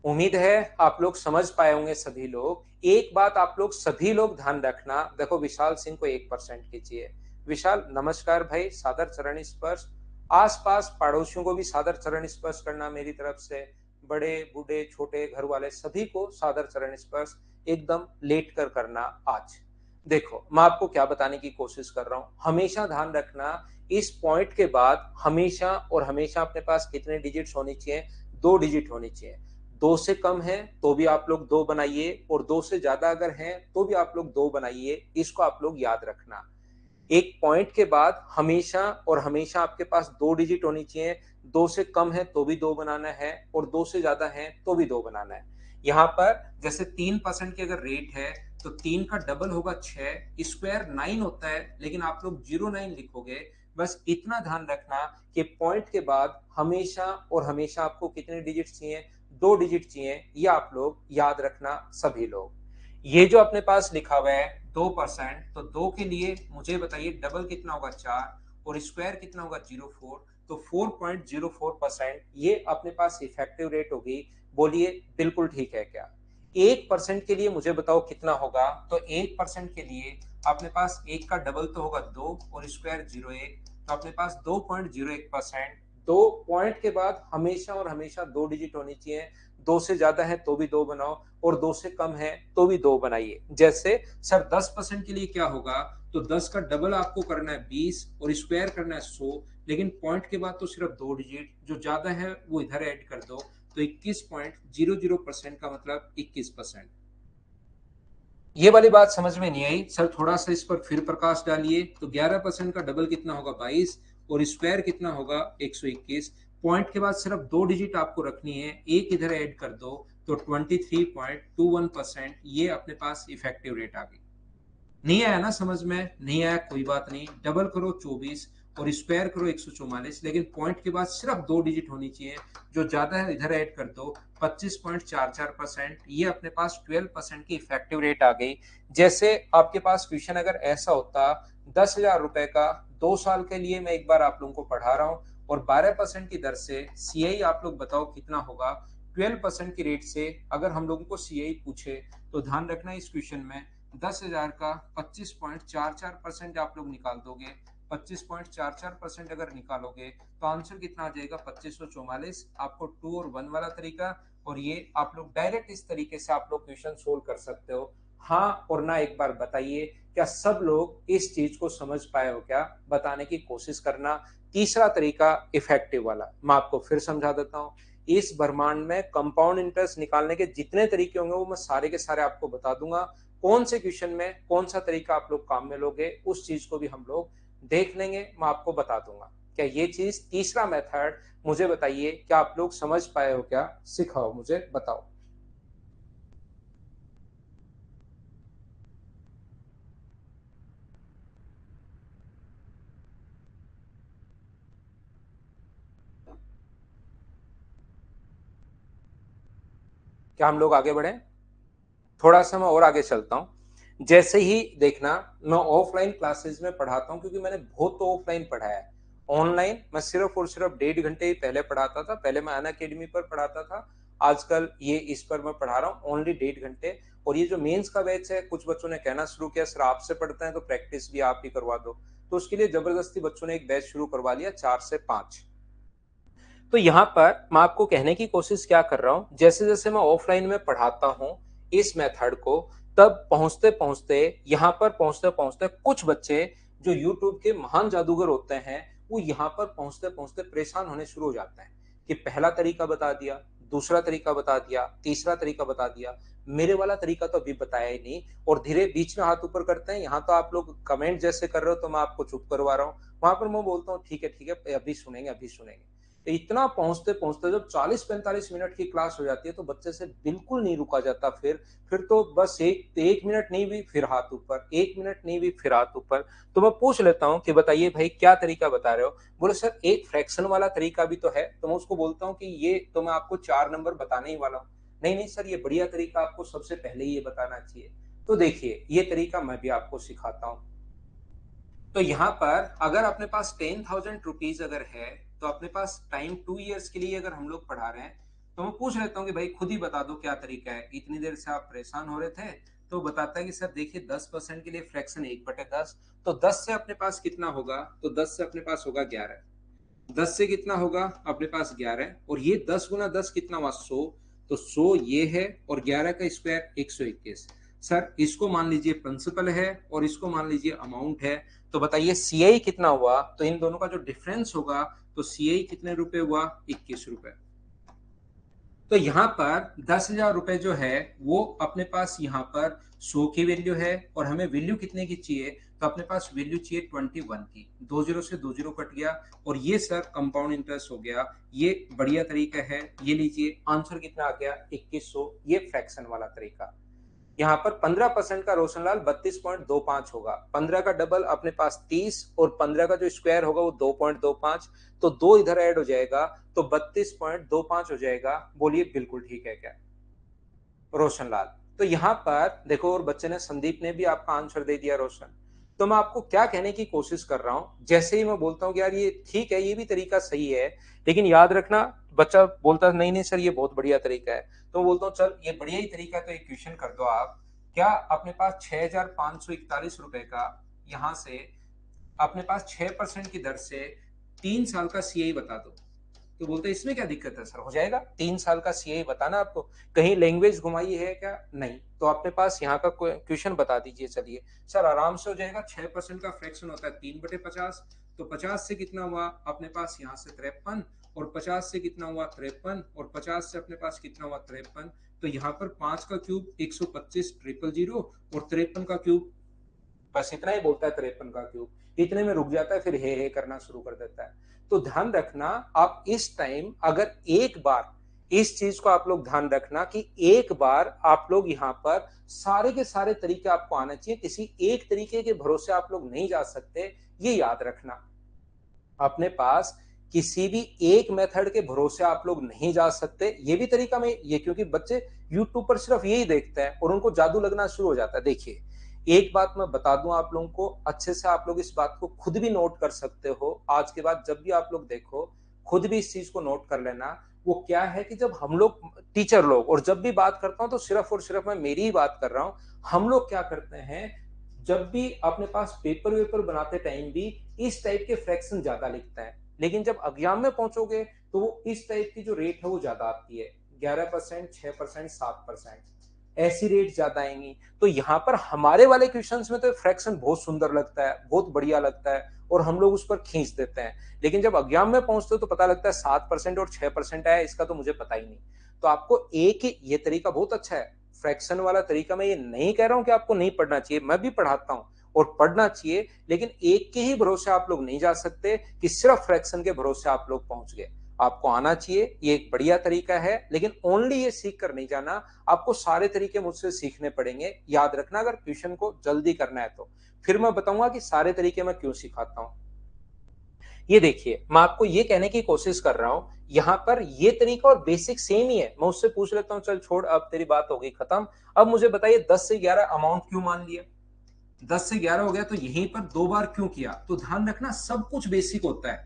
उम्मीद है आप लोग समझ पाए होंगे सभी लोग। एक बात आप लोग सभी लोग ध्यान रखना। देखो विशाल सिंह को 1% कीजिए। विशाल नमस्कार भाई, सादर चरण स्पर्श। आसपास पड़ोसियों को भी सादर चरण स्पर्श करना मेरी तरफ से। बड़े बूढ़े छोटे घर वाले सभी को सादर चरण स्पर्श एकदम लेट कर करना आज। देखो मैं आपको क्या बताने की कोशिश कर रहा हूं, हमेशा ध्यान रखना इस पॉइंट के बाद हमेशा और हमेशा अपने पास कितने डिजिट्स होनी चाहिए, 2 डिजिट होनी चाहिए। 2 से कम है तो भी आप लोग 2 बनाइए, और 2 से ज्यादा अगर है तो भी आप लोग 2 बनाइए। इसको आप लोग याद रखना। एक पॉइंट के बाद हमेशा और हमेशा आपके पास 2 डिजिट होनी चाहिए। 2 से कम है तो भी 2 बनाना है, और 2 से ज्यादा है तो भी 2 बनाना है। यहाँ पर जैसे 3% की अगर रेट है तो 3 का डबल होगा 6, स्क्वायर 9 होता है, लेकिन आप लोग 09 लिखोगे। बस इतना ध्यान रखना कि पॉइंट के बाद हमेशा और हमेशा आपको कितने डिजिट चाहिए, 2 डिजिट चाहिए। ये आप लोग याद रखना सभी लोग। ये जो अपने पास लिखा हुआ है 2%, तो 2 के लिए मुझे बताइए डबल कितना होगा 4, और स्क्वायर कितना होगा 04। तो 4.04% ये अपने पास इफेक्टिव रेट होगी। बोलिए बिल्कुल ठीक है क्या। 1% के लिए मुझे बताओ कितना होगा। तो 1% के लिए अपने पास 1 का डबल तो होगा 2 और स्क्वायर 01। तो अपने पास 2.01%। 2 पॉइंट के बाद हमेशा और हमेशा 2 डिजिट होनी चाहिए। 2 से ज्यादा है तो भी 2 बनाओ, और 2 से कम है तो भी 2 बनाइए। जैसे सर 10% के लिए क्या होगा, तो 10 का डबल आपको करना है 20 और स्क्वायर करना है 100, लेकिन पॉइंट के बाद तो सिर्फ 2 डिजिट, जो ज्यादा है वो इधर ऐड कर दो। तो 21.00% का मतलब 21%। ये वाली बात समझ में नहीं आई सर, थोड़ा सा इस पर फिर प्रकाश डालिए। तो 11% का डबल कितना होगा 22, और स्क्वायर कितना होगा 121। पॉइंट के बाद सिर्फ 2 डिजिट आपको रखनी है, एक इधर ऐड कर दो, तो 23.21%। ये अपने पास इफेक्टिव रेट आ गई। नहीं आया ना समझ में, नहीं आया कोई बात नहीं, डबल करो 24 और स्क्वायर करो 144, लेकिन पॉइंट के बाद सिर्फ 2 डिजिट होनी चाहिए, जो ज्यादा है इधर ऐड कर दो। 25.44%। ये अपने पास 12% की इफेक्टिव रेट आ गई। जैसे आपके पास क्वेश्चन अगर ऐसा होता 10,000 रुपए का, 2 साल के लिए मैं एक बार आप लोगों को पढ़ा रहा हूँ, और 12% की दर से सीआई आप लोग बताओ कितना होगा। 12% की रेट से अगर हम लोगों को सीआई पूछे, तो ध्यान रखना इस क्वेश्चन में 10,000 का 25.44% आप लोग निकाल दोगे। 25.44% अगर निकालोगे तो आंसर कितना आ जाएगा 2544। आपको 2 और 1 वाला तरीका, और ये आप लोग डायरेक्ट इस तरीके से आप लोग क्वेश्चन सोल्व कर सकते हो। हाँ और ना एक बार बताइए, क्या सब लोग इस चीज को समझ पाए हो क्या, बताने की कोशिश करना। तीसरा तरीका इफेक्टिव वाला मैं आपको फिर समझा देता हूँ। इस ब्रह्मांड में कंपाउंड इंटरेस्ट निकालने के जितने तरीके होंगे वो मैं सारे के सारे आपको बता दूंगा। कौन से क्वेश्चन में कौन सा तरीका आप लोग काम में लोगे, उस चीज को भी हम लोग देख लेंगे, मैं आपको बता दूंगा। क्या ये चीज तीसरा मेथड मुझे बताइए, क्या आप लोग समझ पाए हो क्या, सिखाओ मुझे बताओ। क्या हम लोग आगे बढ़े, थोड़ा सा मैं और आगे चलता हूँ। जैसे ही देखना, मैं ऑफलाइन क्लासेस में पढ़ाता हूँ क्योंकि मैंने बहुत तो ऑफलाइन पढ़ाया है। ऑनलाइन मैं सिर्फ और सिर्फ 1.5 घंटे ही पहले पढ़ाता था, पहले मैं अन अकेडमी पर पढ़ाता था। आजकल ये इस पर मैं पढ़ा रहा हूँ ओनली 1.5 घंटे। और ये जो मेंस का बैच है, कुछ बच्चों ने कहना शुरू किया सर आपसे पढ़ते हैं तो प्रैक्टिस भी आप ही करवा दो। तो उसके लिए जबरदस्ती बच्चों ने एक बैच शुरू करवा लिया 4 से 5। तो यहाँ पर मैं आपको कहने की कोशिश क्या कर रहा हूँ, जैसे जैसे मैं ऑफलाइन में पढ़ाता हूँ इस मेथड को, तब पहुंचते पहुंचते यहाँ पर पहुंचते पहुंचते कुछ बच्चे जो यूट्यूब के महान जादूगर होते हैं, वो यहाँ पर पहुंचते पहुंचते परेशान होने शुरू हो जाते हैं कि पहला तरीका बता दिया, दूसरा तरीका बता दिया, तीसरा तरीका बता दिया, मेरे वाला तरीका तो अभी बताया ही नहीं, और धीरे बीच में हाथ ऊपर करते हैं। यहाँ तो आप लोग कमेंट जैसे कर रहे हो तो मैं आपको चुप करवा रहा हूँ, वहां पर मैं बोलता हूँ ठीक है अभी सुनेंगे अभी सुनेंगे। तो इतना पहुंचते पहुंचते जब 40-45 मिनट की क्लास हो जाती है तो बच्चे से बिल्कुल नहीं रुका जाता। फिर तो बस एक मिनट नहीं भी फिर हाथ ऊपर, 1 मिनट नहीं भी फिर हाथ ऊपर। तो मैं पूछ लेता हूँ कि बताइए भाई क्या तरीका बता रहे हो? बोले सर एक फ्रैक्शन वाला तरीका भी तो है। तो मैं उसको बोलता हूँ कि ये तो मैं आपको 4 नंबर बताने ही वाला हूँ। नहीं नहीं सर, ये बढ़िया तरीका, आपको सबसे पहले ये बताना चाहिए। तो देखिए ये तरीका मैं भी आपको सिखाता हूँ। तो यहाँ पर अगर अपने पास 10,000 रुपीज अगर है, तो अपने पास टाइम 2 इयर्स के लिए अगर हम लोग पढ़ा रहे हैं, तो मैं पूछ लेता हूँ कि भाई खुद ही बता दो क्या तरीका है, इतनी देर से आप परेशान हो रहे थे। तो बताता है कि सर देखिए 10% के लिए फ्रैक्शन 1/10, तो 10 से अपने पास कितना होगा? तो 10 से अपने पास होगा 11। 10 से कितना होगा अपने पास? 11। और ये 10 × 10 कितना हुआ? 100। तो 100 ये है, और 11 का स्क्वायर 121। सर इसको मान लीजिए प्रिंसिपल है और इसको मान लीजिए अमाउंट है। तो बताइए सीआई कितना हुआ? तो इन दोनों का जो डिफरेंस होगा, तो सीआई कितने रुपए हुआ? 21 रुपए। तो यहाँ पर 10,000 रुपए जो है वो अपने पास यहाँ पर 100 की वैल्यू है, और हमें वैल्यू कितने की चाहिए? तो अपने पास वैल्यू चाहिए 21 की। 2 जीरो से 2 जीरो कट गया, और ये सर कंपाउंड इंटरेस्ट हो गया। ये बढ़िया तरीका है, ये लीजिए आंसर कितना आ गया? 2100। ये फ्रैक्शन वाला तरीका। यहाँ पर 15% का रोशनलाल 32.25 होगा। 15 का डबल अपने पास 30, और 15 का जो स्क्वायर होगा वो 2.25। तो 2 इधर ऐड हो जाएगा, तो 32.25 हो जाएगा। बोलिए बिल्कुल ठीक है क्या रोशनलाल? तो यहाँ पर देखो, और बच्चे ने, संदीप ने भी आपका आंसर दे दिया रोशन। तो मैं आपको क्या कहने की कोशिश कर रहा हूं, जैसे ही मैं बोलता हूं कि यार ये ठीक है, ये भी तरीका सही है, लेकिन याद रखना, बच्चा बोलता है नहीं नहीं सर ये बहुत बढ़िया तरीका है। तो मैं बोलता हूँ चल ये बढ़िया ही तरीका, तो एक क्वेश्चन कर दो आप। क्या अपने पास 6,541 रुपए का, यहां से अपने पास 6% की दर से 3 साल का सीआई बता दो। तो बोलते हैं इसमें क्या दिक्कत है सर, हो जाएगा। 3 साल का सीए बताना आपको, कहीं लैंग्वेज घुमाई है क्या? नहीं। तो अपने पास यहाँ का क्वेश्चन बता दीजिए। चलिए सर आराम से हो जाएगा। 6% का फ्रैक्शन होता है 3/50। तो 50 से कितना हुआ अपने पास? यहाँ से 53, और 50 से कितना हुआ? 53, और 50 से अपने पास कितना हुआ? 53। तो यहाँ पर 5 का क्यूब 125 000, और 53 का क्यूब बस इतना ही बोलता है। 53 का क्यूब इतने में रुक जाता है, फिर हे करना शुरू कर देता है। तो ध्यान रखना, आप इस टाइम अगर एक बार इस चीज को आप लोग ध्यान रखना कि एक बार आप लोग यहाँ पर सारे के सारे तरीके आपको आना चाहिए, किसी एक तरीके के भरोसे आप लोग नहीं जा सकते, ये याद रखना। अपने पास किसी भी एक मेथड के भरोसे आप लोग नहीं जा सकते। ये भी तरीका में ये, क्योंकि बच्चे यूट्यूब पर सिर्फ यही देखते हैं और उनको जादू लगना शुरू हो जाता है। देखिए एक बात मैं बता दूं आप लोगों को, अच्छे से आप लोग इस बात को खुद भी नोट कर सकते हो। आज के बाद जब भी आप लोग देखो, खुद भी इस चीज को नोट कर लेना। वो क्या है कि जब हम लोग टीचर लोग, और जब भी बात करता हूं तो सिर्फ और सिर्फ मैं मेरी ही बात कर रहा हूं, हम लोग क्या करते हैं, जब भी अपने पास पेपर वेपर बनाते टाइम भी इस टाइप के फ्रैक्शन ज्यादा लिखता है, लेकिन जब एग्जाम में पहुंचोगे तो वो इस टाइप की जो रेट है वो ज्यादा आती है। 11%, 6%, 7%, ऐसी रेट ज्यादा आएंगी। तो यहाँ पर हमारे वाले क्वेश्चंस में तो फ्रैक्शन बहुत सुंदर लगता है, बहुत बढ़िया लगता है, और हम लोग उस पर खींच देते हैं। लेकिन जब एग्जाम में पहुंचते हो तो पता लगता है 7% और 6% आया, इसका तो मुझे पता ही नहीं। तो आपको एक ही ये तरीका बहुत अच्छा है, फ्रैक्शन वाला तरीका। मैं ये नहीं कह रहा हूं कि आपको नहीं पढ़ना चाहिए, मैं भी पढ़ाता हूं और पढ़ना चाहिए, लेकिन एक के ही भरोसे आप लोग नहीं जा सकते कि सिर्फ फ्रैक्शन के भरोसे आप लोग पहुंच गए। आपको आना चाहिए, ये एक बढ़िया तरीका है, लेकिन ओनली ये सीख कर नहीं जाना, आपको सारे तरीके मुझसे सीखने पड़ेंगे। याद रखना, अगर ट्यूशन को जल्दी करना है तो फिर मैं बताऊंगा कि सारे तरीके मैं क्यों सिखाता हूं। ये देखिए मैं आपको ये कहने की कोशिश कर रहा हूं, यहाँ पर ये तरीका और बेसिक सेम ही है। मैं उससे पूछ लेता हूँ, चल छोड़ अब तेरी बात हो गई खत्म, अब मुझे बताइए 10 से 11 अमाउंट क्यों मान लिया? 10 से 11 हो गया तो यहीं पर 2 बार क्यों किया? तो ध्यान रखना सब कुछ बेसिक होता है।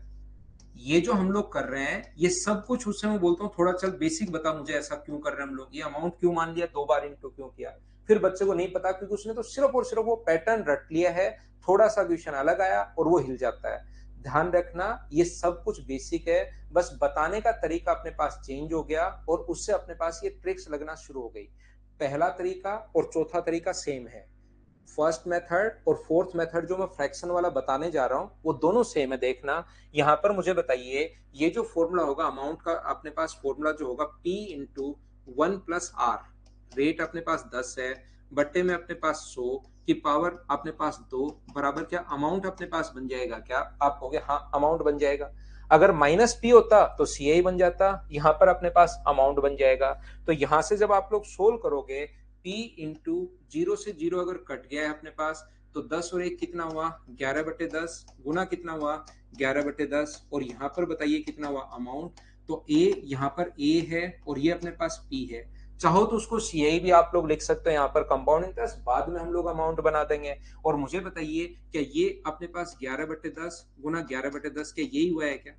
ये जो हम लोग कर रहे हैं ये सब कुछ, उससे मैं बोलता हूँ थोड़ा चल बेसिक बता मुझे, ऐसा क्यों कर रहे हैं हम लोग, ये अमाउंट क्यों मान लिया, 2 बार इंटू क्यों किया? फिर बच्चे को नहीं पता, क्योंकि उसने तो सिर्फ और सिर्फ वो पैटर्न रट लिया है। थोड़ा सा क्वेश्चन अलग आया और वो हिल जाता है। ध्यान रखना ये सब कुछ बेसिक है, बस बताने का तरीका अपने पास चेंज हो गया और उससे अपने पास ये ट्रिक्स लगना शुरू हो गई। पहला तरीका और चौथा तरीका सेम है। फर्स्ट मेथड और फोर्थ मेथड जो मैं फ्रैक्शन वाला बताने जा रहा हूं वो दोनों सेम है। देखना यहां पर मुझे बताइए, ये जो फॉर्मूला होगा अमाउंट का, अपने पास फॉर्मूला जो होगा P इंटू 1+R। रेट अपने पास 10 है, बट्टे में अपने पास 100 की पावर अपने पास 2 बराबर क्या अमाउंट अपने पास बन जाएगा? क्या आप कहोगे हाँ अमाउंट बन जाएगा। अगर माइनस पी होता तो सी आई बन जाता, यहां पर अपने पास अमाउंट बन जाएगा। तो यहां से जब आप लोग सोल्व करोगे, P इंटू 0 से 0 अगर कट गया है अपने पास, तो 10 और 1 कितना हुआ? 11/10 गुना कितना हुआ? 11/10। और यहाँ पर बताइए कितना हुआ अमाउंट? तो ए यहाँ पर ए है और ये अपने पास पी है। चाहो तो उसको सीआई भी आप लोग लिख सकते हैं, यहाँ पर कंपाउंड इंटरेस्ट, बाद में हम लोग अमाउंट बना देंगे। और मुझे बताइए क्या ये अपने पास 11/10 गुना 11/10 के यही हुआ है क्या?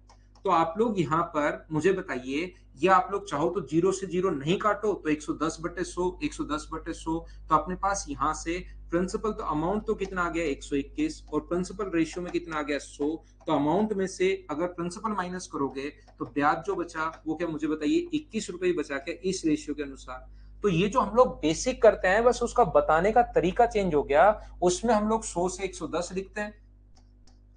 तो आप लोग यहाँ पर मुझे बताइए, ये आप लोग चाहो तो 0 से 0 नहीं काटो तो 110/100, 110/100। तो अपने पास यहाँ से प्रिंसिपल तो अमाउंट तो कितना आ गया 121 और प्रिंसिपल रेशियो में कितना आ गया 100। तो अमाउंट में से अगर प्रिंसिपल माइनस करोगे तो ब्याज जो बचा वो क्या मुझे बताइए 21 रुपए बचा के इस रेशियो के अनुसार। तो ये जो हम लोग बेसिक करते हैं बस उसका बताने का तरीका चेंज हो गया। उसमें हम लोग 100 से 110 लिखते हैं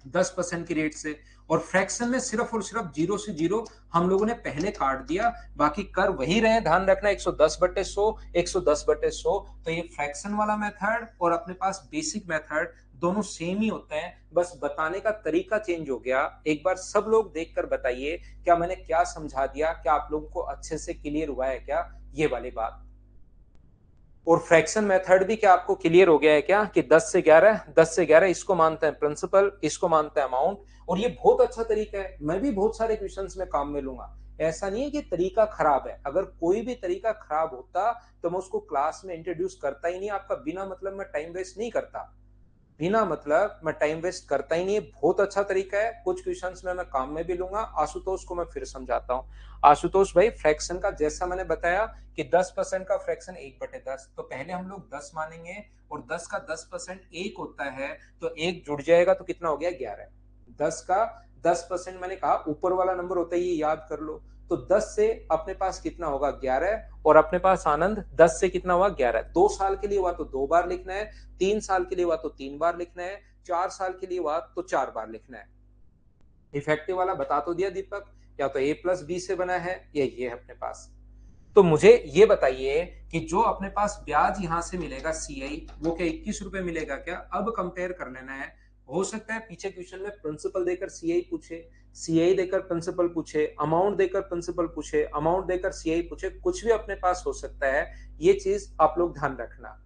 10% की रेट से, और फ्रैक्शन में सिर्फ और सिर्फ 0 से 0 हम लोगों ने पहले काट दिया, बाकी कर वही रहे। ध्यान रखना 110/100, 110/100। तो ये फ्रैक्शन वाला मेथड और अपने पास बेसिक मेथड दोनों सेम ही होते हैं, बस बताने का तरीका चेंज हो गया। एक बार सब लोग देखकर बताइए क्या मैंने क्या समझा दिया, क्या आप लोगों को अच्छे से क्लियर हुआ है क्या ये वाली बात? और फ्रैक्शन मेथड भी क्या आपको क्लियर हो गया है क्या कि 10 से 11, 10 से 11 इसको मानते हैं प्रिंसिपल, इसको मानते हैं अमाउंट। और ये बहुत अच्छा तरीका है, मैं भी बहुत सारे क्वेश्चंस में काम में लूंगा। ऐसा नहीं है कि तरीका खराब है, अगर कोई भी तरीका खराब होता तो मैं उसको क्लास में इंट्रोड्यूस करता ही नहीं। आपका बिना मतलब मैं टाइम वेस्ट नहीं करता, बिना मतलब मैं टाइम वेस्ट करता ही नहीं। बहुत अच्छा तरीका है, कुछ क्वेश्चंस में मैं काम में भी लूंगा। आशुतोष को मैं फिर समझाता हूँ। आशुतोष भाई, फ्रैक्शन का जैसा मैंने बताया कि 10% का फ्रैक्शन 1/10, तो पहले हम लोग 10 मानेंगे और 10 का 10% 1 होता है, तो 1 जुड़ जाएगा तो कितना हो गया 11। 10 का 10% मैंने कहा ऊपर वाला नंबर होता है, ये याद कर लो। तो 10 से अपने पास कितना होगा 11, और अपने पास आनंद 10 से कितना हुआ 11। 2 साल के लिए हुआ तो 2 बार लिखना है, 3 साल के लिए हुआ तो 3 बार लिखना है, 4 साल के लिए हुआ तो 4 बार लिखना है। इफेक्टिव वाला बता तो दिया दीपक, या तो A+B से बना है या ये है अपने पास। तो मुझे ये बताइए कि जो अपने पास ब्याज यहां से मिलेगा सीआई, वो क्या 21 रुपए मिलेगा क्या? अब कंपेयर कर लेना है। हो सकता है पीछे क्वेश्चन में प्रिंसिपल देकर सीआई पूछे, सीआई देकर प्रिंसिपल पूछे, अमाउंट देकर प्रिंसिपल पूछे, अमाउंट देकर सीआई पूछे, कुछ भी अपने पास हो सकता है। ये चीज आप लोग ध्यान रखना।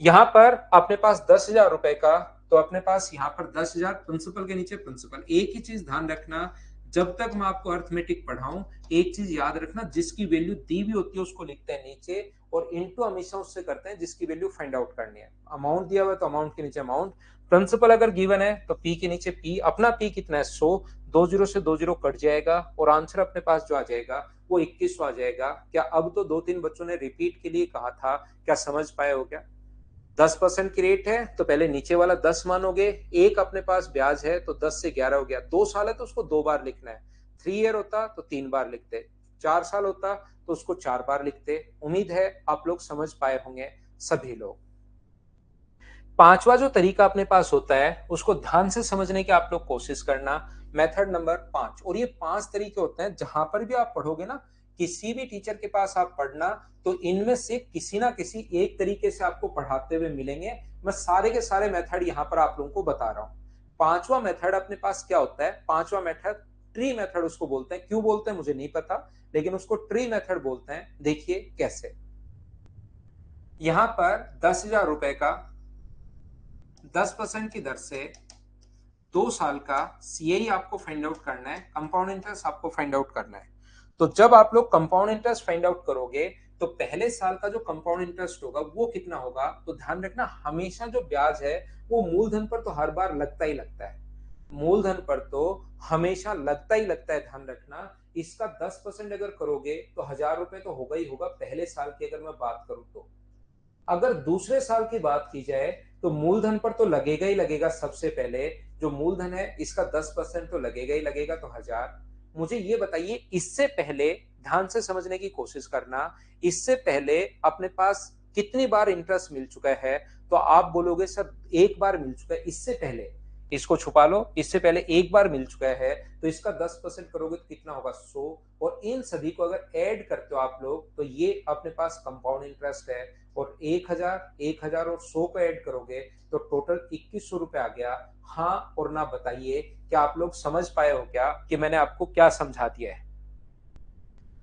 यहां पर अपने पास 10,000 रुपए का, तो अपने पास यहां पर 10,000 प्रिंसिपल के नीचे प्रिंसिपल। एक ही चीज ध्यान रखना, जब तक मैं आपको अर्थमेटिक पढ़ाऊं एक चीज याद रखना, जिसकी वैल्यू दी भी होती है उसको लिखते हैं नीचे, और इनटू हमेशा उससे करते हैं जिसकी वैल्यू फाइंड आउट करनी है। अमाउंट दिया हुआ है तो अमाउंट के नीचे अमाउंट, प्रिंसिपल अगर गिवन है तो पी के नीचे पी। अपना पी कितना है 100, 20 से 20 कट जाएगा और आंसर अपने पास जो आ जाएगा वो 21 आ जाएगा। क्या अब तो 2-3 बच्चों ने रिपीट के लिए कहा था, क्या समझ पाए हो क्या? 10% की रेट है तो पहले नीचे वाला 10 मानोगे, एक अपने पास ब्याज है तो 10 से 11 हो गया। 2 साल है तो उसको 2 बार लिखना है, 3 ईयर होता तो 3 बार लिखते, 4 साल होता तो उसको 4 बार लिखते। उम्मीद है आप लोग समझ पाए होंगे सभी लोग। पांचवा जो तरीका अपने पास होता है उसको ध्यान से समझने की आप लोग कोशिश करना, मेथड नंबर 5। और ये 5 तरीके होते हैं, जहां पर भी आप पढ़ोगे ना, किसी भी टीचर के पास आप पढ़ना तो इनमें से किसी ना किसी एक तरीके से आपको पढ़ाते हुए मिलेंगे। मैं सारे के सारे मेथड यहां पर आप लोगों को बता रहा हूं। पांचवा मेथड अपने पास क्या होता है? पांचवा मेथड ट्री मेथड उसको बोलते हैं। क्यों बोलते हैं मुझे नहीं पता, लेकिन उसको ट्री मेथड बोलते हैं। देखिए कैसे। यहां पर 10,000 रुपए का 10% की दर से 2 साल का सीआई आपको फाइंड आउट करना है, कंपाउंड इंटरेस्ट आपको फाइंड आउट करना है। तो जब आप लोग कंपाउंड इंटरेस्ट फाइंड आउट करोगे तो पहले साल का जो कंपाउंड इंटरेस्ट होगा वो कितना होगा? तो ध्यान रखना हमेशा जो ब्याज है वो मूलधन पर तो हर बार लगता ही लगता है, मूलधन पर तो हमेशा लगता ही लगता है। ध्यान रखना इसका 10% अगर करोगे तो 1,000 रुपए तो होगा ही होगा पहले साल की, अगर मैं बात करूं तो। अगर दूसरे साल की बात की जाए तो मूलधन पर तो लगेगा ही लगेगा। सबसे पहले जो मूलधन है इसका 10% तो लगेगा ही लगेगा, तो 1000। मुझे ये बताइए, इससे पहले ध्यान से समझने की कोशिश करना, इससे पहले अपने पास कितनी बार इंटरेस्ट मिल चुका है? तो आप बोलोगे सर एक बार मिल चुका है। इससे पहले इसको छुपा लो, इससे पहले एक बार मिल चुका है, तो इसका 10% करोगे तो कितना होगा? 100। और इन सभी को अगर ऐड करते हो आप लोग तो ये अपने पास कंपाउंड इंटरेस्ट है। और 1000 और 100 को ऐड करोगे तो टोटल 2100 रुपए आ गया। हाँ और ना बताइए, क्या आप लोग समझ पाए हो क्या कि मैंने आपको क्या समझा दिया है?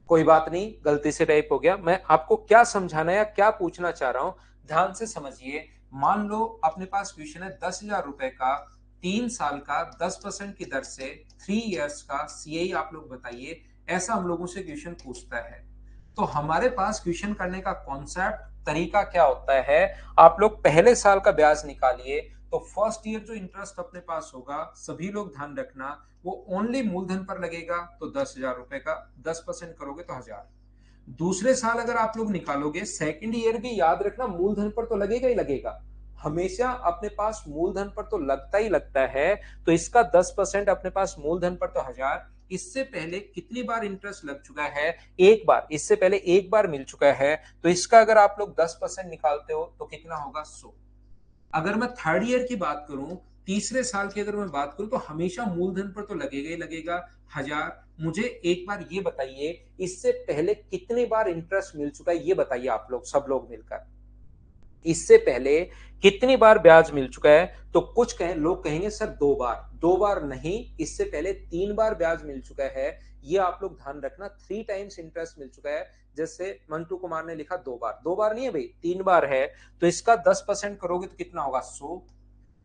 कोई बात नहीं, गलती से टाइप हो गया। मैं आपको क्या समझाना है या क्या पूछना चाह रहा हूं, ध्यान से समझिए। मान लो अपने पास क्वेश्चन है 10,000 रुपए का, 3 साल का 10% की दर से 3 इयर्स का सीआई आप लोग बताइए। ऐसा हम लोगों से क्वेश्चन पूछता है। तो हमारे पास क्वेश्चन करने का कॉन्सेप्ट, तरीका क्या होता है? आप लोग पहले साल का ब्याज निकालिए। तो फर्स्ट ईयर जो इंटरेस्ट अपने पास होगा, सभी लोग ध्यान रखना, वो ओनली मूलधन पर लगेगा। तो 10,000 रुपए का 10% करोगे तो 1000। दूसरे साल अगर आप लोग निकालोगे, सेकंड ईयर भी याद रखना मूलधन पर तो लगेगा ही लगेगा। हमेशा अपने पास मूलधन पर तो लगता ही लगता है। तो इसका 10% अपने पास मूलधन पर तो 1000। इससे पहले कितनी बार इंटरेस्ट लग चुका है? एक बार। इससे पहले एक बार मिल चुका है, तो इसका अगर आप लोग 10% निकालते हो तो कितना होगा? 100। अगर मैं थर्ड ईयर की बात करूं, तीसरे साल की अगर मैं बात करूं, तो हमेशा मूलधन पर तो लगेगा ही लगेगा 1000। मुझे एक बार ये बताइए, इससे पहले कितनी बार इंटरेस्ट मिल चुका है? ये बताइए आप लोग, सब लोग मिलकर। इससे पहले कितनी बार ब्याज मिल चुका है? तो कुछ लोग कहेंगे सर 2 बार। 2 बार नहीं, इससे पहले 3 बार ब्याज मिल चुका है। ये आप लोग ध्यान रखना, 3 टाइम्स इंटरेस्ट मिल चुका है। जैसे मंटू कुमार ने लिखा 2 बार। 2 बार नहीं है भाई, 3 बार है। तो इसका 10% करोगे तो कितना होगा? 100।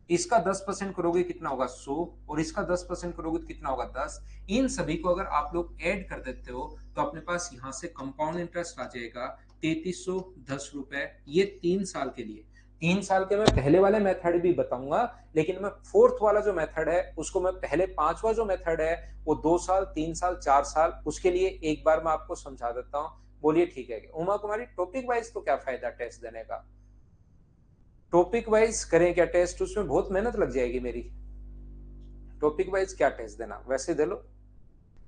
इसका 10% करोगे कितना होगा? 100। और इसका 10% करोगे तो कितना होगा? 10। इन सभी को अगर आप लोग ऐड कर देते हो तो अपने पास यहां से कंपाउंड इंटरेस्ट आ जाएगा 3310 रुपए। ये 3 साल के लिए। 3 साल के मैं पहले वाले मेथड भी बताऊंगा, लेकिन मैं फोर्थ वाला जो मेथड है उसको मैं पहले, पांचवा जो मेथड है वो 2 साल, 3 साल, 4 साल, उसके लिए एक बार मैं आपको समझा देता हूँ। बोलिए ठीक है। उमा कुमारी, टॉपिक वाइज तो क्या फायदा टेस्ट देने का? टॉपिक वाइज करें क्या टेस्ट? उसमें बहुत मेहनत लग जाएगी मेरी। टॉपिक वाइज क्या टेस्ट देना, वैसे दे लो।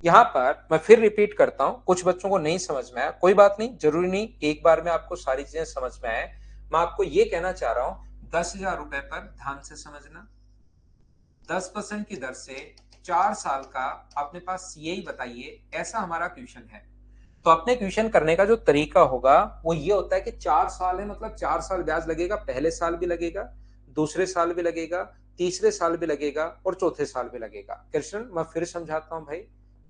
यहाँ पर मैं फिर रिपीट करता हूँ, कुछ बच्चों को नहीं समझ में आया, कोई बात नहीं, जरूरी नहीं एक बार में आपको सारी चीजें समझ में आए। मैं आपको ये कहना चाह रहा हूँ, 10,000 रुपए पर ध्यान से समझना। 10% की दर से 4 साल का अपने पास सीआई बताइए, ऐसा हमारा क्वेश्चन है। तो अपने क्वेश्चन करने का जो तरीका होगा वो ये होता है कि 4 साल है, मतलब 4 साल ब्याज लगेगा। पहले साल भी लगेगा, दूसरे साल भी लगेगा, तीसरे साल भी लगेगा और चौथे साल भी लगेगा। कृष्ण, मैं फिर समझाता हूँ भाई,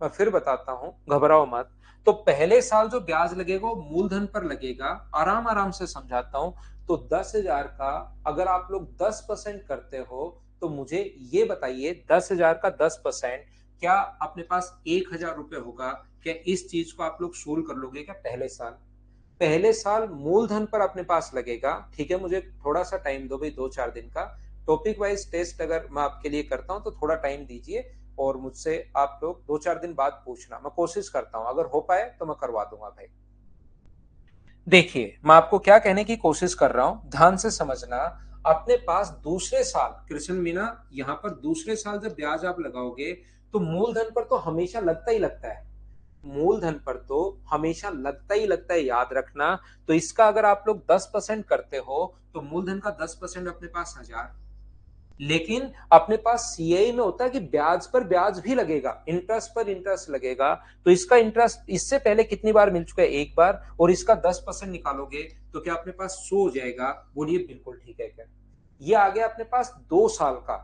मैं फिर बताता हूँ, घबराओ मत। तो पहले साल जो ब्याज लगेगा वो मूलधन पर लगेगा। आराम आराम से समझाता हूँ। तो 10,000 का अगर आप लोग 10% करते हो तो मुझे ये बताइए, 10,000 का 10% क्या अपने पास 1,000 रुपए होगा? क्या इस चीज को आप लोग सोल्व कर लोगे क्या? पहले साल, पहले साल मूलधन पर अपने पास लगेगा। ठीक है, मुझे थोड़ा सा टाइम दो भाई, 2-4 दिन का। टॉपिक वाइज टेस्ट अगर मैं आपके लिए करता हूं तो थोड़ा टाइम दीजिए, और मुझसे आप लोग 2-4 दिन बाद पूछना। मैं कोशिश करता हूं, अगर हो पाए तो मैं करवा दूंगा भाई। देखिए, मैं आपको क्या कहने की कोशिश कर रहा हूं, ध्यान से समझना। अपने पास दूसरे साल, कृष्ण मीना, यहां पर दूसरे साल जब ब्याज आप लगाओगे तो मूलधन पर तो हमेशा लगता ही लगता है। मूलधन पर तो हमेशा लगता ही लगता है, याद रखना। तो इसका अगर आप लोग 10% करते हो तो मूलधन का 10% अपने पास 1000। लेकिन अपने पास सीआई में होता है कि ब्याज पर ब्याज भी लगेगा, इंटरेस्ट पर इंटरेस्ट लगेगा। तो इसका इंटरेस्ट इससे पहले कितनी बार मिल चुका है? एक बार। और इसका 10% निकालोगे तो क्या अपने पास 100 हो जाएगा? बोलिए बिल्कुल ठीक है क्या? ये आ गया अपने पास 2 साल का।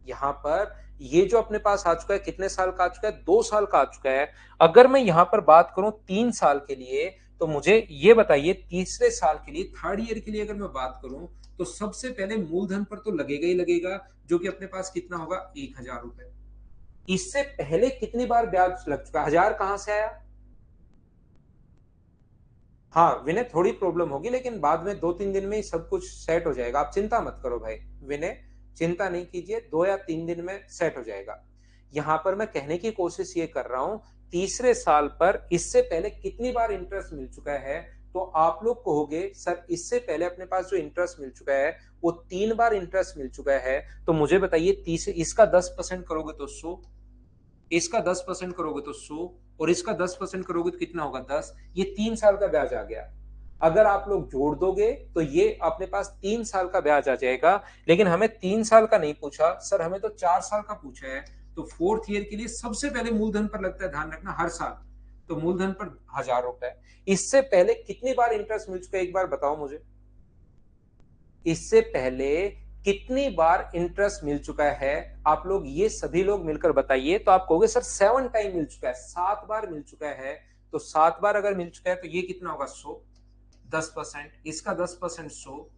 यहां पर ये जो अपने पास आ चुका है, कितने साल का आ चुका है? 2 साल का आ चुका है। अगर मैं यहां पर बात करूं 3 साल के लिए, तो मुझे ये बताइए, तीसरे साल के लिए, थर्ड ईयर के लिए अगर मैं बात करूं, तो सबसे पहले मूलधन पर तो लगेगा ही लगेगा, जो कि अपने पास कितना होगा? 1,000 रुपए। इससे पहले कितनी बार ब्याज लग चुका है? 1000 कहां से आया? हाँ विनय, थोड़ी प्रॉब्लम होगी, लेकिन बाद में 2-3 दिन में ही सब कुछ सेट हो जाएगा। आप चिंता मत करो भाई विनय, चिंता नहीं कीजिए, 2 या 3 दिन में सेट हो जाएगा। यहां पर मैं कहने की कोशिश ये कर रहा हूं, तीसरे साल पर इससे पहले कितनी बार इंटरेस्ट मिल चुका है? तो आप लोग कहोगे सर इससे पहले अपने पास जो इंटरेस्ट मिल चुका है वो 3 बार इंटरेस्ट मिल चुका है, तो मुझे बताइए तीस इसका 10% करोगे तो 100, इसका 10% करोगे तो 100, और इसका 10% करोगे तो कितना होगा 10। ये 3 साल का ब्याज आ गया। अगर आप लोग जोड़ दोगे तो ये अपने पास 3 साल का ब्याज आ जाएगा। लेकिन हमें 3 साल का नहीं पूछा सर, हमें तो 4 साल का पूछा है। तो फोर्थ ईयर के लिए सबसे पहले मूलधन पर लगता है, ध्यान रखना हर साल। तो मूलधन पर 1000 रुपए। इससे पहले कितनी बार इंटरेस्ट मिल चुका है एक बार बताओ मुझे, इससे पहले कितनी बार इंटरेस्ट मिल चुका है? आप लोग ये सभी लोग मिलकर बताइए। तो आप कहोगे सर 7 टाइम मिल चुका है, 7 बार मिल चुका है। तो 7 बार अगर मिल चुका है तो ये कितना होगा 100, 10%, इसका 10% 100,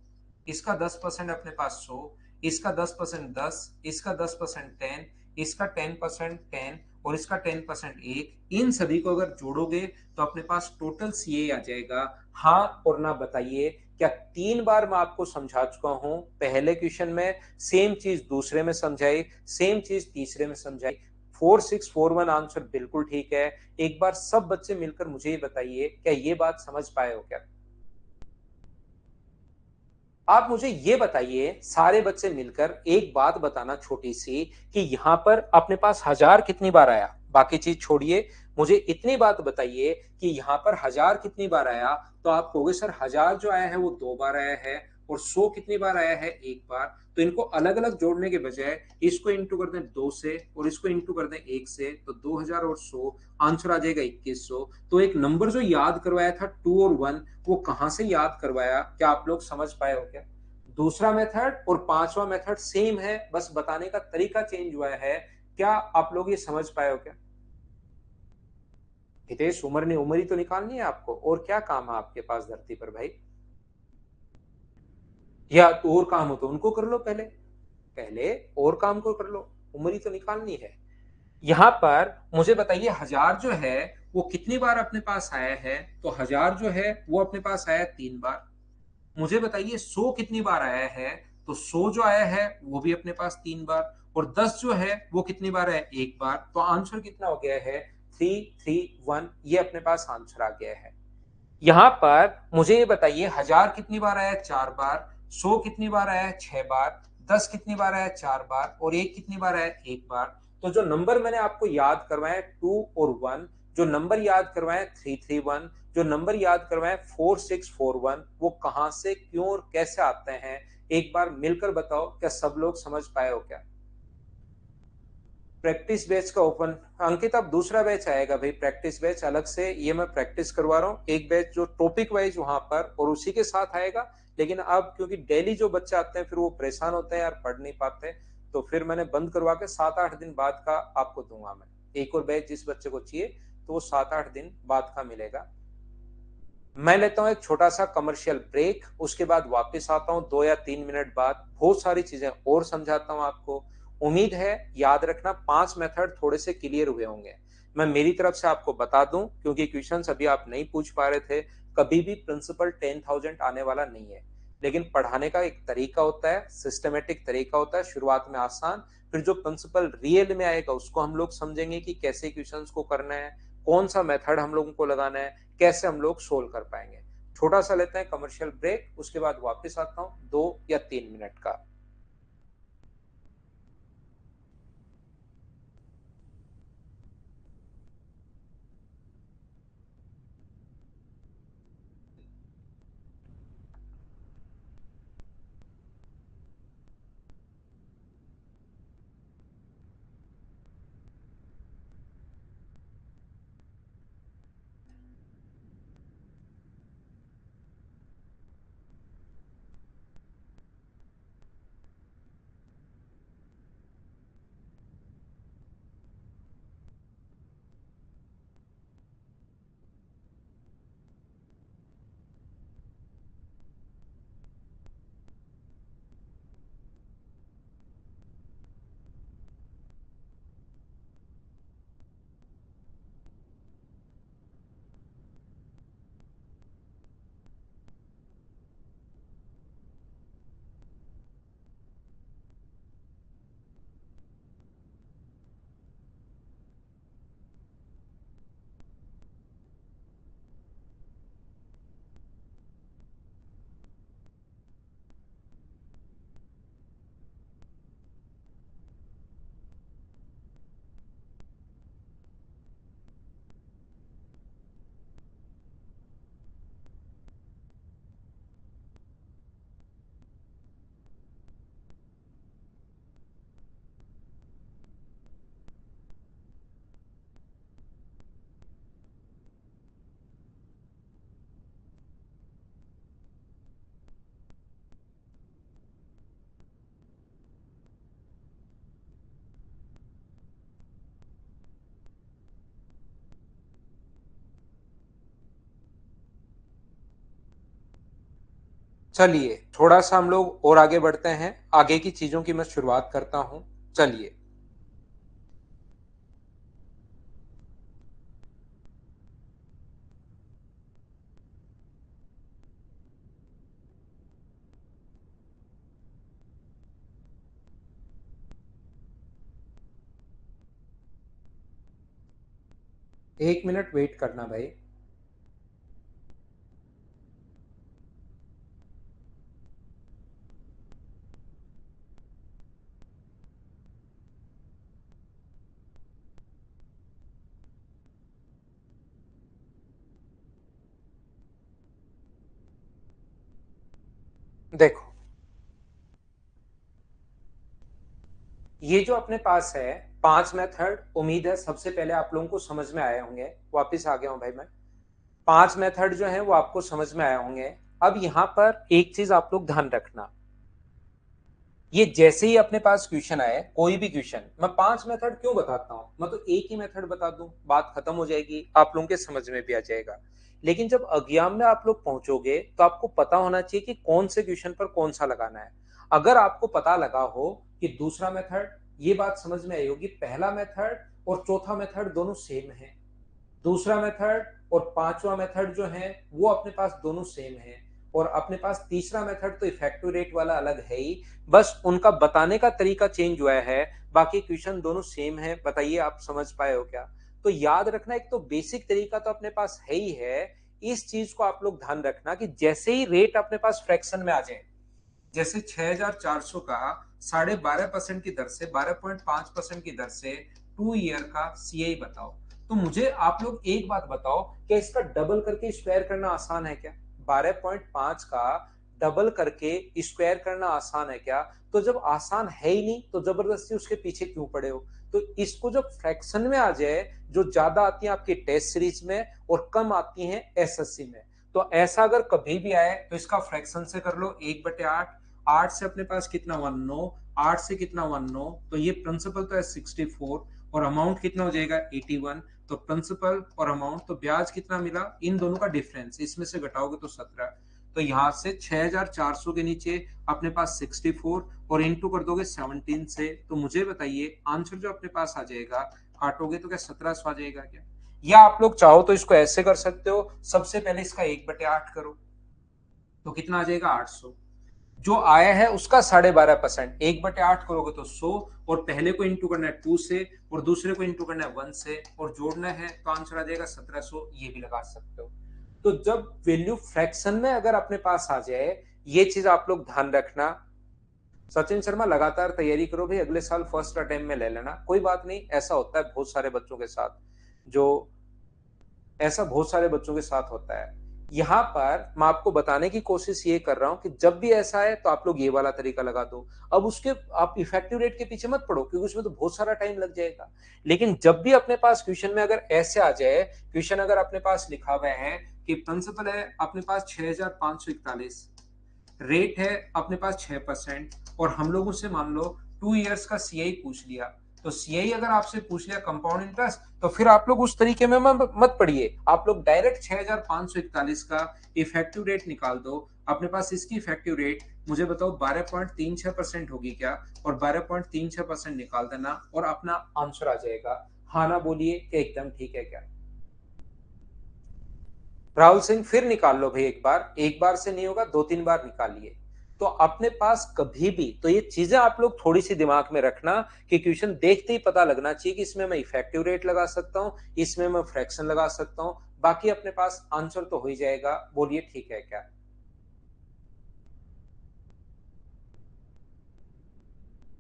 इसका 10% अपने पास 100, इसका 10% 10, इसका 10% 10, इसका 10% 10, और इसका 10% एक। इन सभी को अगर जोड़ोगे तो अपने पास टोटल सीए आ जाएगा। हाँ और ना बताइए, क्या 3 बार मैं आपको समझा चुका हूं? पहले क्वेश्चन में सेम चीज दूसरे में समझाई, सेम चीज तीसरे में समझाई। 4641 आंसर बिल्कुल ठीक है। एक बार सब बच्चे मिलकर मुझे ये बताइए, क्या ये बात समझ पाए हो क्या? आप मुझे ये बताइए सारे बच्चे मिलकर एक बात बताना छोटी सी, कि यहां पर अपने पास 1000 कितनी बार आया? बाकी चीज छोड़िए, मुझे इतनी बात बताइए कि यहां पर 1000 कितनी बार आया। तो आप कहोगे सर 1000 जो आया है वो 2 बार आया है, और 100 कितनी बार आया है? एक बार। तो इनको अलग अलग जोड़ने के बजाय इसको इंटू कर दें 2 से, और इसको इंटू कर दें 1 से, तो 2000 और 100 आंसर आ जाएगा 2100। तो एक नंबर जो याद करवाया था 2 और 1, वो कहां से याद करवाया? क्या आप लोग समझ पाए हो क्या? दूसरा मेथड और पांचवा मेथड सेम है, बस बताने का तरीका चेंज हुआ है। क्या आप लोग ये समझ पाए हो क्या? हितेश, उम्र ने उम्र ही तो निकालनी है आपको, और क्या काम है आपके पास धरती पर भाई? या तो और काम हो तो उनको कर लो, पहले पहले और काम को कर लो, उम्र ही तो निकालनी है। यहां पर मुझे बताइए 1000 जो है वो कितनी बार अपने पास आया है? तो 1000 जो है वो अपने पास आया 3 बार। मुझे बताइए 100 कितनी बार आया है? तो 100 जो आया है वो भी अपने पास 3 बार, और 10 जो है वो कितनी बार है? एक बार। तो आंसर कितना हो गया है? 331। ये अपने पास आंसर आ गया है। यहां पर मुझे ये बताइए 1000 कितनी बार आया है? 4 बार। 100 कितनी बार आया है? 6 बार। 10 कितनी बार आया है? 4 बार। और एक कितनी बार आया है? एक बार। तो जो नंबर मैंने आपको याद करवाए 2 और 1, जो नंबर याद करवाए 331, जो नंबर याद करवाए 4641, वो कहां से, क्यों और कैसे आते हैं? एक बार मिलकर बताओ, क्या सब लोग समझ पाए हो क्या? प्रैक्टिस बैच का ओपन, अंकित अब दूसरा बैच आएगा भाई, प्रैक्टिस बैच अलग से, ये मैं प्रैक्टिस करवा रहा हूँ। एक बैच जो टॉपिक वाइज वहां पर और उसी के साथ आएगा। लेकिन अब क्योंकि डेली जो बच्चे आते हैं फिर वो परेशान होते हैं यार, पढ़ नहीं पाते, तो फिर मैंने बंद करवा के 7-8 दिन बाद का आपको दूंगा मैं। एक और बैच जिस बच्चे को चाहिए तो वो 7-8 दिन बाद का मिलेगा। मैं लेता हूँ एक छोटा सा कमर्शियल ब्रेक, उसके बाद वापस आता हूँ 2 या 3 मिनट बाद, बहुत सारी चीजें और समझाता हूँ आपको। उम्मीद है याद रखना 5 मेथड थोड़े से क्लियर हुए होंगे। मैं मेरी तरफ से आपको बता दूं, क्योंकि क्वेश्चंस अभी आप नहीं पूछ पा रहे थे, कभी भी प्रिंसिपल 10,000 आने वाला नहीं है। लेकिन पढ़ाने का एक तरीका होता है, सिस्टमेटिक तरीका होता है, शुरुआत में आसान, फिर जो प्रिंसिपल रियल में आएगा उसको हम लोग समझेंगे कि कैसे क्वेश्चंस को करना है, कौन सा मेथड हम लोगों को लगाना है, कैसे हम लोग सोल्व कर पाएंगे। छोटा सा लेते हैं कमर्शियल ब्रेक, उसके बाद वापस आता हूँ 2 या 3 मिनट का। चलिए थोड़ा सा हम लोग और आगे बढ़ते हैं, आगे की चीजों की मैं शुरुआत करता हूं। चलिए, एक मिनट वेट करना भाई। देखो, ये जो अपने पास है 5 मेथड, उम्मीद है सबसे पहले आप लोगों को समझ में आए होंगे। वापिस आ गया हूं भाई मैं। 5 मेथड जो है वो आपको समझ में आए होंगे। अब यहां पर एक चीज आप लोग ध्यान रखना, ये जैसे ही अपने पास क्वेश्चन आए, कोई भी क्वेश्चन, मैं 5 मेथड क्यों बताता हूं, मैं तो एक ही मेथड बता दूं, बात खत्म हो जाएगी, आप लोगों के समझ में भी आ जाएगा। लेकिन जब एग्जाम में आप लोग पहुंचोगे तो आपको पता होना चाहिए कि कौन से क्वेश्चन पर कौन सा लगाना है। अगर आपको पता लगा हो कि दूसरा मेथड, ये बात समझ में आई होगी, पहला मेथड और चौथा मेथड दोनों सेम है, दूसरा मेथड और पांचवा मेथड जो है वो अपने पास दोनों सेम है, और अपने पास तीसरा मेथड तो इफेक्टिव रेट वाला अलग है ही, बस उनका बताने का तरीका चेंज हुआ है, बाकी क्वेश्चन दोनों सेम है। बताइए आप समझ पाए हो क्या? तो याद रखना, एक तो बेसिक तरीका तो अपने पास है ही है। इस चीज को आप लोग ध्यान रखना कि जैसे ही रेट अपने पास फ्रैक्शन में आ जाए, जैसे 6400 का 12.5% की दर से, 12.5% की दर से 2 ईयर का सीआई बताओ, तो मुझे आप लोग एक बात बताओ, क्या इसका डबल करके स्क्वायर करना आसान है क्या? 12.5 का डबल करके स्क्वायर करना आसान है क्या? तो जब आसान है ही नहीं तो जबरदस्ती उसके पीछे क्यों पड़े हो? तो इसको जब फ्रैक्शन में आ जाए, जो ज्यादा आती है आपकी टेस्ट सीरीज में और कम आती है एसएससी में, तो ऐसा अगर कभी भी आए तो इसका फ्रैक्शन से कर लो, 1/8। 8 से अपने पास कितना 1 9, 8 से कितना 1 9, तो ये प्रिंसिपल तो है 64 और अमाउंट कितना हो जाएगा 81। तो प्रिंसिपल और अमाउंट, तो ब्याज कितना मिला, इन दोनों का डिफरेंस, इसमें से घटाओगे तो 17। तो यहां से 6400 के नीचे अपने पास 64 और इंटू कर दोगे 17 से, तो मुझे बताइए आंसर जो अपने पास आ जाएगा, काटोगे तो क्या 1700 आ जाएगा क्या? या आप लोग चाहो तो इसको ऐसे कर सकते हो, सबसे पहले इसका 1/8 करो, तो कितना आ जाएगा 800। जो आया है उसका 12.5%, 1/8 करोगे तो 100, और पहले को इंटू करना है 2 से और दूसरे को इंटू करना है 1 से और जोड़ना है, तो आंसर आ जाएगा 1700। ये भी लगा सकते हो। तो जब वैल्यू फ्रैक्शन में अगर अपने पास आ जाए, ये चीज आप लोग ध्यान रखना। सचिन शर्मा लगातार तैयारी करो भाई, अगले साल फर्स्ट अटेम्प्ट में ले लेना, कोई बात नहीं, ऐसा होता है बहुत सारे बच्चों के साथ, जो ऐसा बहुत सारे बच्चों के साथ होता है। यहाँ पर मैं आपको बताने की कोशिश ये कर रहा हूं कि जब भी ऐसा है तो आप लोग ये वाला तरीका लगा दो। अब उसके आप इफेक्टिव रेट के पीछे मत पड़ो, क्योंकि उसमें तो बहुत सारा टाइम लग जाएगा। लेकिन जब भी अपने पास क्वेश्चन में अगर ऐसे आ जाए, क्वेश्चन अगर अपने पास लिखा हुआ है कि प्रिंसिपल है अपने पास 6541, रेट है अपने पास 6%, और हम लोगों से मान लो 2 इयर्स का सीआई पूछ लिया, तो सीआई अगर आपसे पूछ लिया कंपाउंड इंटरेस्ट, तो फिर आप लोग उस तरीके में मत पढ़िए, आप लोग डायरेक्ट 6541 का इफेक्टिव रेट निकाल दो। अपने पास इसकी इफेक्टिव रेट मुझे बताओ 12.36% होगी क्या, और 12.36% निकाल देना और अपना आंसर आ जाएगा। हाँ ना बोलिए कि एकदम ठीक है क्या? राहुल सिंह फिर निकाल लो भाई, एक बार से नहीं होगा, 2 3 बार निकालिए। तो अपने पास कभी भी, तो ये चीजें आप लोग थोड़ी सी दिमाग में रखना कि क्वेश्चन देखते ही पता लगना चाहिए कि इसमें मैं इफेक्टिव रेट लगा सकता हूँ, इसमें मैं फ्रैक्शन लगा सकता हूँ, बाकी अपने पास आंसर तो हो ही जाएगा। बोलिए ठीक है क्या?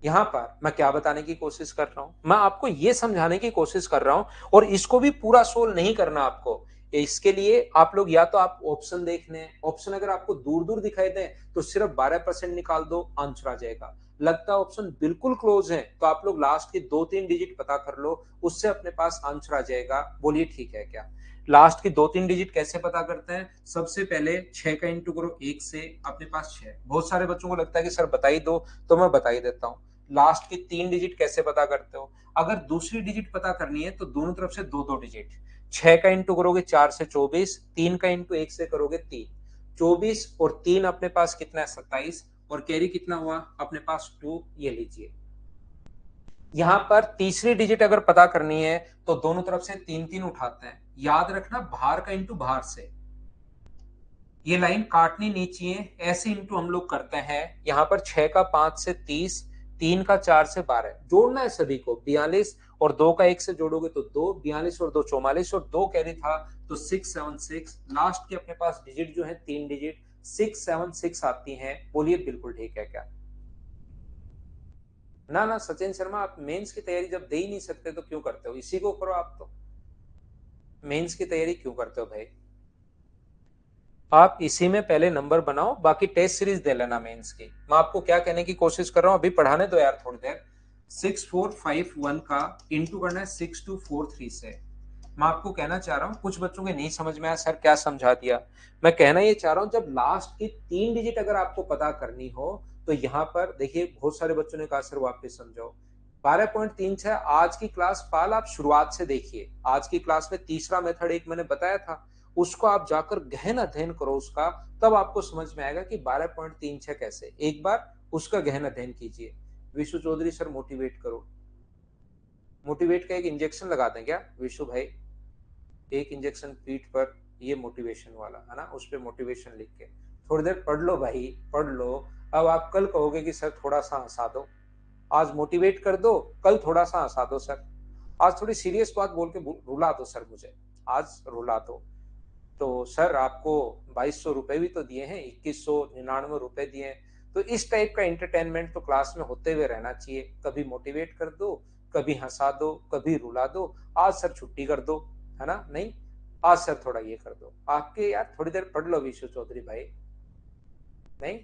यहाँ पर मैं क्या बताने की कोशिश कर रहा हूं, मैं आपको ये समझाने की कोशिश कर रहा हूं, और इसको भी पूरा सोल्व नहीं करना आपको। इसके लिए आप लोग या तो आप ऑप्शन देख लें, ऑप्शन अगर आपको दूर दूर दिखाई दे तो सिर्फ 12% निकाल दो, आंसर आ जाएगा। लगता है ऑप्शन बिल्कुल क्लोज है तो आप लोग लास्ट के 2 3 डिजिट पता कर लो, उससे अपने पास आंसर आ जाएगा। बोलिए ठीक है क्या? लास्ट की 2 3 डिजिट कैसे पता करते हैं? सबसे पहले 6 का इंटू करो 1 से, अपने पास 6। बहुत सारे बच्चों को लगता है कि सर बता ही दो, तो मैं बता ही देता हूँ। लास्ट की 3 डिजिट कैसे पता करते हो? अगर दूसरी डिजिट पता करनी है तो दोनों तरफ से 2 2 डिजिट, 6 का इंटू करोगे 4 से 24, 3 का इंटू 1 से करोगे 3, 24 और 3 अपने पास कितना है 27 और कैरी कितना हुआ अपने पास 2, ये लीजिए। यहां पर तीसरी डिजिट अगर पता करनी है तो दोनों तरफ से 3 3 उठाते हैं। याद रखना बाहर का इंटू बाहर से, ये लाइन काटनी नहीं चाहिए, ऐसे इंटू हम लोग करते हैं। यहां पर 6 का 5 से 30, 3 का 4 से 12 जोड़ना है सभी को। 42 और 2 का 1 से जोड़ोगे तो 2, 42 और 2 44 और 2 कैरी था तो 676। लास्ट की अपने पास डिजिट जो है 3 डिजिट 676 आती हैं। बोलिए बिल्कुल ठीक है क्या? ना ना सचिन शर्मा, आप मेंस की तैयारी जब दे ही नहीं सकते तो क्यों करते हो? इसी को करो आप तो। मेंस की तैयारी क्यों करते हो भाई? आप इसी में पहले नंबर बनाओ, बाकी टेस्ट सीरीज दे लेना मेंस की। मैं आपको क्या कहने की कोशिश कर रहा हूं, अभी पढ़ाने दो यार थोड़ी देर। 6451 का इंटू करना है 6243 से। मैं आपको कहना चाह रहा हूँ, कुछ बच्चों के नहीं समझ में आया सर क्या समझा दिया। मैं कहना ये चाह रहा हूँ, जब लास्ट की 3 डिजिट अगर आपको पता करनी हो तो यहाँ पर देखिए बहुत सारे बच्चों ने कहा सर वापस समझाओ। 12.36 आज की क्लास पाल आप शुरुआत से देखिए। आज की क्लास में तीसरा मेथड एक मैंने बताया था, उसको आप जाकर गहन अध्ययन करो उसका, तब आपको समझ में आएगा कि 12.36 कैसे। एक बार उसका गहन अध्ययन कीजिए। विशु चौधरी सर मोटिवेट करो। मोटिवेट का एक इंजेक्शन लगा दें क्या विशु भाई? एक इंजेक्शन पीठ पर, ये मोटिवेशन वाला है ना, उस पर मोटिवेशन लिख के थोड़ी देर पढ़ लो भाई, पढ़ लो। अब आप कल कहोगे कि सर थोड़ा सा हंसा दो। आज मोटिवेट कर दो, कल थोड़ा सा हंसा दो सर। आज थोड़ी सीरियस बात बोल के रुला दो सर मुझे, आज रुला दो। तो सर आपको 2200 रुपए भी तो दिए हैं, 2199 रुपए दिए हैं। तो इस टाइप का एंटरटेनमेंट तो क्लास में होते हुए रहना चाहिए। कभी मोटिवेट कर दो, कभी हंसा दो, कभी रुला दो। आज सर छुट्टी कर दो, है ना? नहीं, आज सर थोड़ा ये कर दो। आपके यार थोड़ी देर पढ़ लो विशु चौधरी भाई। नहीं,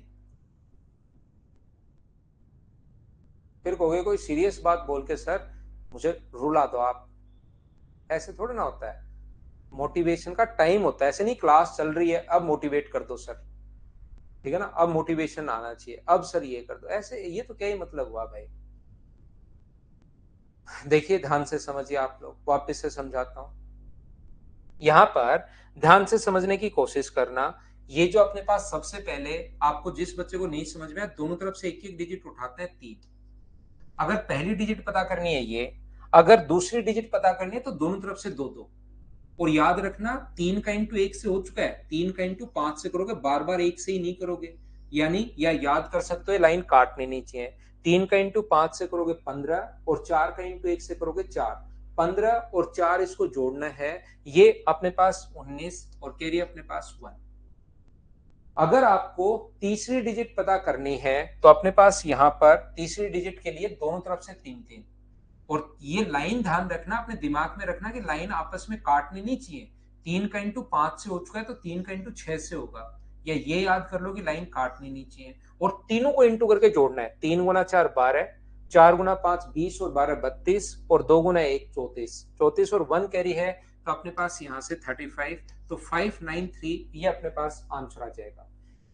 फिर कहोगे कोई सीरियस बात बोल के सर मुझे रुला दो आप। ऐसे थोड़ी ना होता है। मोटिवेशन का टाइम होता है, ऐसे नहीं क्लास चल रही है अब मोटिवेट कर दो सर, ठीक है ना? अब मोटिवेशन आना चाहिए, अब सर ये कर दो, ऐसे ये तो क्या ही मतलब हुआ भाई? देखिए ध्यान से समझिए आप लोग, वापस से समझाता हूं। यहां पर ध्यान से समझने की कोशिश करना। ये जो अपने पास सबसे पहले, आपको जिस बच्चे को नहीं समझ में आया, दोनों तरफ से एक एक डिजिट उठाते हैं 3। अगर पहली डिजिट पता करनी है ये, अगर दूसरी डिजिट पता करनी है तो दोनों तरफ से 2 2। और याद रखना 3 का इंटू 1 से हो चुका है, 3 का इंटू 5 से करोगे, बार बार 1 से ही नहीं करोगे। यानी या याद कर सकते हो, लाइन काटनी नहीं चाहिए। 3 का इंटू 5 से करोगे 15 और 4 का इंटू 1 से करोगे 4। 15 और 4 इसको जोड़ना है, ये अपने पास 19 और कैरी अपने पास 1। अगर आपको तीसरी डिजिट पता करनी है तो अपने पास यहां पर तीसरी डिजिट के लिए दोनों तरफ से 3 3। और ये लाइन ध्यान रखना, अपने दिमाग में रखना कि लाइन आपस में काटनी नहीं चाहिए। 3 का इंटू 5 से हो चुका है तो 3 का इंटू 6 से होगा। या ये याद कर लो कि लाइन काटनी नहीं चाहिए और तीनों को इंटू करके जोड़ना है। 3 गुना 4 12, 4 गुना 5 20 और 12 32 और 2 गुना 1 34। 34 और 1 कैरी है तो अपने पास यहाँ से 35, तो 593 ये अपने पास आंसर आ जाएगा।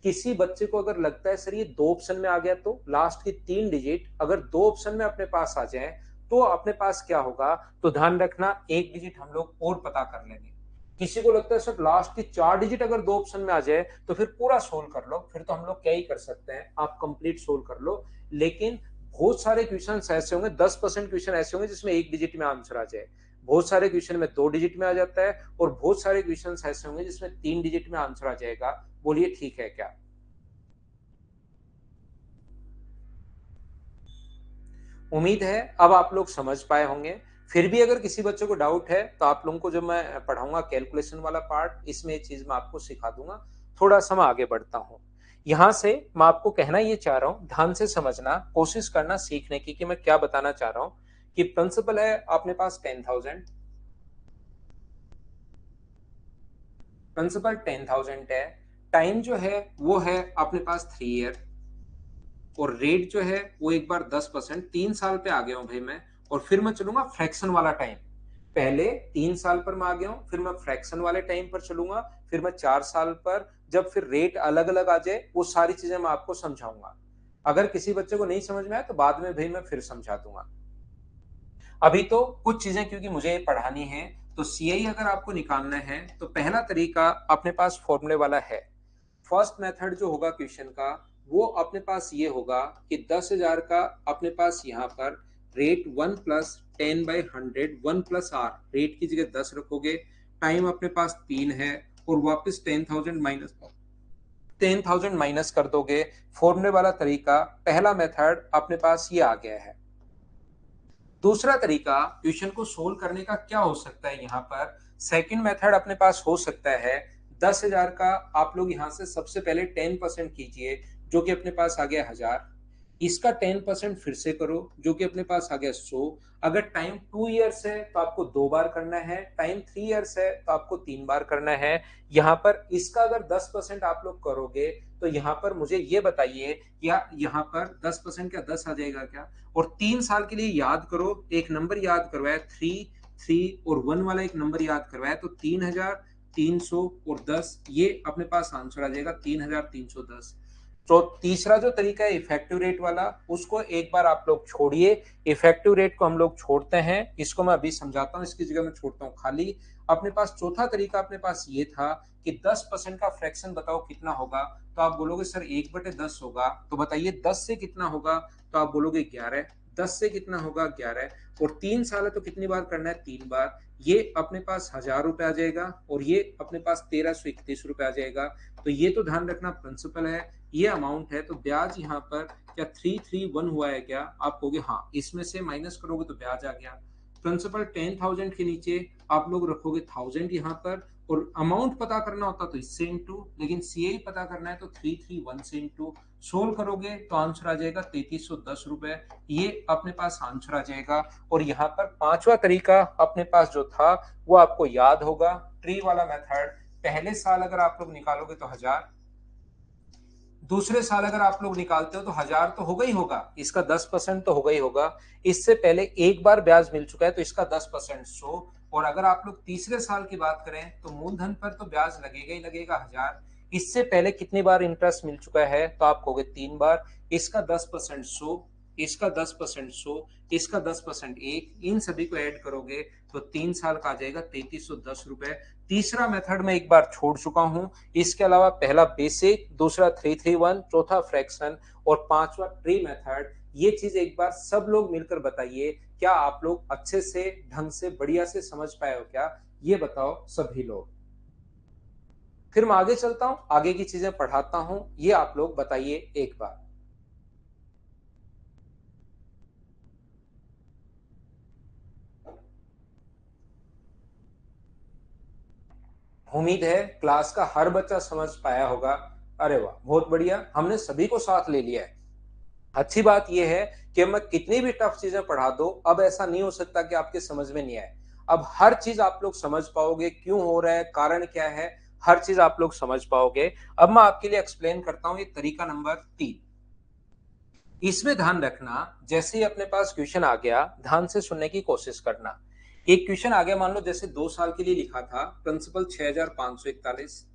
किसी बच्चे को अगर लगता है सर ये 2 ऑप्शन में आ गया, तो लास्ट की 3 डिजिट अगर 2 ऑप्शन में अपने पास आ जाए तो अपने पास क्या होगा? तो ध्यान रखना एक डिजिट हम लोग और पता कर लेंगे। किसी को लगता है सर लास्ट की 4 डिजिट अगर 2 ऑप्शन में आ जाए तो फिर पूरा सोल्व कर लो, फिर तो हम लोग क्या ही कर सकते हैं, आप कंप्लीट सोल्व कर लो। लेकिन बहुत सारे क्वेश्चन ऐसे होंगे, 10% क्वेश्चन ऐसे होंगे जिसमें एक डिजिट में आंसर आ जाए। बहुत सारे क्वेश्चन में 2 डिजिट में आ जाता है और बहुत सारे क्वेश्चन ऐसे होंगे जिसमें 3 डिजिट में आंसर आ जाएगा। बोलिए ठीक है क्या? उम्मीद है अब आप लोग समझ पाए होंगे। फिर भी अगर किसी बच्चे को डाउट है तो आप लोगों को जो मैं पढ़ाऊंगा कैलकुलेशन वाला पार्ट, इसमें ये चीज मैं आपको सिखा दूंगा। थोड़ा सा मैं आगे बढ़ता हूं। यहां से मैं आपको कहना ये चाह रहा हूं, ध्यान से समझना, कोशिश करना सीखने की कि मैं क्या बताना चाह रहा हूं। कि प्रिंसिपल है अपने पास 10,000, प्रिंसिपल 10,000 है। टाइम जो है वो है अपने पास 3 ईयर। और रेट जो है वो एक बार 10%, 3 साल पे आ गया हूं भाई मैं। और फिर मैं चलूंगा फ्रैक्शन वाला टाइम। पहले 3 साल पर मैं आ गया हूं, फिर मैं फ्रैक्शन वाले टाइम पर चलूंगा, फिर मैं 4 साल पर। जब फिर रेट अलग अलग आ जाए वो सारी चीजें मैं आपको समझाऊंगा। अगर किसी बच्चे को नहीं समझ में आए तो बाद में भाई मैं फिर समझा दूंगा। अभी तो कुछ चीजें क्योंकि मुझे पढ़ानी है, तो सीआई अगर आपको निकालना है तो पहला तरीका अपने पास फॉर्मूले वाला है। फर्स्ट मेथड जो होगा क्वेश्चन का वो अपने पास ये होगा कि 10,000 का अपने पास यहाँ पर रेट 1+10/100 1+r रेट की जगह 10 रखोगे, टाइम अपने पास 3 है और वापस 10,000 माइनस कर दोगे। फॉर्मूले वाला तरीका पहला मेथड अपने पास ये आ गया है। दूसरा तरीका क्वेश्चन को सोल्व करने का क्या हो सकता है, यहाँ पर सेकंड मेथड अपने पास हो सकता है 10,000 का आप लोग यहाँ से सबसे पहले 10% कीजिए जो कि अपने पास आ गया 1,000, इसका 10% फिर से करो जो कि अपने पास आ गया 100। अगर टाइम 2 इयर्स है तो आपको 2 बार करना है, टाइम 3 इयर्स है तो आपको 3 बार करना है। यहाँ पर इसका अगर 10% आप लोग करोगे तो यहाँ पर मुझे ये बताइए, या यहाँ पर 10% क्या 10 आ जाएगा क्या? और 3 साल के लिए याद करो, एक नंबर याद करवाया 3 और 1 वाला एक नंबर याद करवाया, तो 3,300 और 10 ये अपने पास आंसर आ जाएगा 3,310। तो तीसरा जो तरीका है इफेक्टिव रेट वाला, उसको एक बार आप लोग छोड़िए, इफेक्टिव रेट को हम लोग छोड़ते हैं, इसको मैं अभी समझाता हूँ, इसकी जगह मैं छोड़ता हूँ खाली। अपने पास चौथा तरीका अपने पास ये था कि 10% का फ्रैक्शन बताओ कितना होगा, तो आप बोलोगे सर 1/10 होगा, तो बताइए 10 से कितना होगा, तो आप बोलोगे 11। 10 से कितना होगा 11, और 3 साल है तो कितनी बार करना है 3 बार, ये अपने पास 1,000 रुपए आ जाएगा और ये अपने पास 1,331 रुपए आ जाएगा। तो ये तो ध्यान रखना प्रिंसिपल है, ये अमाउंट है, तो ब्याज यहाँ पर क्या 331 हुआ है क्या? आप कहोगे हाँ, इसमें से माइनस करोगे तो ब्याज आ गया। प्रिंसिपल 10,000 के नीचे आप लोग रखोगे 1,000 यहाँ पर, और अमाउंट पता करना होता तो इससे इंटू, लेकिन सीआई पता करना है तो 331 से इंटू। सोल्व करोगे तो आंसर आ जाएगा 3,310 रुपए, ये अपने पास आंसर आ जाएगा। और यहाँ पर पांचवा तरीका अपने पास जो था वो आपको याद होगा, ट्री वाला मेथड। पहले साल अगर आप लोग निकालोगे तो 1,000, दूसरे साल अगर आप लोग निकालते हो तो 1,000 तो होगा ही होगा, इसका 10% तो होगा ही होगा। इससे पहले एक बार ब्याज मिल चुका है तो इसका 10% 100। और अगर आप लोग तीसरे साल की बात करें तो मूलधन पर तो ब्याज लगेगा ही लगेगा 1,000। इससे पहले कितनी बार इंटरेस्ट मिल चुका है, तो आप कहोगे 3 बार, इसका 10% 100, इसका 10% 100, इसका 10% 1, इन सभी को ऐड करोगे तो 3 साल का आ जाएगा 3,310 रुपए। तीसरा मेथड में एक बार छोड़ चुका हूं, इसके अलावा पहला बेसिक, दूसरा 331, चौथा फ्रैक्शन और पांचवा ट्री मेथड। ये चीज एक बार सब लोग मिलकर बताइए, क्या आप लोग अच्छे से ढंग से बढ़िया से समझ पाए हो क्या? ये बताओ सभी लोग। फिर मैं आगे चलता हूं, आगे की चीजें पढ़ाता हूं, ये आप लोग बताइए एक बार। उम्मीद है क्लास का हर बच्चा समझ पाया होगा। अरे वाह, बहुत बढ़िया, हमने सभी को साथ ले लिया है। अच्छी बात यह है कि मैं कितनी भी टफ चीजें पढ़ा दो, अब ऐसा नहीं हो सकता कि आपके समझ में नहीं आए। अब हर चीज आप लोग समझ पाओगे, क्यों हो रहा है, कारण क्या है, हर चीज आप लोग समझ पाओगे। अब मैं आपके लिए एक्सप्लेन करता हूं, ये तरीका नंबर 3। इसमें ध्यान रखना, जैसे ही अपने पास क्वेश्चन आ गया ध्यान से सुनने की कोशिश करना। एक क्वेश्चन आ गया, मान लो जैसे 2 साल के लिए लिखा था, प्रिंसिपल 6,541,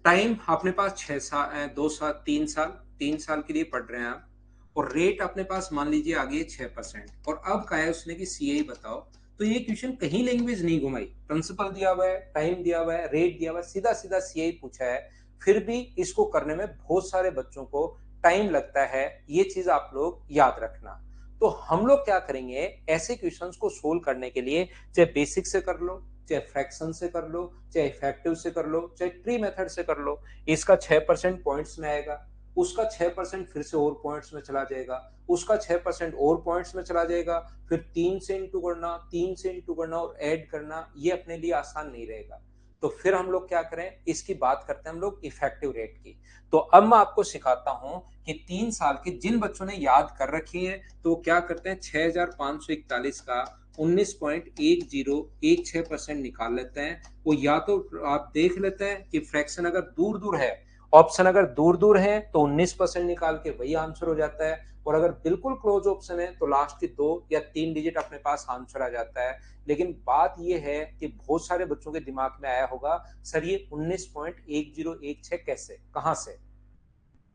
टाइम अपने पास 6 साल, 2 साल, 3 साल, 3 साल के लिए पढ़ रहे हैं आप, और रेट अपने पास मान लीजिए आ गई 6%। और अब कहा है उसने कि सीआई बताओ, तो ये क्वेश्चन कहीं लैंग्वेज नहीं घुमाई, प्रिंसिपल दिया हुआ है, टाइम दिया हुआ है, रेट दिया हुआ है, सीधा सीधा सीआई पूछा है। फिर भी इसको करने में बहुत सारे बच्चों को टाइम लगता है, ये चीज आप लोग याद रखना। तो हम लोग क्या करेंगे, ऐसे क्वेश्चंस को सोल्व करने के लिए चाहे बेसिक से कर लो, चाहे फ्रैक्शन से कर लो, चाहे इफेक्टिव से कर लो, चाहे ट्री मेथड से कर लो, इसका 6% पॉइंट्स में आएगा, उसका 6% फिर से और पॉइंट्स में चला जाएगा, उसका 6% और पॉइंट्स में चला जाएगा, फिर 3 से इंटू करना, 3 से इंटू करना और ऐड करना, ये अपने लिए आसान नहीं रहेगा। तो फिर हम लोग क्या करें, इसकी बात करते हैं हम लोग इफेक्टिव रेट की। तो अब मैं आपको सिखाता हूं कि 3 साल के जिन बच्चों ने याद कर रखी है तो क्या करते हैं, 6,541 का 19.1016% निकाल लेते हैं। वो या तो आप देख लेते हैं कि फ्रैक्शन अगर दूर दूर है, ऑप्शन अगर दूर दूर है तो 19% निकाल के वही आंसर हो जाता है, और अगर बिल्कुल क्लोज ऑप्शन है तो लास्ट की 2 या 3 डिजिट अपने पास आंसर आ जाता है। लेकिन बात यह है कि बहुत सारे बच्चों के दिमाग में आया होगा, सर ये 19.1016 कैसे, कहां से?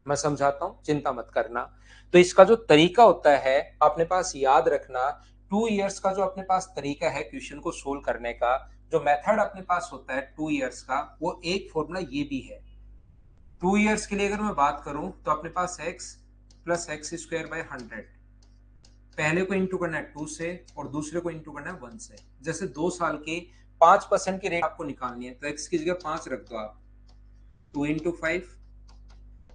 मैं समझाता हूं, चिंता मत करना। तो इसका जो तरीका होता है अपने पास याद रखना, 2 इयर्स का जो अपने पास तरीका है क्वेश्चन को सोल्व करने का, जो मेथड अपने पास होता है 2 इयर्स का, वो एक फॉर्मूला ये भी है 2 ईयर्स के लिए अगर मैं बात करूं तो अपने पास x plus x square by 100, पहले को इंटू करना है 2 से और दूसरे को इंटू करना है 1 से। जैसे 2 साल की 5% की रेट आपको निकालनी है तो x की जगह 5 रख दो आप, 2 इंटू 5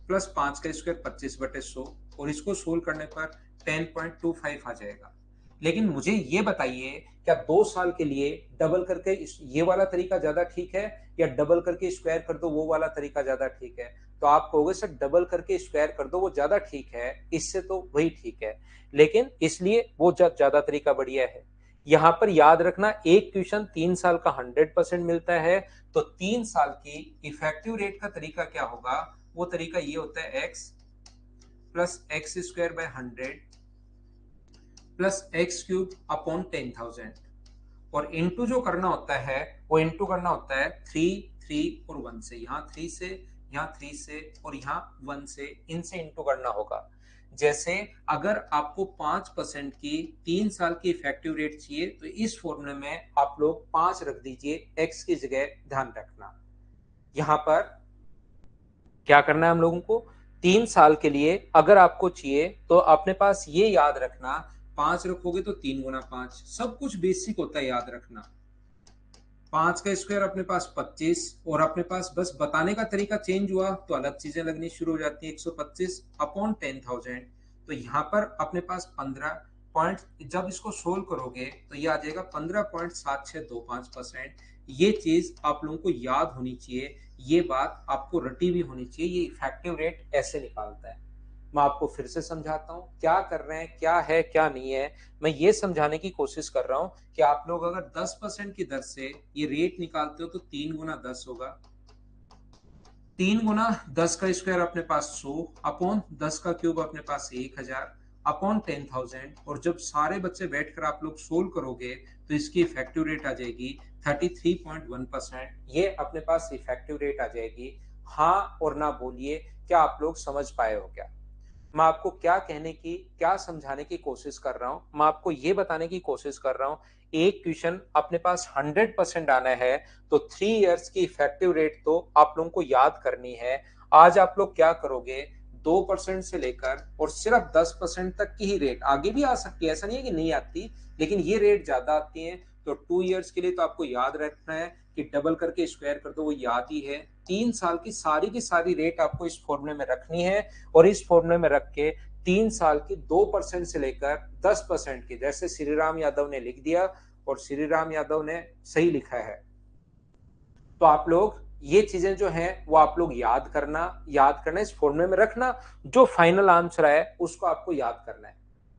प्लस 5 का स्क्वायर 25/100, और इसको सोल्व करने पर 10.25 आ जाएगा। लेकिन मुझे ये बताइए, क्या 2 साल के लिए डबल करके ये वाला तरीका ज्यादा ठीक है या डबल करके स्क्वायर कर दो वो वाला तरीका ज्यादा ठीक है? तो आप कहोगे सर डबल करके स्क्वायर कर दो वो ज्यादा ठीक है, इससे तो वही ठीक है, लेकिन इसलिए वो ज्यादा तरीका बढ़िया है। यहां पर याद रखना, एक क्वेश्चन 3 साल का 100% मिलता है, तो 3 साल की इफेक्टिव रेट का तरीका क्या होगा? वो तरीका ये होता है x plus x square by 100 plus x cube upon 10,000, और इंटू जो करना होता है वो इंटू करना होता है 3 और 1 से। यहाँ 3 से, यहाँ 3 से और यहाँ 1 से, इनसे इंटू करना होगा। जैसे अगर आपको 5% की 3 साल की इफेक्टिव रेट चाहिए तो इस फॉर्मूले में आप लोग 5 रख दीजिए, एक्स की जगह। ध्यान रखना यहाँ पर क्या करना है हम लोगों को, 3 साल के लिए अगर आपको चाहिए तो अपने पास ये याद रखना, 5 रखोगे तो 3 गुना 5, सब कुछ बेसिक होता है याद रखना। 5 का स्क्वायर अपने पास 25, और अपने पास बस बताने का तरीका चेंज हुआ तो अलग चीजें लगनी शुरू हो जाती है। 125 अपॉन 10,000, तो यहाँ पर अपने पास 15 पॉइंट, जब इसको सोल्व करोगे तो ये आ जाएगा 15.7625%। ये चीज आप लोगों को याद होनी चाहिए, ये बात आपको रटी भी होनी चाहिए, ये इफेक्टिव रेट ऐसे निकालता है। मैं आपको फिर से समझाता हूँ क्या कर रहे हैं, क्या है क्या नहीं है। मैं ये समझाने की कोशिश कर रहा हूँ कि आप लोग अगर 10% की दर से ये रेट निकालते हो तो 3 गुना 10 होगा, 3 गुना 10 का स्क्वायर अपने पास 100 अपॉन 10 का क्यूब अपने पास 1000 अपॉन 10,000, और जब सारे बच्चे बैठकर आप लोग सोल्व करोगे तो इसकी इफेक्टिव रेट आ जाएगी 33.1%। ये अपने पास इफेक्टिव रेट आ जाएगी। हाँ और ना बोलिए, क्या आप लोग समझ पाए हो क्या? मैं आपको क्या कहने की, क्या समझाने की कोशिश कर रहा हूं? मैं आपको ये बताने की कोशिश कर रहा हूं, एक क्वेश्चन अपने पास 100% आना है तो 3 इयर्स की इफेक्टिव रेट तो आप लोगों को याद करनी है। आज आप लोग क्या करोगे, 2% से लेकर और सिर्फ 10% तक की ही रेट, आगे भी आ सकती है, ऐसा नहीं है कि नहीं आती, लेकिन ये रेट ज्यादा आती है। तो 2 इयर्स के लिए तो आपको याद रखना है कि डबल करके स्क्वायर कर दो, वो याद ही है। 3 साल की सारी रेट आपको इस फॉर्मूले में रखनी है, और इस फॉर्मूले में रख के 3 साल की 2% से लेकर 10% की, जैसे श्रीराम यादव ने लिख दिया, और श्रीराम यादव ने सही लिखा है, तो आप लोग ये चीजें जो हैं वो आप लोग याद करना, इस फॉर्मूले में रखना। जो फाइनल आंसर है उसको आपको याद करना है।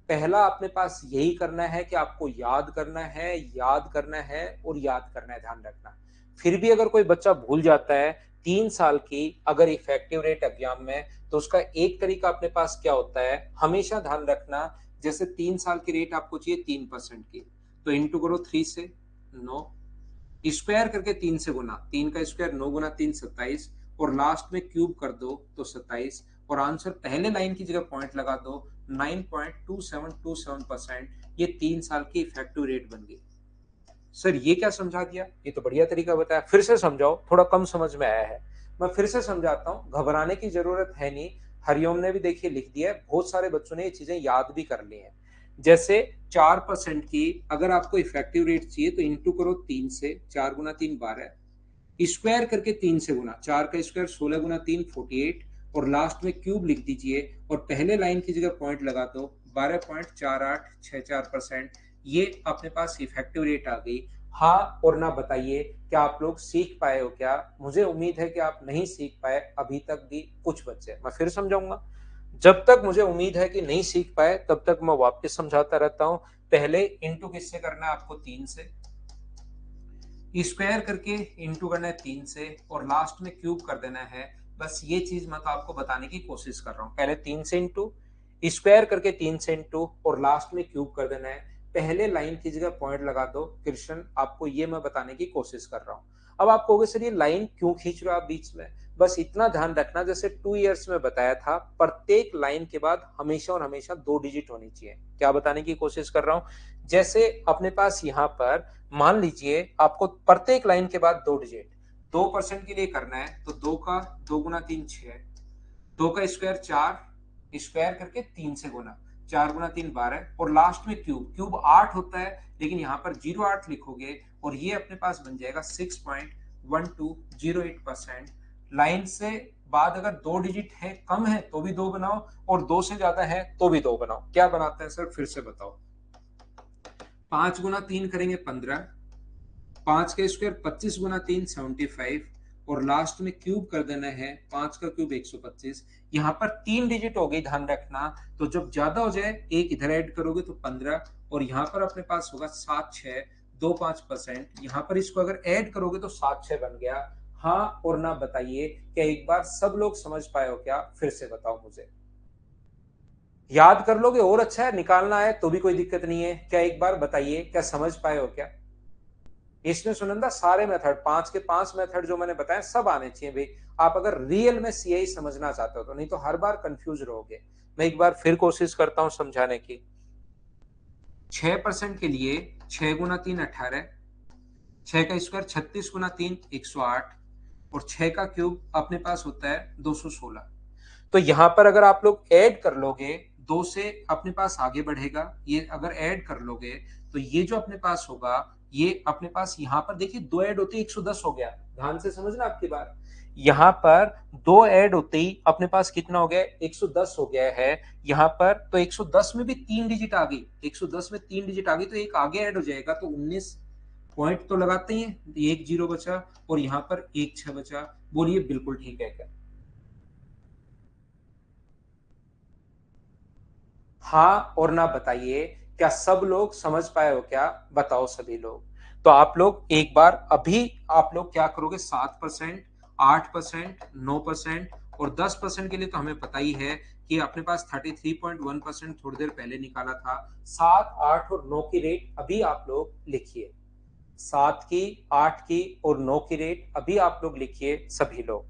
पहला अपने पास यही करना है कि आपको याद करना है, याद करना है और याद करना है, ध्यान रखना। फिर भी अगर कोई बच्चा भूल जाता है 3 साल की अगर इफेक्टिव रेट एग्जाम में, तो उसका एक तरीका अपने पास क्या होता है, हमेशा ध्यान रखना। जैसे 3 साल की रेट आपको चाहिए 3% की, तो इंटू करो 3 से 9, स्क्वायर करके 3 से गुना, 3 का स्क्वायर 9 गुना 3 27, और लास्ट में क्यूब कर दो तो 27, और आंसर पहले लाइन की जगह पॉइंट लगा दो, 9.2727%। ये 3 साल की इफेक्टिव रेट बन गई। सर ये क्या समझा दिया, ये तो बढ़िया तरीका बताया, फिर से समझाओ, थोड़ा कम समझ में आया है। मैं फिर से समझाता हूँ, घबराने की जरूरत है नहीं। हरिओम ने भी देखिए लिख दिया है, बहुत सारे बच्चों ने ये चीजें याद भी कर ली हैं। जैसे 4% की अगर आपको इफेक्टिव रेट चाहिए तो इंटू करो 3 से, 4 गुना 3 12, स्क्वायर करके 3 से गुना, 4 का स्क्वायर 16 गुना 3 48, और लास्ट में क्यूब लिख दीजिए, और पहले लाइन की जगह पॉइंट लगा दो, 12.4864%। ये अपने पास इफेक्टिव रेट आ गई। हाँ और ना बताइए, क्या आप लोग सीख पाए हो क्या? मुझे उम्मीद है कि आप नहीं सीख पाए अभी तक भी कुछ बच्चे। मैं फिर समझाऊंगा, जब तक मुझे उम्मीद है कि नहीं सीख पाए तब तक मैं वापस समझाता रहता हूं। पहले इंटू किससे करना है आपको, 3 से, स्क्वायर करके इंटू करना है 3 से, और लास्ट में क्यूब कर देना है। बस ये चीज मैं तो आपको बताने की कोशिश कर रहा हूँ, पहले 3 से इंटू, स्क्वायर करके 3 से इंटू, और लास्ट में क्यूब कर देना है। पहले लाइन की जगह पॉइंट लगा दो। कृष्ण आपको ये मैं बताने की कोशिश कर रहा हूँ। अब आप कहोगे सर ये लाइन क्यों खींच रहे हो आप बीच में? बस इतना ध्यान रखना, जैसे 2 इयर्स में बताया था, प्रत्येक लाइन के बाद हमेशा और हमेशा 2 डिजिट होनी चाहिए। क्या बताने की कोशिश कर रहा हूं, जैसे अपने पास यहां पर मान लीजिए आपको प्रत्येक लाइन के बाद 2 डिजिट, 2% के लिए करना है तो 2 का 2 गुना 3 6, 2 का स्क्वायर 4, स्क्वायर करके 3 से गुना, 4 गुना 3 12, और लास्ट में क्यूब, क्यूब 8 होता है लेकिन यहाँ पर 08 लिखोगे और ये अपने पास बन जाएगा 6.1208%। लाइन से बाद अगर 2 डिजिट है, कम है तो भी 2 बनाओ और 2 से ज्यादा है तो भी 2 बनाओ। क्या बनाते हैं सर, फिर से बताओ। 5 गुना 3 करेंगे 15, 5 का स्क्वायर 25 गुना 3 75, और लास्ट में क्यूब कर देना है, 5 का क्यूब 125। यहाँ पर 3 डिजिट हो गई, ध्यान रखना। तो जब ज्यादा हो जाए एक इधर ऐड करोगे तो 15, और यहाँ पर अपने पास होगा 7625%। यहाँ पर इसको अगर ऐड करोगे तो 76 बन गया। हाँ और ना बताइए, क्या एक बार सब लोग समझ पाए हो क्या, फिर से बताओ मुझे। याद कर लोगे और अच्छा है, निकालना है तो भी कोई दिक्कत नहीं है। क्या एक बार बताइए, क्या समझ पाए हो क्या। इसमें सुनंदा सारे मेथड, 5 के 5 मेथड जो मैंने बताए सब आने चाहिए भाई, आप अगर रियल में सीआई समझना चाहते हो तो, नहीं तो हर बार कंफ्यूज रहोगे। मैं एक बार फिर कोशिश करता हूं समझाने की। 6% के लिए 6 गुना 3 18, 6 का स्क्वायर 36 गुना 3 108, और 6 का क्यूब अपने पास होता है 216। तो यहां पर अगर आप लोग ऐड कर लोगे, 2 से अपने पास आगे बढ़ेगा, ये अगर ऐड कर लोगे तो ये जो अपने पास होगा, ये अपने पास यहाँ पर देखिए 2 ऐड होते ही 110 हो गया। ध्यान से समझना आपकी बात, यहाँ पर 2 ऐड होते ही अपने पास कितना हो गया, 110 हो गया है। यहाँ पर तो 110 में भी 3 डिजिट आ गई, 110 में 3 डिजिट आ गई तो एक आगे ऐड हो जाएगा, तो 19 पॉइंट तो लगाते ही हैं, एक जीरो बचा और यहाँ पर एक 6 बचा। बोलिए बिल्कुल ठीक है क्या। हाँ और ना बताइए, क्या सब लोग समझ पाए हो क्या, बताओ सभी लोग। तो आप लोग एक बार अभी आप लोग क्या करोगे, 7%, 8%, 9% और 10% के लिए तो हमें पता ही है कि अपने पास 33.1% थोड़ी देर पहले निकाला था। 7, 8 और 9 की रेट अभी आप लोग लिखिए, 7 की, 8 की और 9 की रेट अभी आप लोग लिखिए सभी लोग।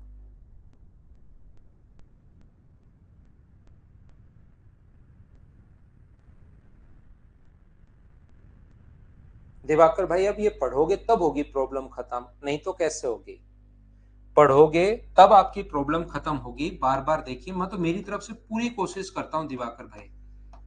दिवाकर भाई अब ये पढ़ोगे तब होगी प्रॉब्लम खत्म, नहीं तो कैसे होगी। पढ़ोगे तब आपकी प्रॉब्लम खत्म होगी। बार बार देखिए, मैं तो मेरी तरफ से पूरी कोशिश करता हूं दिवाकर भाई।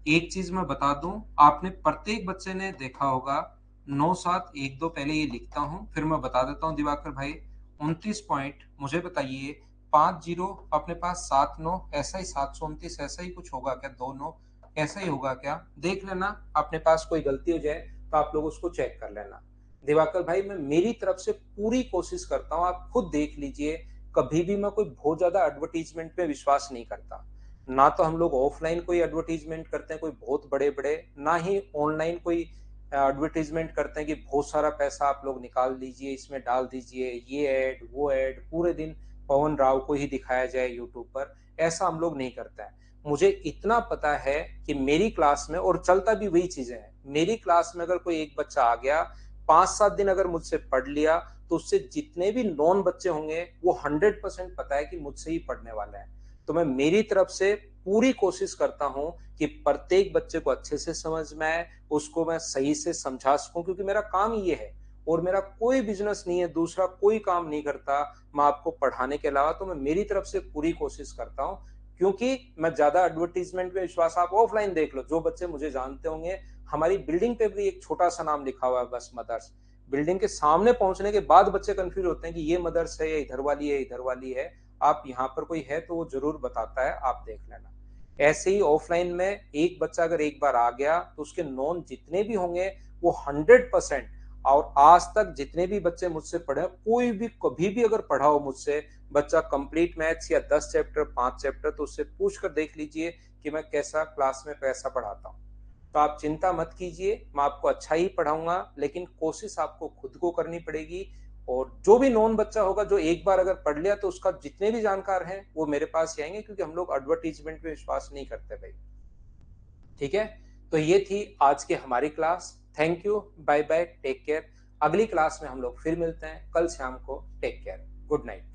एक चीज मैं बता दूं, आपने प्रत्येक बच्चे ने देखा होगा, 9 7 1 2 पहले ये लिखता हूं फिर मैं बता देता हूं दिवाकर भाई। 29 पॉइंट, मुझे बताइए 5 जीरो अपने पास 7 9, ऐसा ही 729 ऐसा ही कुछ होगा क्या, 2 9 ऐसा ही होगा क्या, देख लेना। अपने पास कोई गलती हो जाए तो आप लोग उसको चेक कर लेना। दिवाकर भाई मैं मेरी तरफ से पूरी कोशिश करता हूँ, आप खुद देख लीजिए। कभी भी मैं कोई बहुत ज्यादा एडवर्टीजमेंट पे विश्वास नहीं करता। ना तो हम लोग ऑफलाइन कोई एडवर्टीजमेंट करते हैं कोई बहुत बड़े बड़े, ना ही ऑनलाइन कोई एडवर्टीजमेंट करते हैं कि बहुत सारा पैसा आप लोग निकाल लीजिए, इसमें डाल दीजिए, ये ऐड वो ऐड, पूरे दिन पवन राव को ही दिखाया जाए यूट्यूब पर। ऐसा हम लोग नहीं करते हैं। मुझे इतना पता है कि मेरी क्लास में, और चलता भी वही चीजें हैं, मेरी क्लास में अगर कोई एक बच्चा आ गया 5 7 दिन अगर मुझसे पढ़ लिया, तो उससे जितने भी नॉन बच्चे होंगे वो 100% पता है कि मुझसे ही पढ़ने वाला है। तो मैं मेरी तरफ से पूरी कोशिश करता हूं कि प्रत्येक बच्चे को अच्छे से समझ में आए, उसको मैं सही से समझा सकूं, क्योंकि मेरा काम ये है। और मेरा कोई बिजनेस नहीं है, दूसरा कोई काम नहीं करता मैं आपको पढ़ाने के अलावा। तो मैं मेरी तरफ से पूरी कोशिश करता हूं, क्योंकि मैं ज्यादा एडवर्टीजमेंट में विश्वास, आप ऑफलाइन देख लो, जो बच्चे मुझे जानते होंगे, हमारी बिल्डिंग पे भी एक छोटा सा नाम लिखा हुआ है बस मदर्स। बिल्डिंग के सामने पहुंचने के बाद बच्चे कंफ्यूज होते हैं कि ये मदर्स है या इधर वाली है, इधर वाली है। आप यहाँ पर कोई है तो वो जरूर बताता है, आप देख लेना। ऐसे ही ऑफलाइन में एक बच्चा अगर एक बार आ गया तो उसके नॉन जितने भी होंगे वो 100%। और आज तक जितने भी बच्चे मुझसे पढ़े, कोई भी कभी भी अगर पढ़ा हो मुझसे बच्चा कंप्लीट मैथ्स या 10 चैप्टर 5 चैप्टर, तो उससे पूछ कर देख लीजिए कि मैं कैसा क्लास में कैसा पढ़ाता हूँ। तो आप चिंता मत कीजिए, मैं आपको अच्छा ही पढ़ाऊंगा, लेकिन कोशिश आपको खुद को करनी पड़ेगी। और जो भी नॉन बच्चा होगा जो एक बार अगर पढ़ लिया, तो उसका जितने भी जानकार हैं वो मेरे पास ही आएंगे, क्योंकि हम लोग एडवर्टीजमेंट पे विश्वास नहीं करते भाई। ठीक है, तो ये थी आज की हमारी class. Thank you, bye bye, take care. अगली क्लास में हम लोग फिर मिलते हैं कल शाम को। Take care, good night.